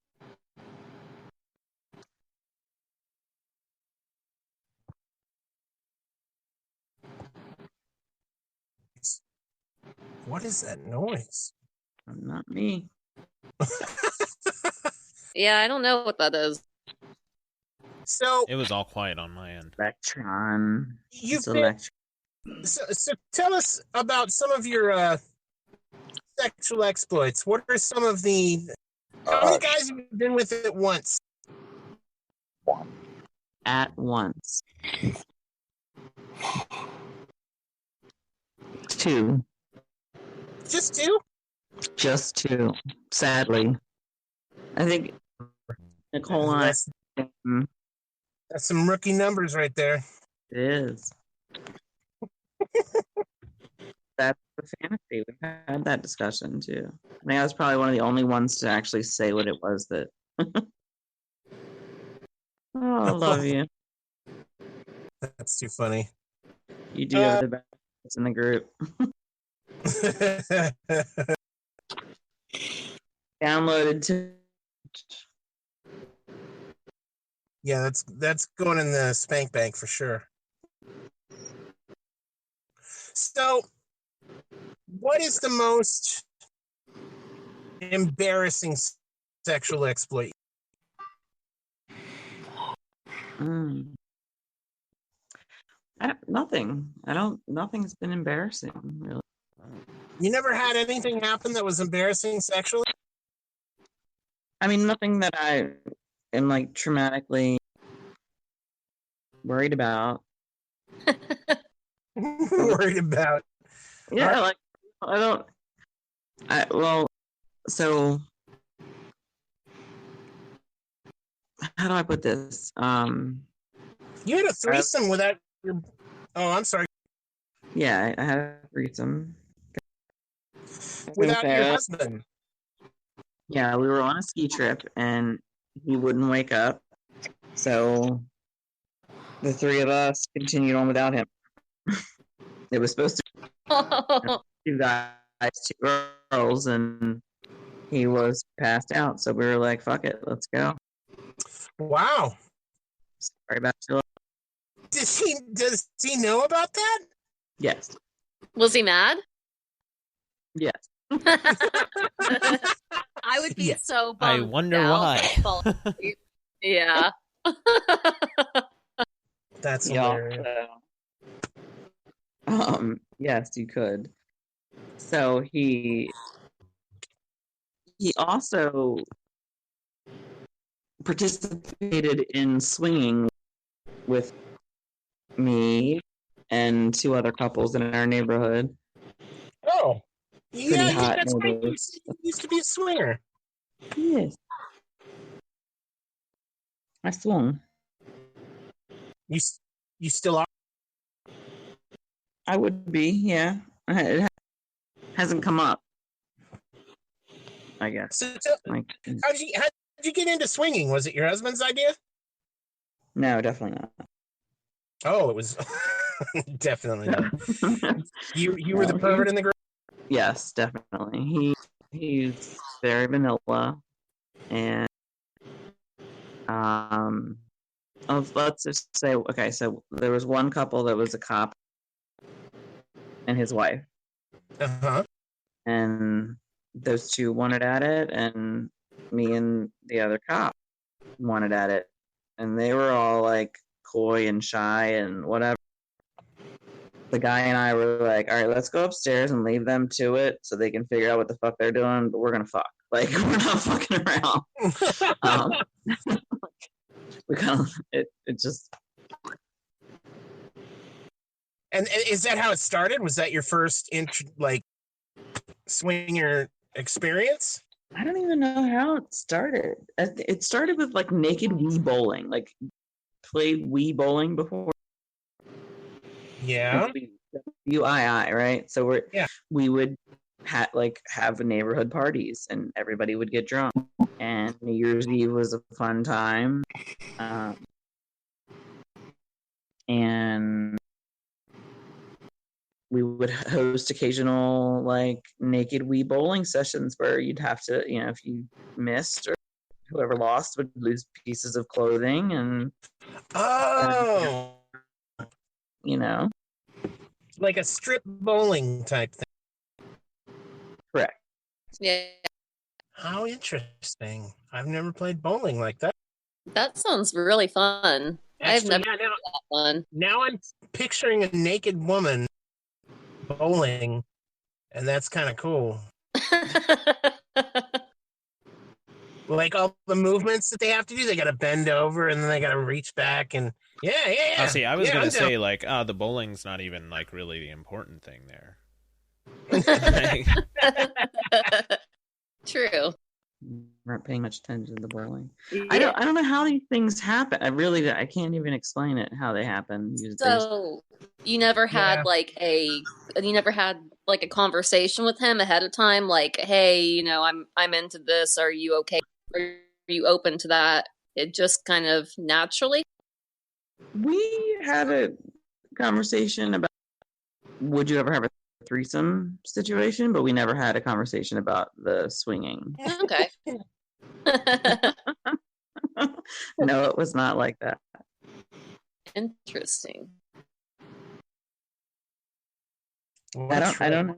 What is that noise? Not me. Yeah, I don't know what that is. So it was all quiet on my end. Electron. So tell us about some of your sexual exploits. What are some of the? How many guys have you been with at once? At once. 2. Just 2? Just 2. Sadly, I think Nicole and I. That's some rookie numbers right there. It is. That's the fantasy. We've had that discussion too. I think I was probably one of the only ones to actually say what it was that. Oh, I love you. That's too funny. You do have the best in the group. Downloaded to. Yeah, that's going in the spank bank for sure. So, what is the most embarrassing sexual exploit? Nothing. Nothing's been embarrassing, really. You never had anything happen that was embarrassing sexually? I mean, nothing that I am like traumatically worried about. Worried about? Yeah, like so how do I put this? You had a threesome without your. Oh, I'm sorry. Yeah, I had a threesome. Without your husband. Yeah, we were on a ski trip and he wouldn't wake up. So the three of us continued on without him. It was supposed to be 2 guys, 2 girls, and he was passed out. So we were like, fuck it, let's go. Wow. Sorry about you. Does he know about that? Yes. Was he mad? Yes. I would be so bummed. I wonder why. Yeah. That's hilarious. Yes, you could. So he also participated in swinging with me and 2 other couples in our neighborhood. Oh, yeah, hot that's right. neighbors. You used to be a swinger. Yes. I swung. You still are? I would be, yeah. It hasn't come up, I guess. So, Like, how'd you get into swinging? Was it your husband's idea? no, definitely not. Oh, it was definitely not. You were the pervert in the group? Yes, definitely. He's very vanilla, and let's just say, okay, so there was one couple that was a cop and his wife, and those 2 wanted at it, and me and the other cop wanted at it, and they were all like coy and shy and whatever. The guy and I were like, all right, let's go upstairs and leave them to it so they can figure out what the fuck they're doing, but we're gonna fuck. Like, we're not fucking around. We kind of it just. And is that how it started? Was that your first swinger experience? I don't even know how it started. It started with like naked Wii bowling. Like, played Wii bowling before. Yeah. UII, right? So we would have neighborhood parties, and everybody would get drunk. And New Year's Eve was a fun time. And we would host occasional like naked Wii bowling sessions where you'd have to, if you missed or whoever lost would lose pieces of clothing and like a strip bowling type thing. Correct. Yeah. How interesting. I've never played bowling like that. That sounds really fun. I've never played that one. Now I'm picturing a naked woman bowling, and that's kind of cool. Like all the movements that they have to do, they got to bend over and then they got to reach back and yeah. See, I was gonna say like, the bowling's not even like really the important thing there. True. Not paying much attention to the bowling. Yeah. I don't know how these things happen. I can't even explain it how they happen. So you never had you never had like a conversation with him ahead of time, like, hey, I'm into this. Are you okay? Are you open to that? It just kind of naturally. We had a conversation about would you ever have a threesome situation, but we never had a conversation about the swinging. Okay. No, it was not like that. Interesting. I don't know.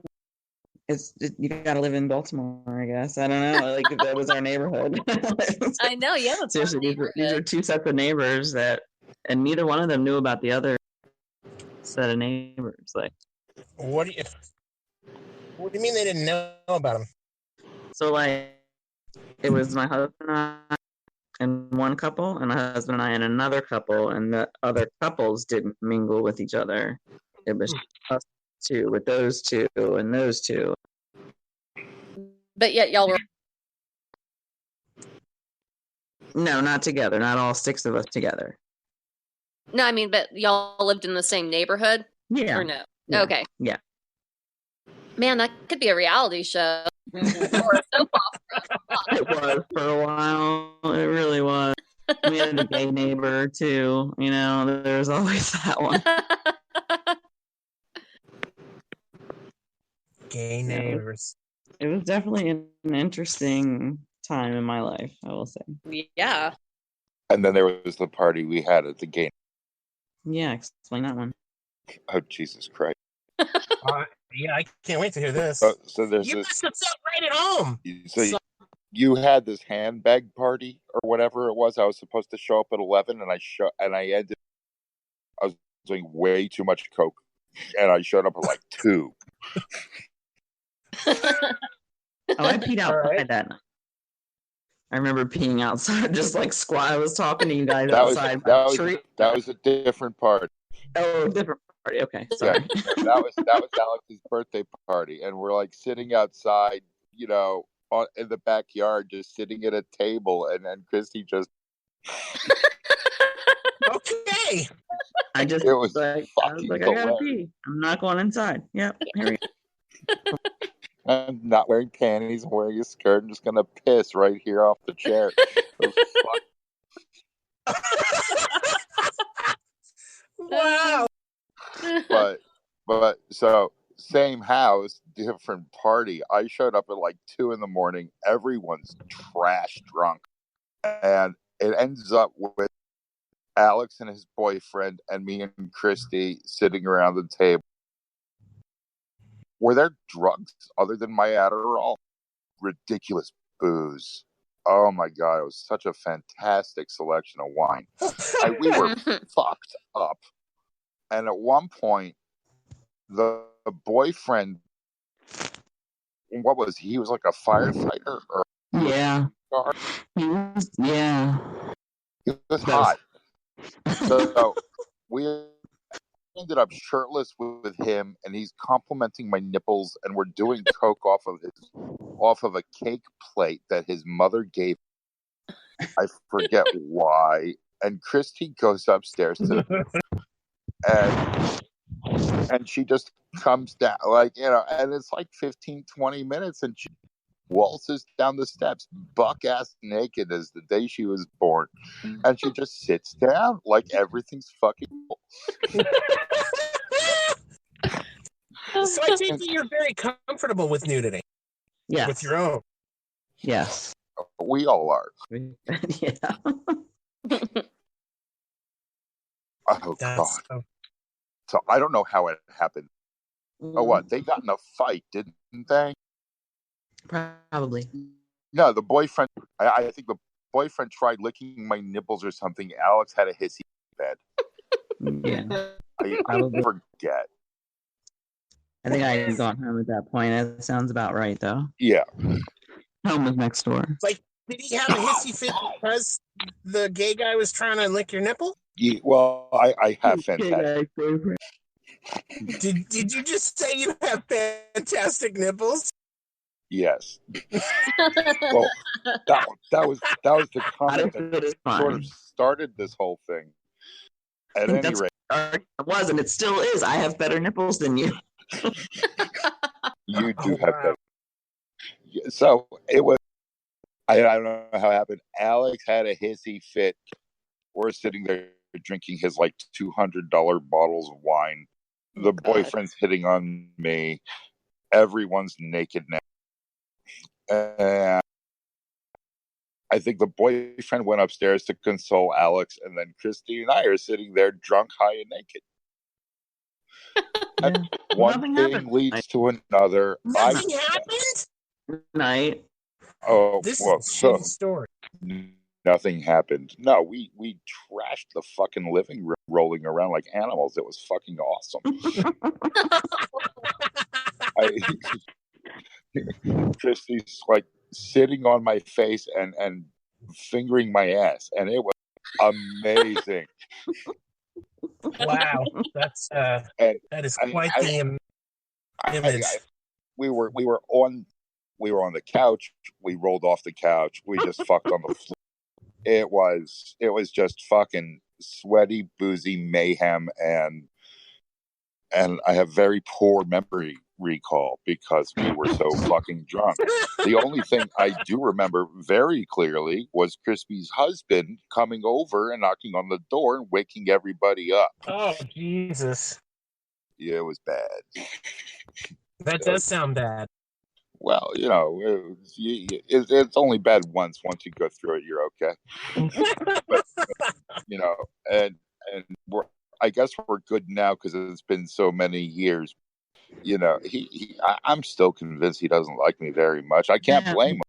You gotta live in Baltimore, I guess. I don't know. Like, if that was our neighborhood. I know, yeah. Seriously, these are 2 sets of neighbors and neither one of them knew about the other set of neighbors. Like, what do you mean they didn't know about him? So, like, it was my husband and I and one couple, and my husband and I and another couple, and the other couples didn't mingle with each other. It was us 2 with those 2 and those 2. But yet y'all were... No, not together. Not all 6 of us together. No, I mean, but y'all lived in the same neighborhood? Yeah. Or no? Yeah. Okay. Yeah. Man, that could be a reality show. Or a soap opera. It was for a while. It really was. We had a gay neighbor too. You know, there's always that one. Gay neighbors. It was definitely an interesting time in my life, I will say. Yeah. And then there was the party we had at the game. Yeah, explain that one. Oh, Jesus Christ. Yeah, I can't wait to hear this. So there's You this. messed us up right at home. So you had this handbag party or whatever it was. I was supposed to show up at 11, and I was doing way too much coke, and I showed up at like 2. I peed outside that night. I remember peeing outside, just like I was talking to you guys outside. That was a different party. Oh, different party. Okay, sorry. Yeah, that was Alex's birthday party, and we're like sitting outside, you know, in the backyard, just sitting at a table, and then Kristy just. Okay. It was like, fucking I gotta pee. I'm not going inside. Yep. Here we go. I'm not wearing panties. I'm wearing a skirt. I'm just gonna piss right here off the chair. Wow. But so same house, different party. I showed up at like 2 a.m. Everyone's trash drunk, and it ends up with Alex and his boyfriend and me and Kristy sitting around the table. Were there drugs other than my Adderall? Ridiculous booze. Oh my God, it was such a fantastic selection of wine. We were fucked up. And at one point, the boyfriend, what was he? He was like a firefighter? Yeah. He was, yeah. He was hot. So we ended up shirtless with him, and he's complimenting my nipples, and we're doing coke off of a cake plate that his mother gave. I forget why. And Kristy goes upstairs and she just comes down, like, you know, and it's like 15-20 minutes, and she waltzes down the steps buck-ass naked as the day she was born, and she just sits down like everything's fucking cool. So I take it you're very comfortable with nudity. Yeah. With your own. Yes. We all are. Yeah. Oh, God. So I don't know how it happened. Oh, what? They got in a fight, didn't they? Probably. No, the boyfriend, I think the boyfriend tried licking my nipples or something. Alex had a hissy bed. Yeah. I forget. I think I had gone home at that point. That sounds about right, though. Yeah. Home was next door. Like, did he have a hissy fit because the gay guy was trying to lick your nipple? Yeah, well, I have fantastic. Did you just say you have fantastic nipples? Yes. Well, that was the comment that sort of started this whole thing. At any rate, it was, and it still is. I have better nipples than you. You do have better. So it was. I don't know how it happened. Alex had a hissy fit. We're sitting there drinking his like $200 bottles of wine. The boyfriend's hitting on me. Everyone's naked now. And I think the boyfriend went upstairs to console Alex, and then Kristy and I are sitting there drunk, high, and naked. And one thing leads to another. Nothing happened? Night. Oh, this well, is a shitty story. Nothing happened. No, we trashed the fucking living room, rolling around like animals. It was fucking awesome. Kristy's like sitting on my face and fingering my ass, and it was amazing. Wow, that's that is quite the image. We were on the couch. We rolled off the couch. We just fucked on the floor. It was just fucking sweaty, boozy mayhem, and I have very poor memory recall because we were so fucking drunk. The only thing I do remember very clearly was Crispy's husband coming over and knocking on the door and waking everybody up. Oh, Jesus. Yeah, it was bad. That does sound bad. Well, it's only bad once. Once you go through it, you're okay. But, and I guess we're good now because it's been so many years. I'm still convinced he doesn't like me very much. I can't blame him,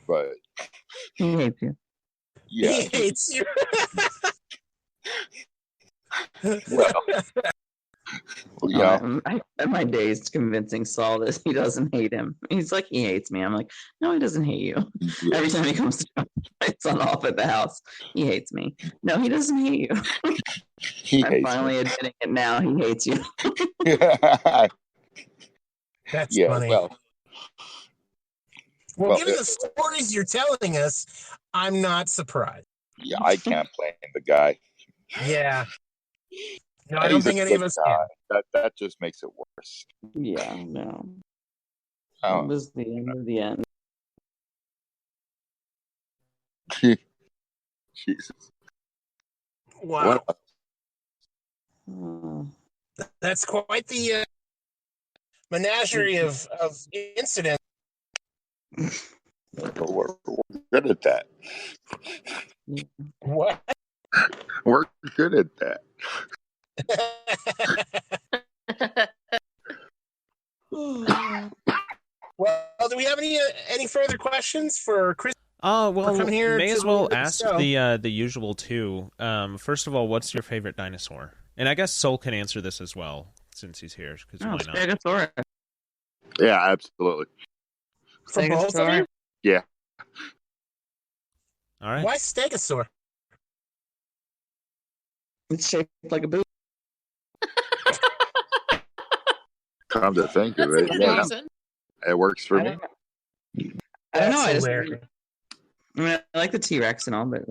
but he hates you. Yeah, he hates you. Well, I spent my days convincing Saul that he doesn't hate him. He's like, he hates me. I'm like, no, he doesn't hate you. Yeah. Every time he comes to it's on off at the house, he hates me. No, he doesn't hate you. I'm finally admitting it now. He hates you. That's yeah, funny. Well, given the stories you're telling us, I'm not surprised. Yeah, I can't blame the guy. Yeah. No, I don't think any of us can. That just makes it worse. Yeah, no. Oh. It was the end of the end. Jesus. Wow. Oh. That's quite the menagerie of incidents. We're good at that. What? We're good at that. Well, do we have any further questions for Chris? Well, coming here may to as well the ask show? the usual two. First of all, what's your favorite dinosaur? And I guess Soul can answer this as well since he's here. Because why not? Stegosaurus. Yeah, absolutely. For both of you? Yeah. All right. Why Stegosaur? It's shaped like a boot. Come to think of it, yeah, it works for me. I don't know. That's I hilarious. mean, I like the T-Rex and all, but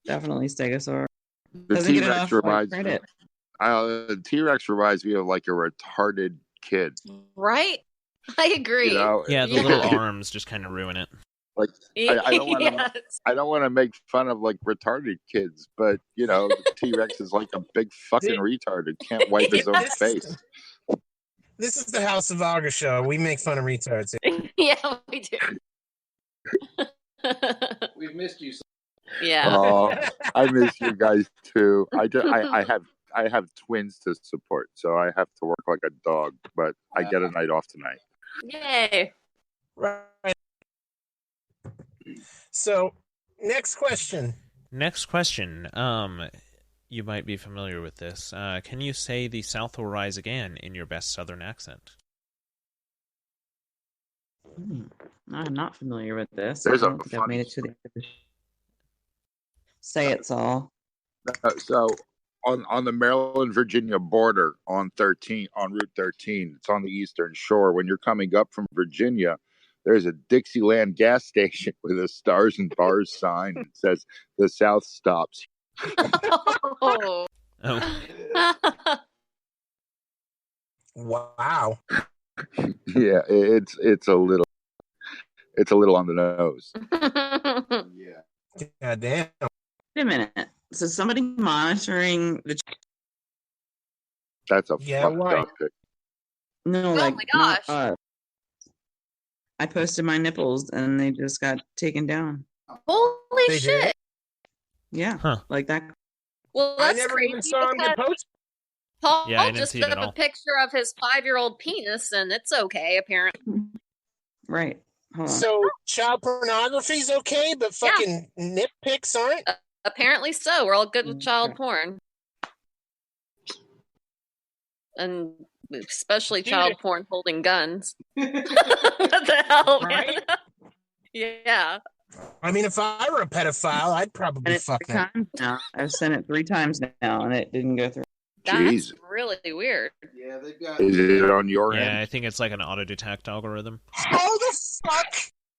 definitely Stegosaur. The Doesn't get T-Rex enough reminds me. credit. The T-Rex reminds me of like a retarded kid. Right? I agree. Yeah, the little arms just kind of ruin it. Like I don't want to make fun of like retarded kids, but the T-Rex is like a big fucking retard who can't wipe his own face. This is the House of Auger show. We make fun of retards. Yeah, we do. We've missed you. Yeah. Oh, I miss you guys too. I have twins to support, so I have to work like a dog. But I get a night off tonight. Yay. Right. So, next question. Next question. You might be familiar with this. Can you say "The South will rise again" in your best Southern accent? I'm not familiar with this. There's I a don't think I've made it to the end of the Say it, Saul. So on the Maryland-Virginia border on Route 13, it's on the Eastern Shore. When you're coming up from Virginia, there's a Dixieland gas station with a Stars and Bars sign that says "The South stops." Oh. Wow. Yeah, it's a little on the nose. Yeah. God damn. Wait a minute. So somebody monitoring the... That's a fucked why? up pic. No, Oh like, my not gosh. us. I posted my nipples and they just got taken down. Holy They shit. did? Yeah, Huh. like that. Well, I that's never crazy even saw him get because posted. Paul Yeah, I didn't just see it put at up all. a picture of his 5-year-old penis, and it's okay, apparently. Right. Hold on. So, child pornography's okay, but fucking nip pics aren't? Apparently so. We're all good with child porn. And especially Dude. child porn holding guns. What the hell, man? Right? Yeah. I mean, if I were a pedophile, I'd And probably it's fuck 3 that. times now. I've sent it 3 times now and it didn't go through. That's Jeez. really weird. Yeah, they've got. Is it on your Yeah, end? I think it's like an auto-detect algorithm. How the fuck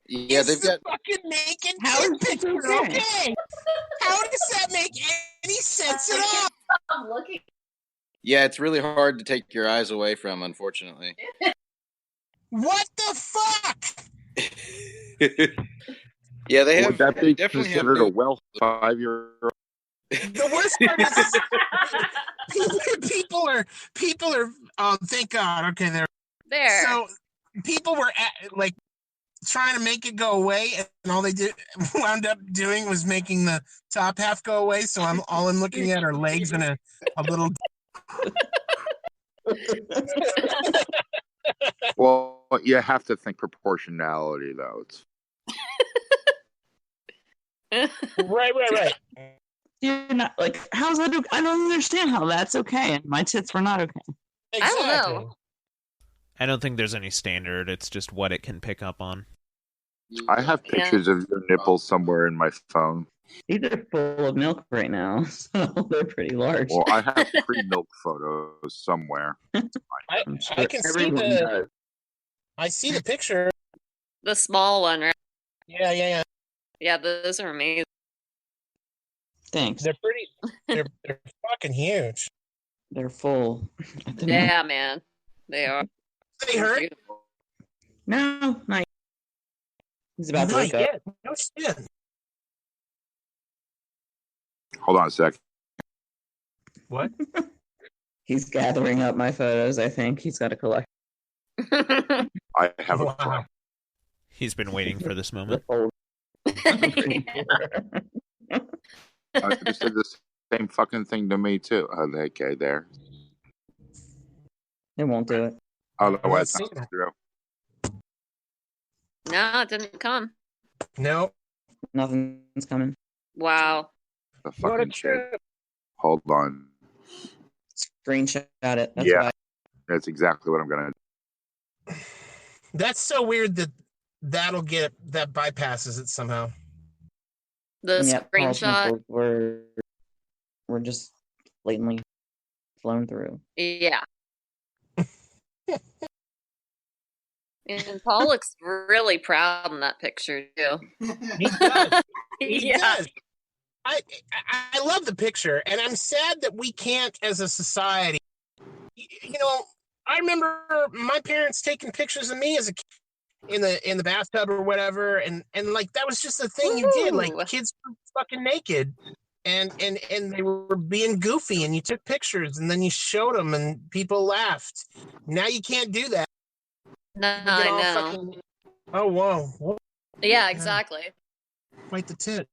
Yeah, is they've the got. fucking naked How kid is this picture okay? okay? How does that make any sense at all? I'm looking. Yeah, it's really hard to take your eyes away from, unfortunately. What the fuck? Yeah, they Would have. that be definitely have considered a new- well 5-year-old? The worst part is people are. Oh, thank God. Okay, There. So people were like trying to make it go away, and all they wound up doing was making the top half go away. So I'm looking at are legs and a little. Well, you have to think proportionality, though. It's Right. You're not like, how's that? I don't understand how that's okay. And my tits were not okay. Exactly. I don't know. I don't think there's any standard. It's just what it can pick up on. I have pictures of your nipples somewhere in my phone. These are full of milk right now, so they're pretty large. Well, I have pre-milk photos somewhere. I can see I see the picture. The small one, right? Yeah. Yeah, those are amazing. Thanks. They're pretty. They're fucking huge. They're full. Yeah, man. They are. They hurt? Beautiful. No, not yet. He's about to Not wake up. yet. No shit. Hold on a sec. What? He's gathering up my photos, I think. He's got a collection. I have Wow. a He's been waiting for this moment. I just did the same fucking thing to me too. Okay, there. It won't do it. Otherwise, Let's see. that's true. No, it didn't come. No. Nothing's coming. Wow. The What a fucking shit. trip. Hold on. Screenshot it. That's Yeah. why. That's exactly what I'm gonna do. That's so weird that that bypasses it somehow. The And yet, Paul's screenshot. nipples were just blatantly flown through. Yeah. And Paul looks really proud in that picture too. He does. He Yeah. does. I love the picture, and I'm sad that we can't, as a society. You know, I remember my parents taking pictures of me as a kid in the bathtub or whatever, and like that was just a thing you did. Like Ooh. kids were fucking naked, and they were being goofy, and you took pictures, and then you showed them, and people laughed. Now you can't do that. No, You get all I know. fucking. Oh whoa! Yeah, exactly. Quite the tit.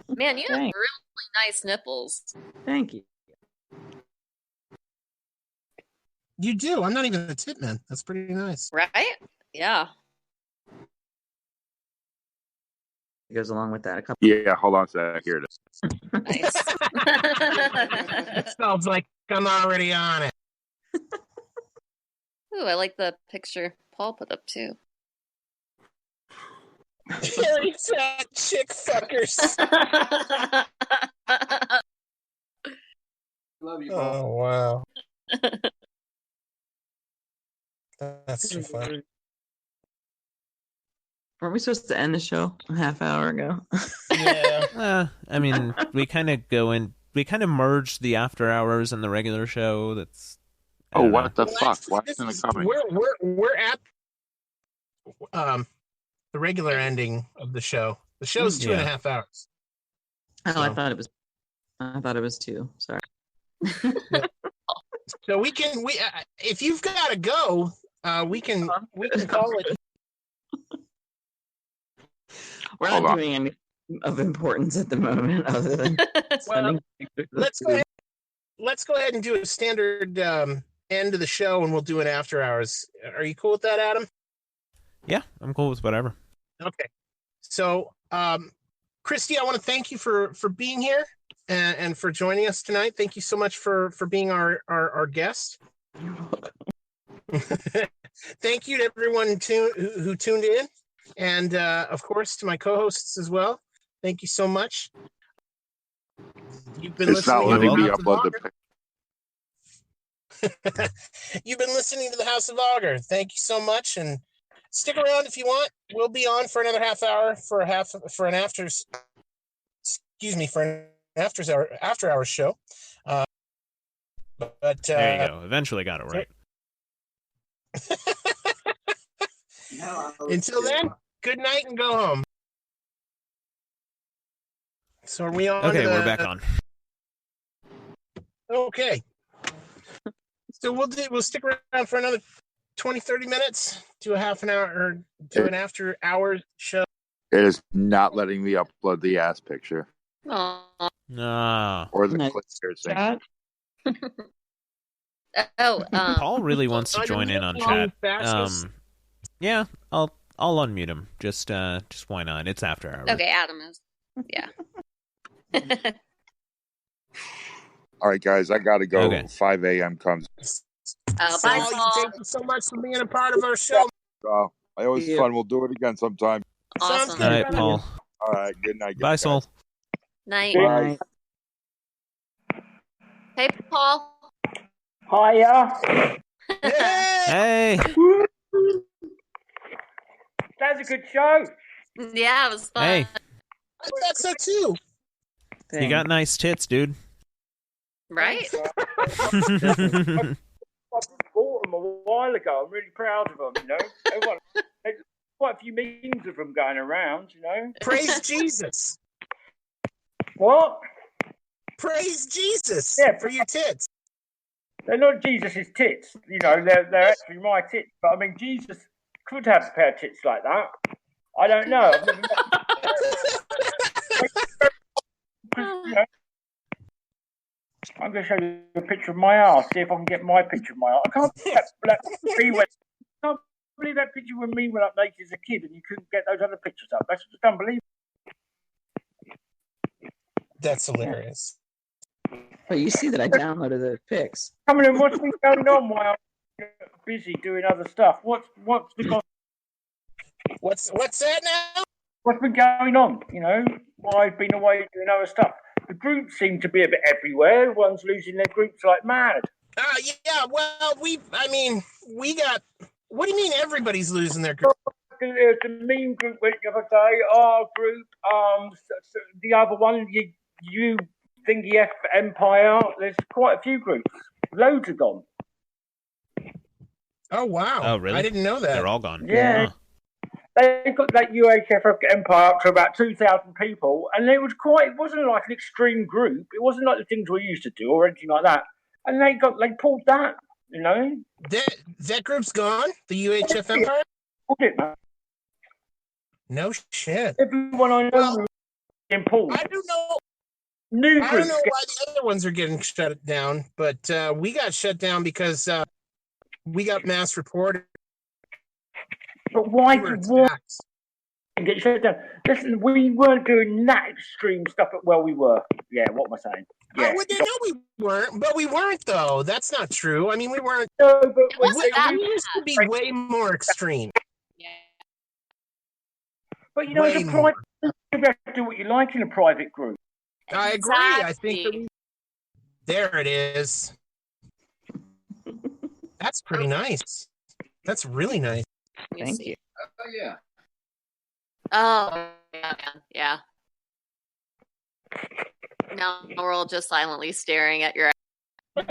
Man, you have Thanks. really nice nipples. Thank you. You do. I'm not even a tit man. That's pretty nice. Right? Yeah. It goes along with that. A couple. Yeah, hold on a sec. Here it is. Nice. It sounds like I'm already on it. Ooh, I like the picture Paul put up too. Very fat chick fuckers. Love you, Oh wow. That's too funny. Weren't we supposed to end the show a half hour ago? Yeah. I mean, we kind of merged the after hours and the regular show. That's I Oh, don't know. what the Well, fuck? actually, Why this isn't it is- coming? We're at the regular ending of the show. The show's 2.5 hours. Oh, So- I thought it was 2. Sorry. So we if you've got to go, we can call it. We're Hold not on. doing anything of importance at the moment, other than sending pictures. Let's go ahead and do a standard end of the show, and we'll do an after hours. Are you cool with that, Adam? Yeah, I'm cool with whatever. Okay. So, Kristy, I want to thank you for being here and for joining us tonight. Thank you so much for being our guest. You're welcome. Thank you to everyone who tuned in, and of course to my co-hosts as well. Thank you so much. You've been It's not listening to letting the me House of upload the Auger. You've been listening to the House of Auger. Thank you so much, and stick around if you want. We'll be on for another half hour for an after excuse me, for an after hours show. But there you go. Eventually got it right. Until then, good night and go home. So are we on? Okay, we're back on. Okay. So we'll stick around for another 20, 30 minutes to a half an hour or to an after hours show. It is not letting me upload the ass picture. Aww. No. Or the chat. Paul really wants to join in on chat. Yeah, I'll unmute him. Just why not? It's after hours. Okay, Adam is. Yeah. All right, guys, I gotta go. Okay. 5 a.m. comes. Bye, Paul. Thank you so much for being a part of our show. I always fun. We'll do it again sometime. Awesome. All right, Paul. All right, good night. Bye, Soul. Night. Bye. Hey, Paul. Hiya. Hey. That's a good show. Yeah, it was fun. Hey. I thought so too. You got nice tits, dude. Right? I bought them a while ago. I'm really proud of them, you know. Everyone, there's quite a few memes of them going around, you know. Praise Jesus. What? Praise Jesus. Yeah, for your tits. They're not Jesus' tits, you know. They're actually my tits. But I mean, Jesus could have a pair of tits like that. I don't know. I've never met. You know, I'm going to show you a picture of my ass. See if I can get my picture of my ass. I can't believe that picture of me when I naked as a kid, and you couldn't get those other pictures up. That's just unbelievable. That's hilarious. But you see that I downloaded the pics. Come on, what's been going on while I'm busy doing other stuff? What's that now? What's been going on? You know, while I've been away doing other stuff. The groups seem to be a bit everywhere. Everyone's losing their groups like mad. Yeah. Well, we got. What do you mean everybody's losing their group? There's the meme group went the other day. Our group, the other one, you Thingy F Empire. There's quite a few groups. Loads are gone. Oh wow! Oh really? I didn't know that. They're all gone. Yeah. They got that UHF Empire up to about 2,000 people, and it wasn't like an extreme group. It wasn't like the things we used to do or anything like that. And they pulled that, you know. That group's gone. The UHF Empire. Pulled it, man. No shit. Everyone I know in pulled. I don't know. I don't know why the other ones are getting shut down, but we got shut down because we got mass reported. But why did we get shut down? Listen, we weren't doing that extreme stuff. We were. Yeah, what am I saying? Yeah. No, we weren't. But we weren't, though. That's not true. I mean, we weren't. No, but we used to be way more extreme. Yeah. But, you know, as a private group, you have to do what you like in a private group. I agree. I think there it is. That's pretty nice. That's really nice. Thank you. Oh, yeah. Oh, yeah. Now we're all just silently staring at your. I'm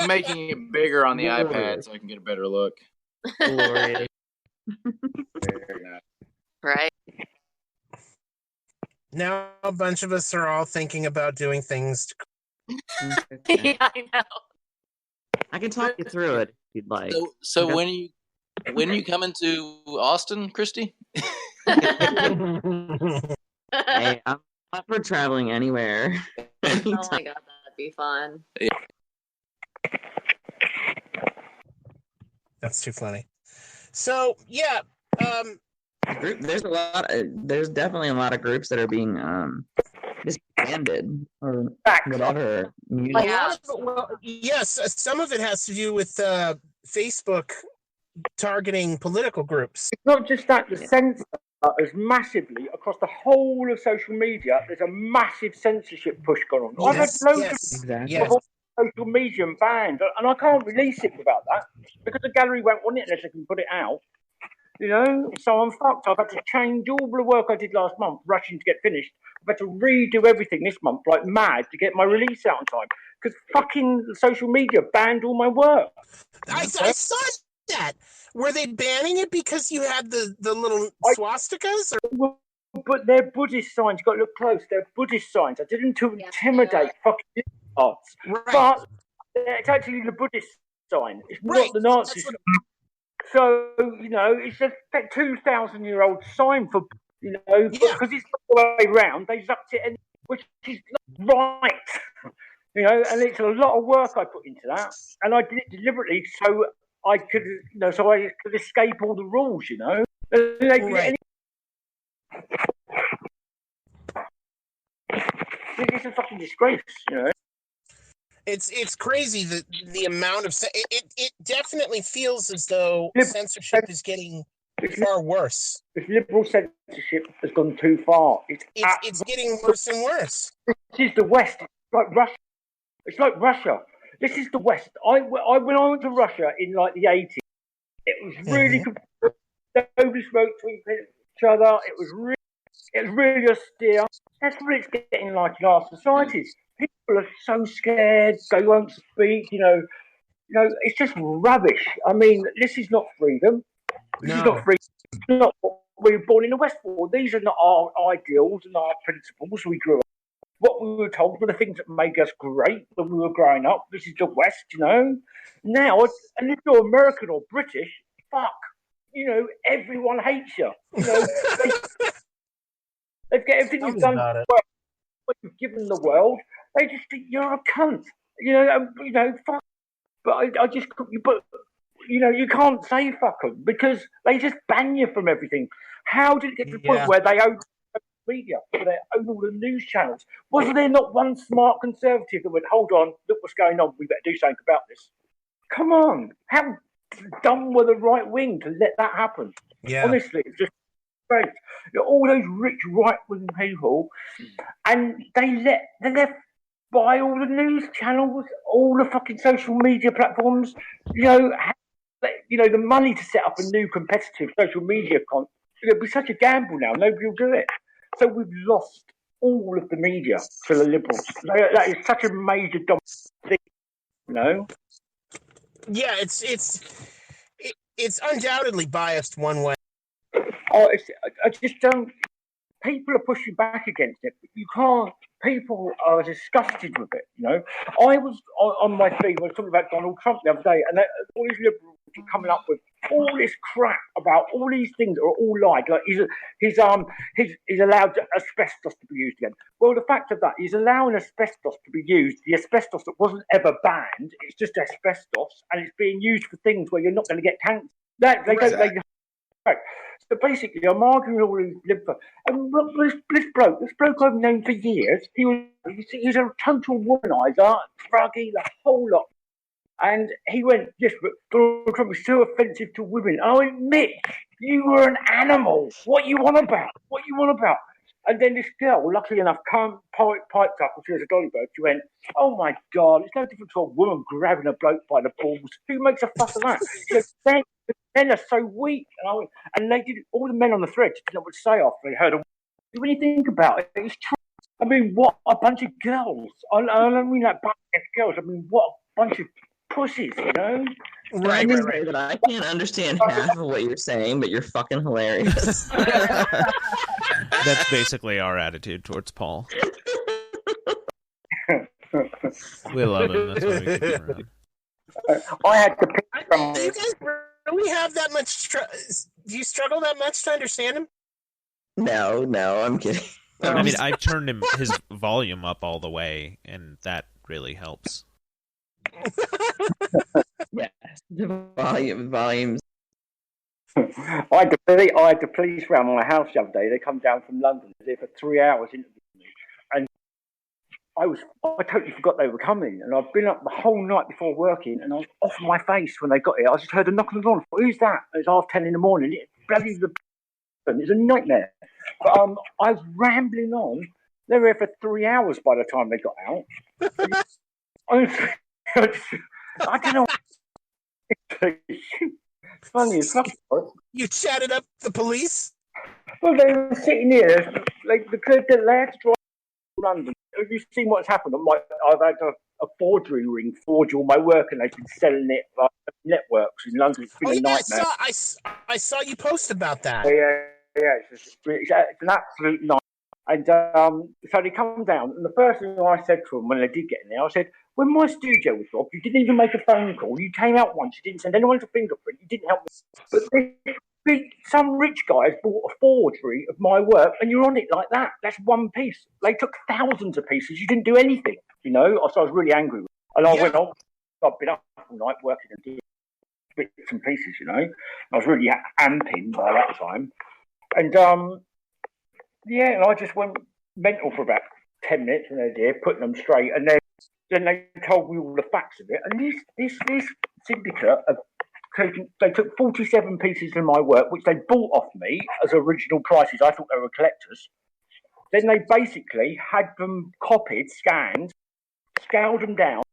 making it bigger on the iPad so I can get a better look. Glorious. Right. Now a bunch of us are all thinking about doing things. Yeah, I know. I can talk you through it if you'd like. So when are you coming to Austin, Kristy? Hey, I'm up for traveling anywhere. Oh my god, that'd be fun. Yeah. That's too funny. So yeah, there's definitely a lot of groups that are being disbanded or whatever. Yes, some of it has to do with Facebook targeting political groups. It's not just that. The censor is massively across the whole of social media. There's a massive censorship push going on. I've had loads of social media banned, and I can't release it without that because the gallery won't want it unless I can put it out. You know, so I'm fucked. I've had to change all the work I did last month, rushing to get finished. I've had to redo everything this month like mad to get my release out on time because fucking social media banned all my work. I saw that. Were they banning it because you had the little swastikas? Or? But they're Buddhist signs. You've got to look close. They're Buddhist signs. I didn't to intimidate fucking arts. Right. But it's actually the Buddhist sign. It's not the Nazi sign. So, you know, it's a 2,000-year-old sign for, you know, because it's the way around. They zucked it in, which is not right. You know, and it's a lot of work I put into that. And I did it deliberately so I could, you know, so I could escape all the rules, you know. Right. It's a fucking disgrace, you know. It's crazy that the amount of it definitely feels as though censorship is getting far worse. This liberal censorship has gone too far. It's getting worse and worse. This is the West. It's like Russia. It's like Russia. This is the West. When I went to Russia in like the 80s, it was really nobody spoke to each other. It was really austere. That's what it's getting like in our societies. People are so scared. They won't speak. You know, it's just rubbish. I mean, this is not freedom. This is not freedom. It's not what we were born in the West for. These are not our ideals and our principles we grew up. What we were told were the things that made us great when we were growing up. This is the West, you know. Now, and if you're American or British, fuck, you know, everyone hates you. You know, they get everything you've done, what you've given the world. They just think you're a cunt. You know, fuck. But I just, but you know, you can't say fuck them because they just ban you from everything. How did it get to the point where they own media, where they own all the news channels? Was there not one smart conservative that went, hold on, look what's going on, we better do something about this? Come on, how dumb were the right wing to let that happen? Yeah. Honestly, it's just great. You know, all those rich right wing people, and they left by all the news channels, all the fucking social media platforms. You know, the money to set up a new competitive social media it'd be such a gamble now. Nobody will do it. So we've lost all of the media to the liberals. That is such a major thing, you know. Yeah, it's undoubtedly biased one way. I just don't. People are pushing back against it. But you can't. People are disgusted with it. You know, I was on my feed. I was talking about Donald Trump the other day, and all these liberals are coming up with all this crap about all these things that are all lied. Like he's allowed asbestos to be used again. Well, the fact of that, he's allowing asbestos to be used. The asbestos that wasn't ever banned, it's just asbestos, and it's being used for things where you're not going to get cancer. So basically, I'm arguing all these liberals. And this bloke I've known for years, he was a total womanizer, druggy, the whole lot. And he went, yes, but Donald Trump is so offensive to women. I went, Mitch, you were an animal. What you want about? And then this girl, luckily enough, piped up, and she was a dolly bird. She went, oh my God, it's no different to a woman grabbing a bloke by the balls. Who makes a fuss of that? She goes, men are so weak. And they did, all the men on the thread didn't know what to say after they heard them. When you think about it, it's true. I mean, what a bunch of girls. I don't mean that bunch of girls. I mean, what a bunch of pussies, you know? Right. That I can't understand half of what you're saying, but you're fucking hilarious. That's basically our attitude towards Paul. We love him. That's why we keep him around. I had to pick from. Do you guys really have that much? Do you struggle that much to understand him? No, I'm kidding. I mean, I've turned his volume up all the way, and that really helps. Yes, the volumes. I had the police around my house the other day. They come down from London. They're there for 3 hours interviewing me, and I totally forgot they were coming. And I've been up the whole night before working, and I was off my face when they got here. I just heard a knock on the door. I thought, who's that? It was 10:30 in the morning. It's a nightmare. But I was rambling on. They were here for 3 hours by the time they got out. I don't know. funny as fuck. You chatted up the police? Well, they were sitting here, like they had to drive to London. Have you seen what's happened? I've had a forgery ring forge all my work, and they've been selling it like networks in London. It's been a nightmare. I saw you post about that. Yeah, it's an absolute nightmare. And so they come down, and the first thing I said to them when they did get in there, I said, when my studio was robbed, you didn't even make a phone call. You came out once. You didn't send anyone to fingerprint. You didn't help me. But some rich guys bought a forgery of my work, and you're on it like that. That's one piece. They took thousands of pieces. You didn't do anything, you know. So I was really angry. And I went off. I've been up all night working and doing bits and pieces, you know. I was really amping by that time. And, and I just went mental for about 10 minutes when they were there, putting them straight. And then they told me all the facts of it. And this syndicate of they took 47 pieces of my work, which they bought off me as original prices. I thought they were collectors. Then they basically had them copied, scanned, scaled them down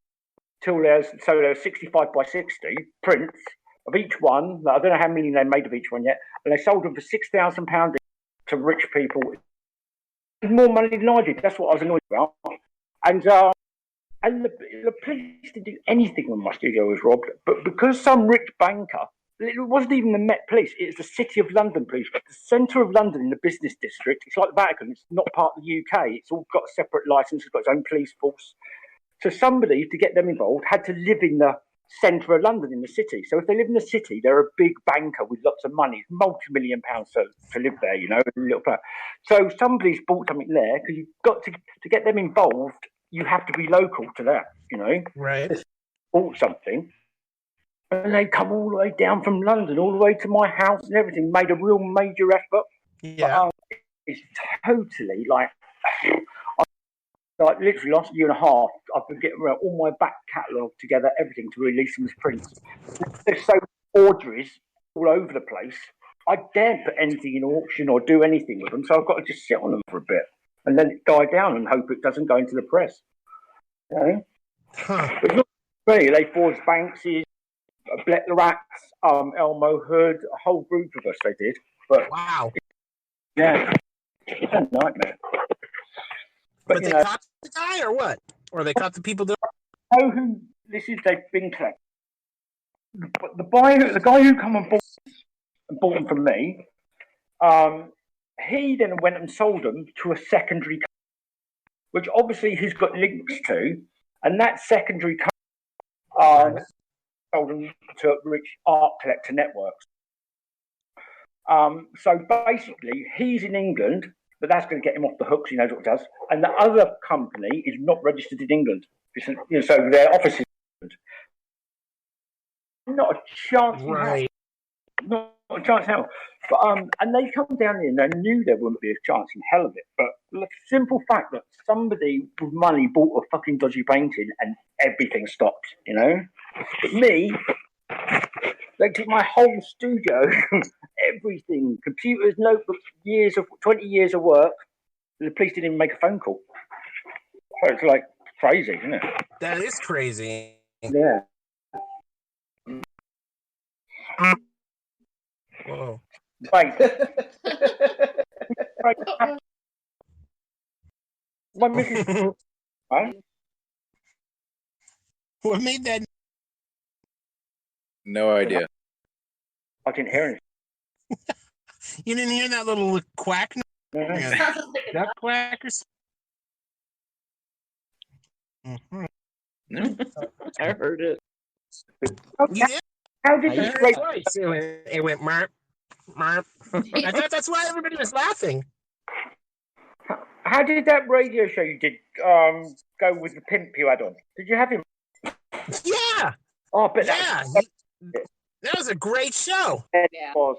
till there's 65 by 60 prints of each one. I don't know how many they made of each one yet, and they sold them for £6,000 to rich people. More money than I did. That's what I was annoyed about. And the police didn't do anything when my studio was robbed. But because some rich banker, it wasn't even the Met Police, it was the City of London Police, the centre of London in the business district. It's like the Vatican, it's not part of the UK. It's all got a separate licence, it's got its own police force. So somebody, to get them involved, had to live in the centre of London, in the city. So if they live in the city, they're a big banker with lots of money, multi-million pounds to live there, you know. So somebody's bought something there, because you've got to get them involved, you have to be local to that, you know. Right. Bought something, and they come all the way down from London, all the way to my house and everything, made a real major effort. Yeah. But, it's totally like literally last year and a half, I've been getting all my back catalogue together, everything to release them as prints. There's so many forgeries all over the place. I daren't put anything in auction or do anything with them, so I've got to just sit on them for a bit and let it die down and hope it doesn't go into the press. You know? But not really. They forged Banksy, Black the Rats, Elmo Hood, a whole group of us they did. But wow. Yeah. It's a nightmare. But they caught the guy or what? Or they caught the people that know who this is? They've been collected. But the guy who come and bought them from me, he then went and sold them to a secondary company, which obviously he's got links to, and that secondary company sold them to rich art collector networks. So basically, he's in England, but that's going to get him off the hooks. He knows what it does. And the other company is not registered in England. So their office is in England. Not a chance. Right. Not a chance in hell. But, and they come down here and they knew there wouldn't be a chance in hell of it. But the simple fact that somebody with money bought a fucking dodgy painting and everything stopped, you know? But me, they took my whole studio, everything, computers, notebooks, 20 years of work, and the police didn't even make a phone call. So it's like crazy, isn't it? That is crazy. Yeah. Whoa. Right. My missus, right? What made that? No idea. I didn't hear anything. You didn't hear that little quack? Yeah. That quack or something? No. I heard it. You did? How did I this heard break? it twice. It went marp, marp. I thought that's why everybody was laughing. How did that radio show you did go with the pimp you had on? Did you have him? Yeah. Oh, but Yeah. That was a great show. It was.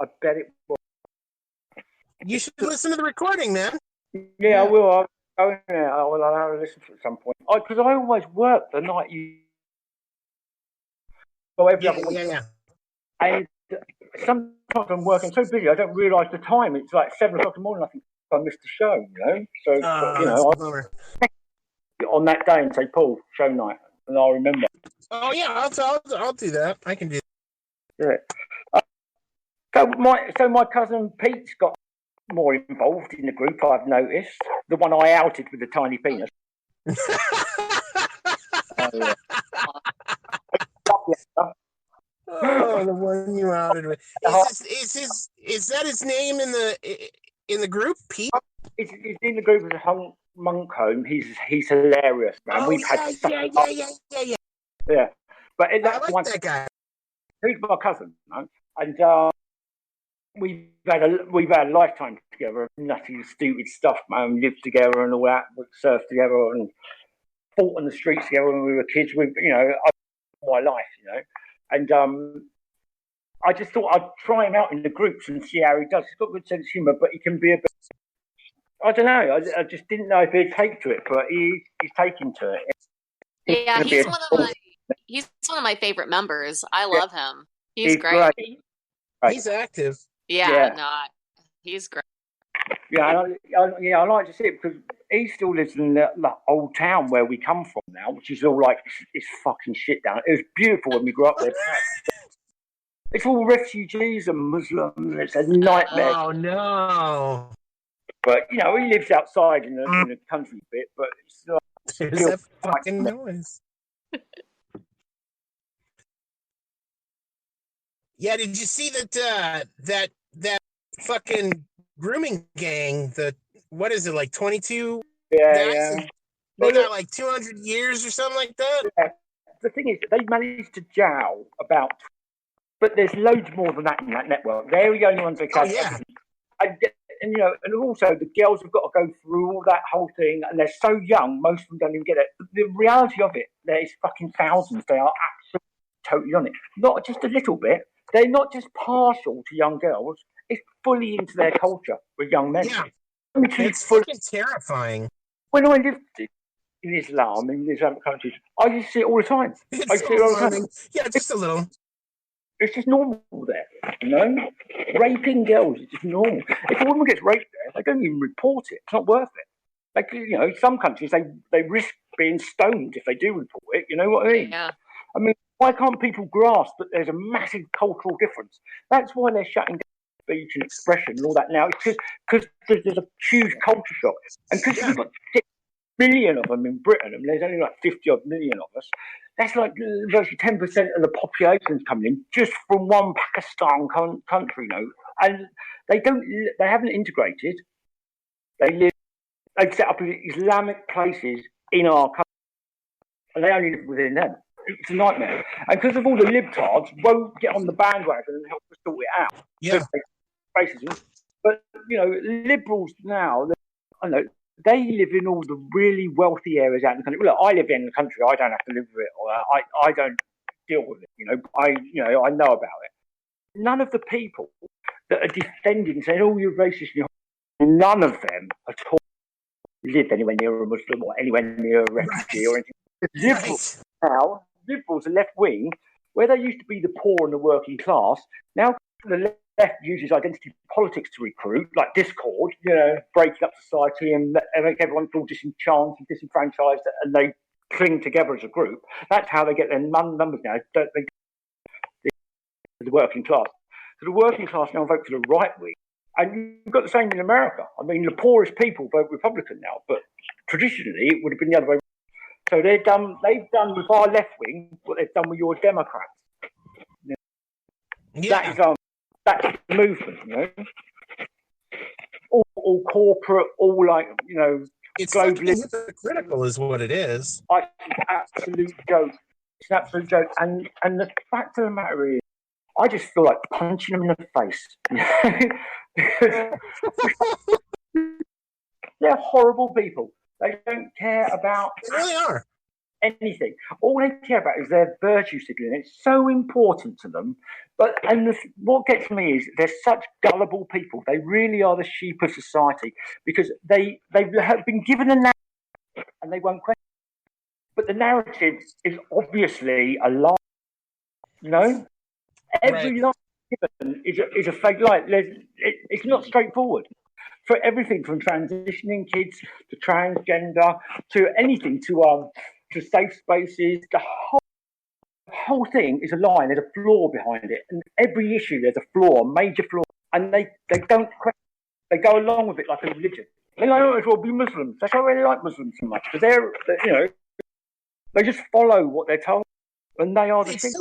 I bet it was. You should listen to the recording, man. Yeah, I will. I'll have to listen to it at some point. Because I always work the night you. So every other week. Yeah. And sometimes I'm working so busy, I don't realise the time. It's like 7 o'clock in the morning. I think I missed the show, you know. So you know, I'll on that day and say, Paul, show night, and I'll remember. Oh yeah, I'll do that. I can do that. Yeah. So my cousin Pete's got more involved in the group. I've noticed the one I outed with the tiny penis. Oh, the one you outed with. Is that his name in the group, Pete? He's in the group as a monk home. He's hilarious, man. Oh, yeah. But I like that guy. He's my cousin, man. And we've had a lifetime together, nutty, stupid stuff, man. We lived together and all that. We surfed together and fought on the streets together when we were kids. My life, And I just thought I'd try him out in the groups and see how he does. He's got a good sense of humour, but he can be a bit. I don't know. I just didn't know if he'd take to it, but he's taken to it. Yeah, he's one of my favorite members. I love him. He's great. Right. He's active. Yeah, he's great. Yeah, I like to see it because he still lives in the old town where we come from now, which is all like it's fucking shit down. It was beautiful when we grew up there. It's all refugees and Muslims. It's a nightmare. Oh no! But he lives outside in the country bit. But it's there's that fucking noise. Yeah, did you see that fucking grooming gang? What is it, like 22 guys? Yeah. They got like 200 years or something like that. Yeah. The thing is, they managed to jowl about, but there's loads more than that in that network. They're the only ones that can. Yeah. And also the girls have got to go through all that whole thing, and they're so young, most of them don't even get it. The reality of it, there's fucking thousands. They are absolutely totally on it. Not just a little bit. They're not just partial to young girls. It's fully into their culture with young men. Yeah. It's fucking terrifying. When I lived in Islam, in Islamic countries, I used to see it all the time. Yeah, just a little. It's just normal there, Raping girls is just normal. If a woman gets raped there, they don't even report it. It's not worth it. Like, in some countries, they risk being stoned if they do report it. You know what I mean? Yeah. I mean, why can't people grasp that there's a massive cultural difference? That's why they're shutting down speech and expression and all that now. It's because there's a huge culture shock. And because we've got 6 million of them in Britain, and there's only like 50 odd million of us, that's like virtually 10% of the population's coming in just from one Pakistan country, And they haven't integrated. They've set up Islamic places in our country, and they only live within them. It's a nightmare. And because of all the libtards won't get on the bandwagon and help us sort it out. Yeah. Racism. But, liberals now, they live in all the really wealthy areas out in the country. Look, I live in the country. I don't have to live with it. Or I don't deal with it. I know about it. None of the people that are defending, saying, "Oh, you're racist," none of them at all live anywhere near a Muslim or anywhere near a refugee or anything. Liberals now, liberals are left wing, where they used to be the poor and the working class. Now the left uses identity politics to recruit, like discord, breaking up society and make everyone feel disenchanted and disenfranchised, and they cling together as a group. That's how they get their numbers now. The working class. So the working class now vote for the right wing. And you've got the same in America. I mean, the poorest people vote Republican now, but traditionally it would have been the other way around. So they've done with our left wing what they've done with your Democrats. Yeah. That's the movement, All corporate, all it's globally hypocritical is what it is. It's an absolute joke. It's an absolute joke. And the fact of the matter is, I just feel like punching them in the face. They're horrible people. They don't care about They really are. anything. All they care about is their virtue signaling. It's so important to them. What gets me is they're such gullible people. They really are the sheep of society because they have been given a narrative and they won't question. But the narrative is obviously a lie. Every lie given is a fake lie. It's not straightforward. For everything from transitioning kids to transgender to anything to safe spaces, the whole thing is a lie. There's a flaw behind it, and every issue there's a flaw, a major flaw, and they don't question. They go along with it like a religion. They might as well be Muslims. That's why I really like Muslims so much, because they just follow what they're told, and they are the thing.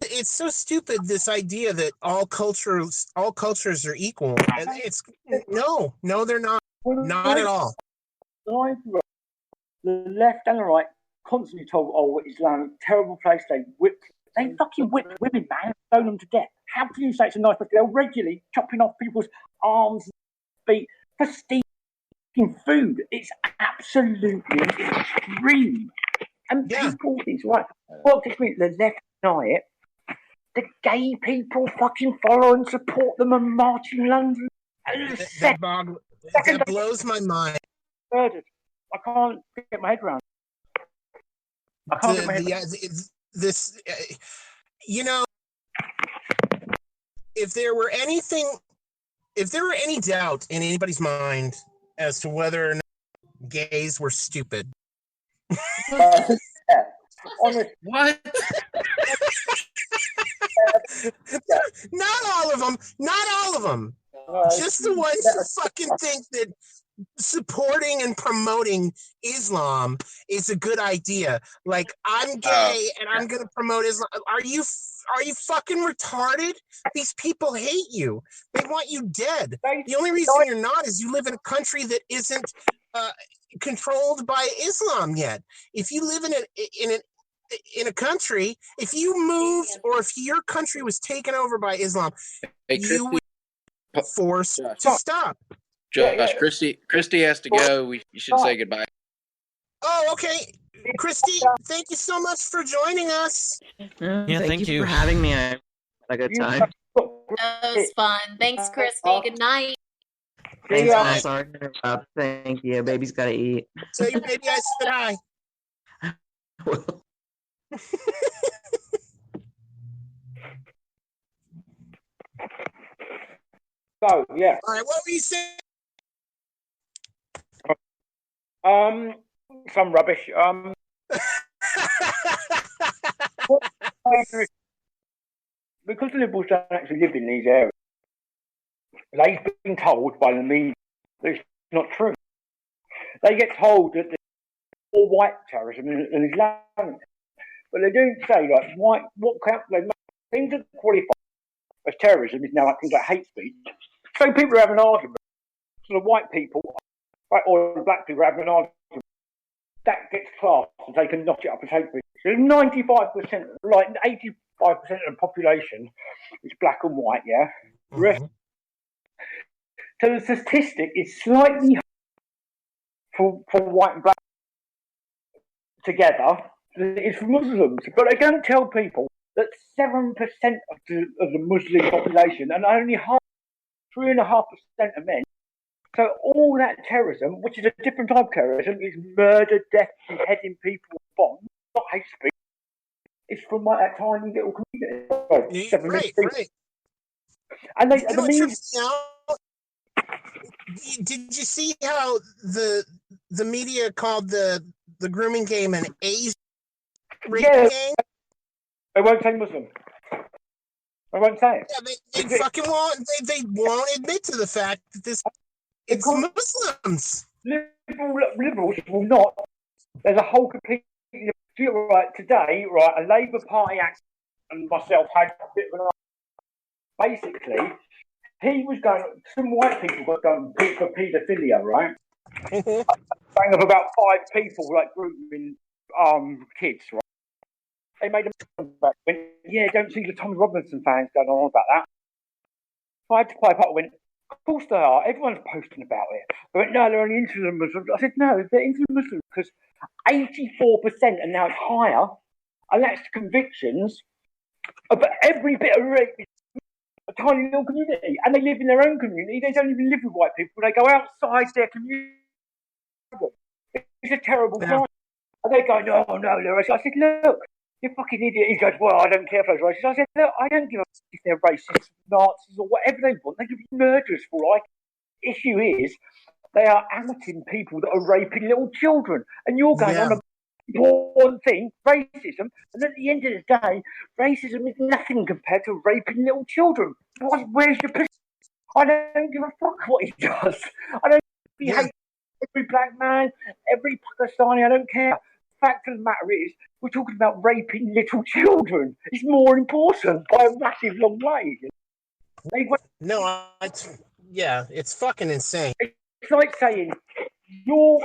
It's so stupid, this idea that all cultures are equal. And it's no, they're not. Not at all. The left and the right constantly told, "Oh, Islam, terrible place." They fucking whip women, man, and stone them to death. How can you say it's a nice place? They're regularly chopping off people's arms and feet for stealing food. It's absolutely extreme. And people, it's right. What does the left deny it? The gay people fucking follow and support them and march in London. That blows my mind. Murdered. I can't get my head around. I can't get my head around. This, if there were any doubt in anybody's mind as to whether or not gays were stupid. Honest. What? Not all of them. Just the ones who fucking think that supporting and promoting Islam is a good idea. Like, I'm gay and I'm going to promote Islam. Are you fucking retarded? These people hate you. They want you dead. The only reason you're not is you live in a country that isn't controlled by Islam yet. If you live in a country, if you moved or if your country was taken over by Islam, you would be forced to stop. Josh, Kristy has to go. You should say goodbye. Oh, okay. Kristy, thank you so much for joining us. Thank you for having me. I had a good time. That was fun. Thanks, Kristy. Good night. Thanks, I'm sorry to interrupt. Thank you. Baby's got to eat. So your baby I said hi. So, yeah. All right, what were you saying? Some rubbish. Because the Liberals don't actually live in these areas, they've been told by the media that it's not true. They get told that there's all white terrorism and Islamic, but they don't say like things that qualify as terrorism is now like things like hate speech. So people are having an argument. So the white people or the black people are having an argument. That gets classed and they can notch it up as hate speech. So 95%, like 85% of the population is black and white, yeah? Mm-hmm. So the statistic is slightly for white and black together than it is for Muslims. But they don't tell people that 7% of the Muslim population and only 3.5% of men. So all that terrorism, which is a different type of terrorism, is murder, death, beheading people, bombs, not hate speech. It's from like that tiny little community. Right. And they, did you see how the media called the grooming game an Asian game? They won't say Muslim. They won't say it. Yeah, they fucking won't. They won't admit to the fact that it's Muslims. Liberals will not. There's a whole complete. Right, today, a Labour Party actor and myself had a bit of an argument. Basically, he was going. Some white people got done for paedophilia, right? Saying of about 5 people, like grooming kids, right? They made a back. Went, yeah, don't see the Tommy Robinson fans going on about that. So I had to pipe up. Went, of course they are. Everyone's posting about it. They went, no, they're only into the Muslims. I said, no, they're into the Muslims because 84%, and now it's higher, and that's convictions of every bit of rape. A tiny little community, and they live in their own community. They don't even live with white people. They go outside their community. It's a terrible crime. And they go, no, they're racist. I said, look, you fucking idiot. He goes, well, I don't care if they're racist. I said, look, I don't give a fuck if they're racist, Nazis, or whatever they want. They could be murderers for all I care. Issue is, they are amating people that are raping little children. And you're going on important thing, racism. And at the end of the day, racism is nothing compared to raping little children. Where's your position? I don't give a fuck what he does. I don't hate every black man, every Pakistani. I don't care. Fact of the matter is, we're talking about raping little children. It's more important by a massive long way. No, it's fucking insane. It's like saying you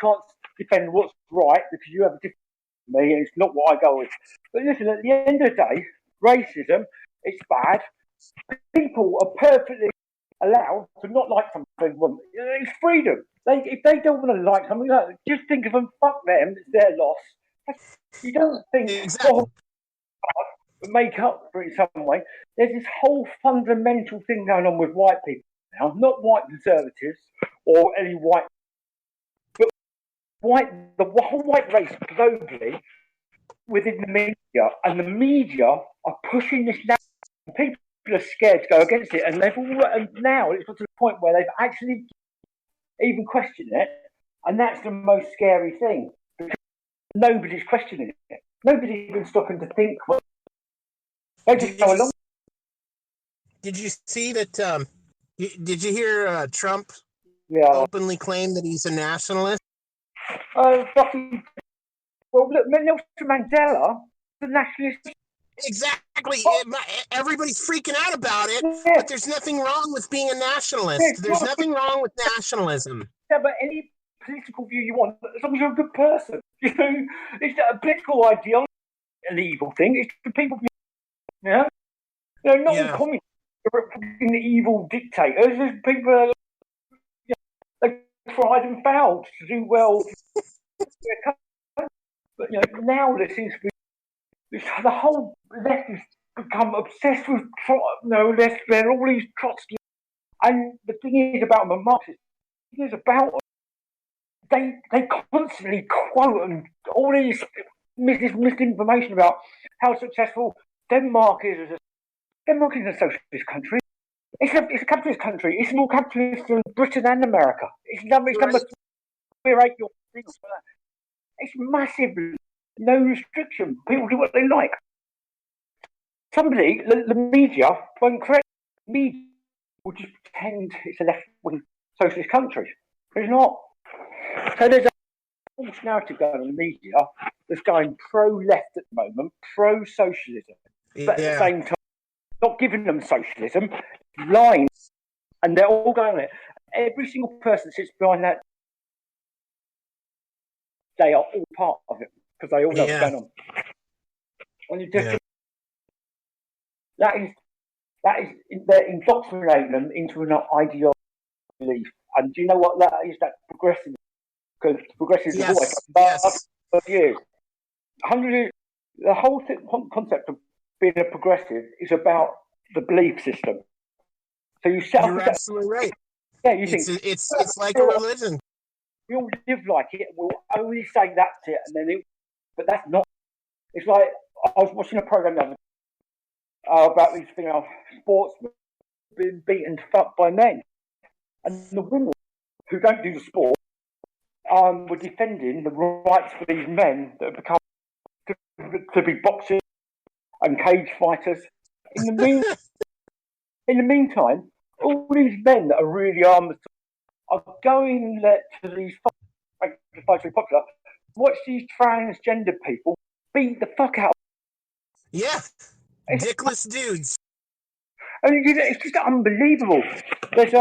can't defend what's right because you have a different me, and it's not what I go with. But listen, at the end of the day, racism, it's bad. People are perfectly allowed to not like something. It's freedom. If they don't want to like something, just think of them. Fuck them. It's their loss. You don't think make up for it in some way. There's this whole fundamental thing going on with white people now, not white conservatives or any white, but the whole white race globally within the media, and the media are pushing this now. People are scared to go against it, and now it's got to the point where they've actually even questioned it, and that's the most scary thing. Because nobody's questioning it. Nobody's even stopping to think. They just go along. Did you see that? Did you hear Trump openly claim that he's a nationalist? Fucking. Well, look, Nelson Mandela, the nationalist. Exactly. Everybody's freaking out about it, but there's nothing wrong with being a nationalist. There's nothing wrong with nationalism. Yeah, but any political view you want, as long as you're a good person. You know, it's a political ideology, an evil thing. It's the people. Not all communists are the evil dictators. There's people they tried and failed to do well. But now there seems to be the whole left has become obsessed with left. They're all these Trotsky, and the thing is about them, Marxists. The thing is about they constantly quote and all these misinformation about how successful Denmark is. Denmark is a socialist country. It's a capitalist country. It's more capitalist than Britain and America. It's number three. It's massive. No restriction. People do what they like. Somebody, the media, won't correct media, will just pretend it's a left-wing socialist country. It's not. So there's a false narrative going on in the media that's going pro-left at the moment, pro-socialism. But at the same time, not giving them socialism, lying, and they're all going on it. Every single person that sits behind that, they are all part of it because they all know what's going on. And you just that is they're indoctrinating them into an ideology belief. And do you know what that is? That progressive, because progressives have always for years, 100 years. The whole concept of being a progressive is about the belief system. So you set You're absolutely right. Yeah, you think it's like a religion. We all live like it. We'll only say that's it, and then but that's not. It's like I was watching a program the other about these female sportsmen being beaten to fuck by men, and the women who don't do the sport were defending the rights for these men that have become to be boxers and cage fighters. In the meantime, all these men that are really armed are going to these fights to be popular. Watch these transgender people beat the fuck out. Yeah, dickless dudes. I mean, it's just unbelievable. There's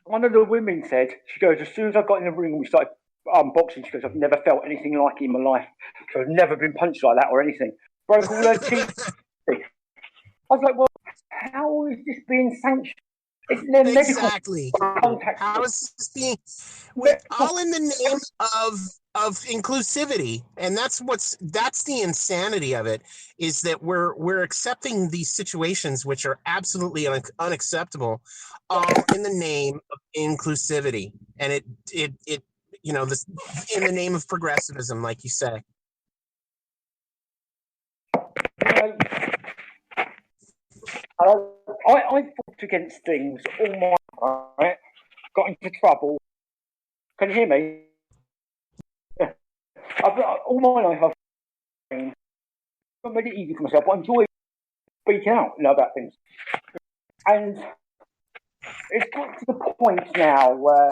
one of the women said, she goes, as soon as I got in the ring and we started boxing, she goes, I've never felt anything like it in my life. So I've never been punched like that or anything. Broke all her teeth. I was like, well, how is this being sanctioned? It's exactly. How is this being all in the name of inclusivity? And that's the insanity of it, is that we're accepting these situations which are absolutely unacceptable, all in the name of inclusivity. And it this in the name of progressivism, like you say. I fought against things all my life, got into trouble. Can you hear me? All my life I've made it easy for myself, but I enjoy speaking out, about things. And it's got to the point now where,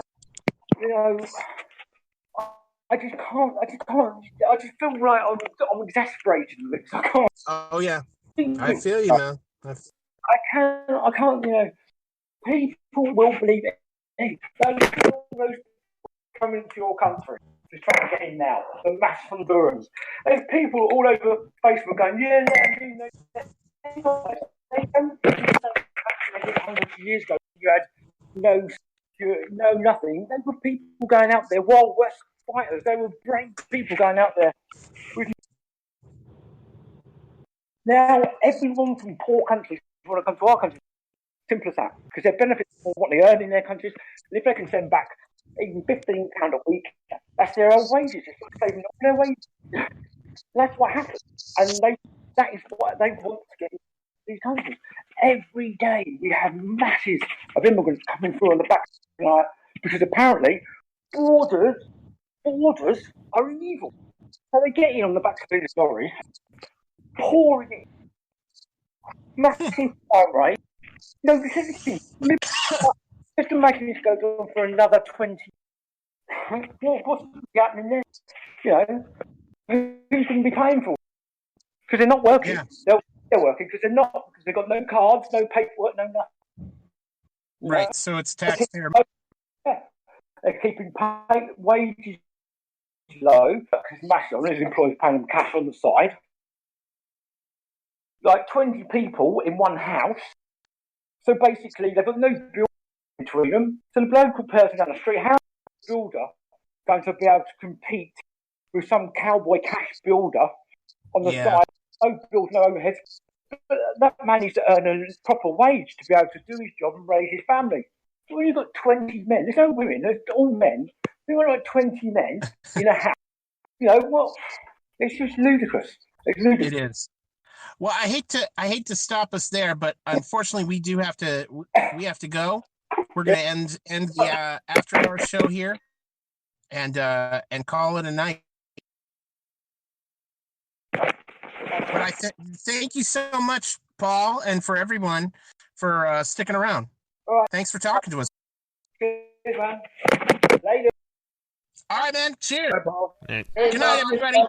I just can't. I just feel like I'm exasperated with it. I can't. Oh yeah, I feel you, man. I can't. People will believe it. Those coming to your country, just trying to get in now. The mass Hondurans. There's people all over Facebook going, yeah, they don't. Hundreds of years ago, you had no nothing. They were people going out there, Wild West fighters. They were brave people going out there. Now, everyone from poor countries want to come to our country. Simple as that, because they're benefiting from what they earn in their countries. And if they can send back even £15 a week, that's their own wages. It's saving up their wages. That's what happens, and that is what they want to get into these countries. Every day we have masses of immigrants coming through on the back, because apparently borders are evil. So they get in on the back of the lorry, pouring in massive crime rate. Just imagine this goes on for another 20. What's happening there? Who's going to be paying for it? Because they're not working. Yeah. They're working because they've got no cards, no paperwork, no nothing. Right. So it's taxpayer. Yeah. They're keeping wages low because massive. There's employers paying them cash on the side. Like 20 people in one house. So basically, they've got no building between them. So the local person down the street, how is the builder going to be able to compete with some cowboy cash builder on the side? No bills, no overheads. But that man needs to earn a proper wage to be able to do his job and raise his family. When you've got 20 men, there's no women, there's all men. You've got like 20 men in a house. It's just ludicrous. It's ludicrous. It is. Well, I hate to stop us there, but unfortunately we have to go. We're going to end the after hour show here and call it a night. But I thank you so much, Paul, and for everyone for sticking around. All right. Thanks for talking to us. Cheers, man. Later. All right, man. Cheers. Bye, Paul. Right. Good night, everybody.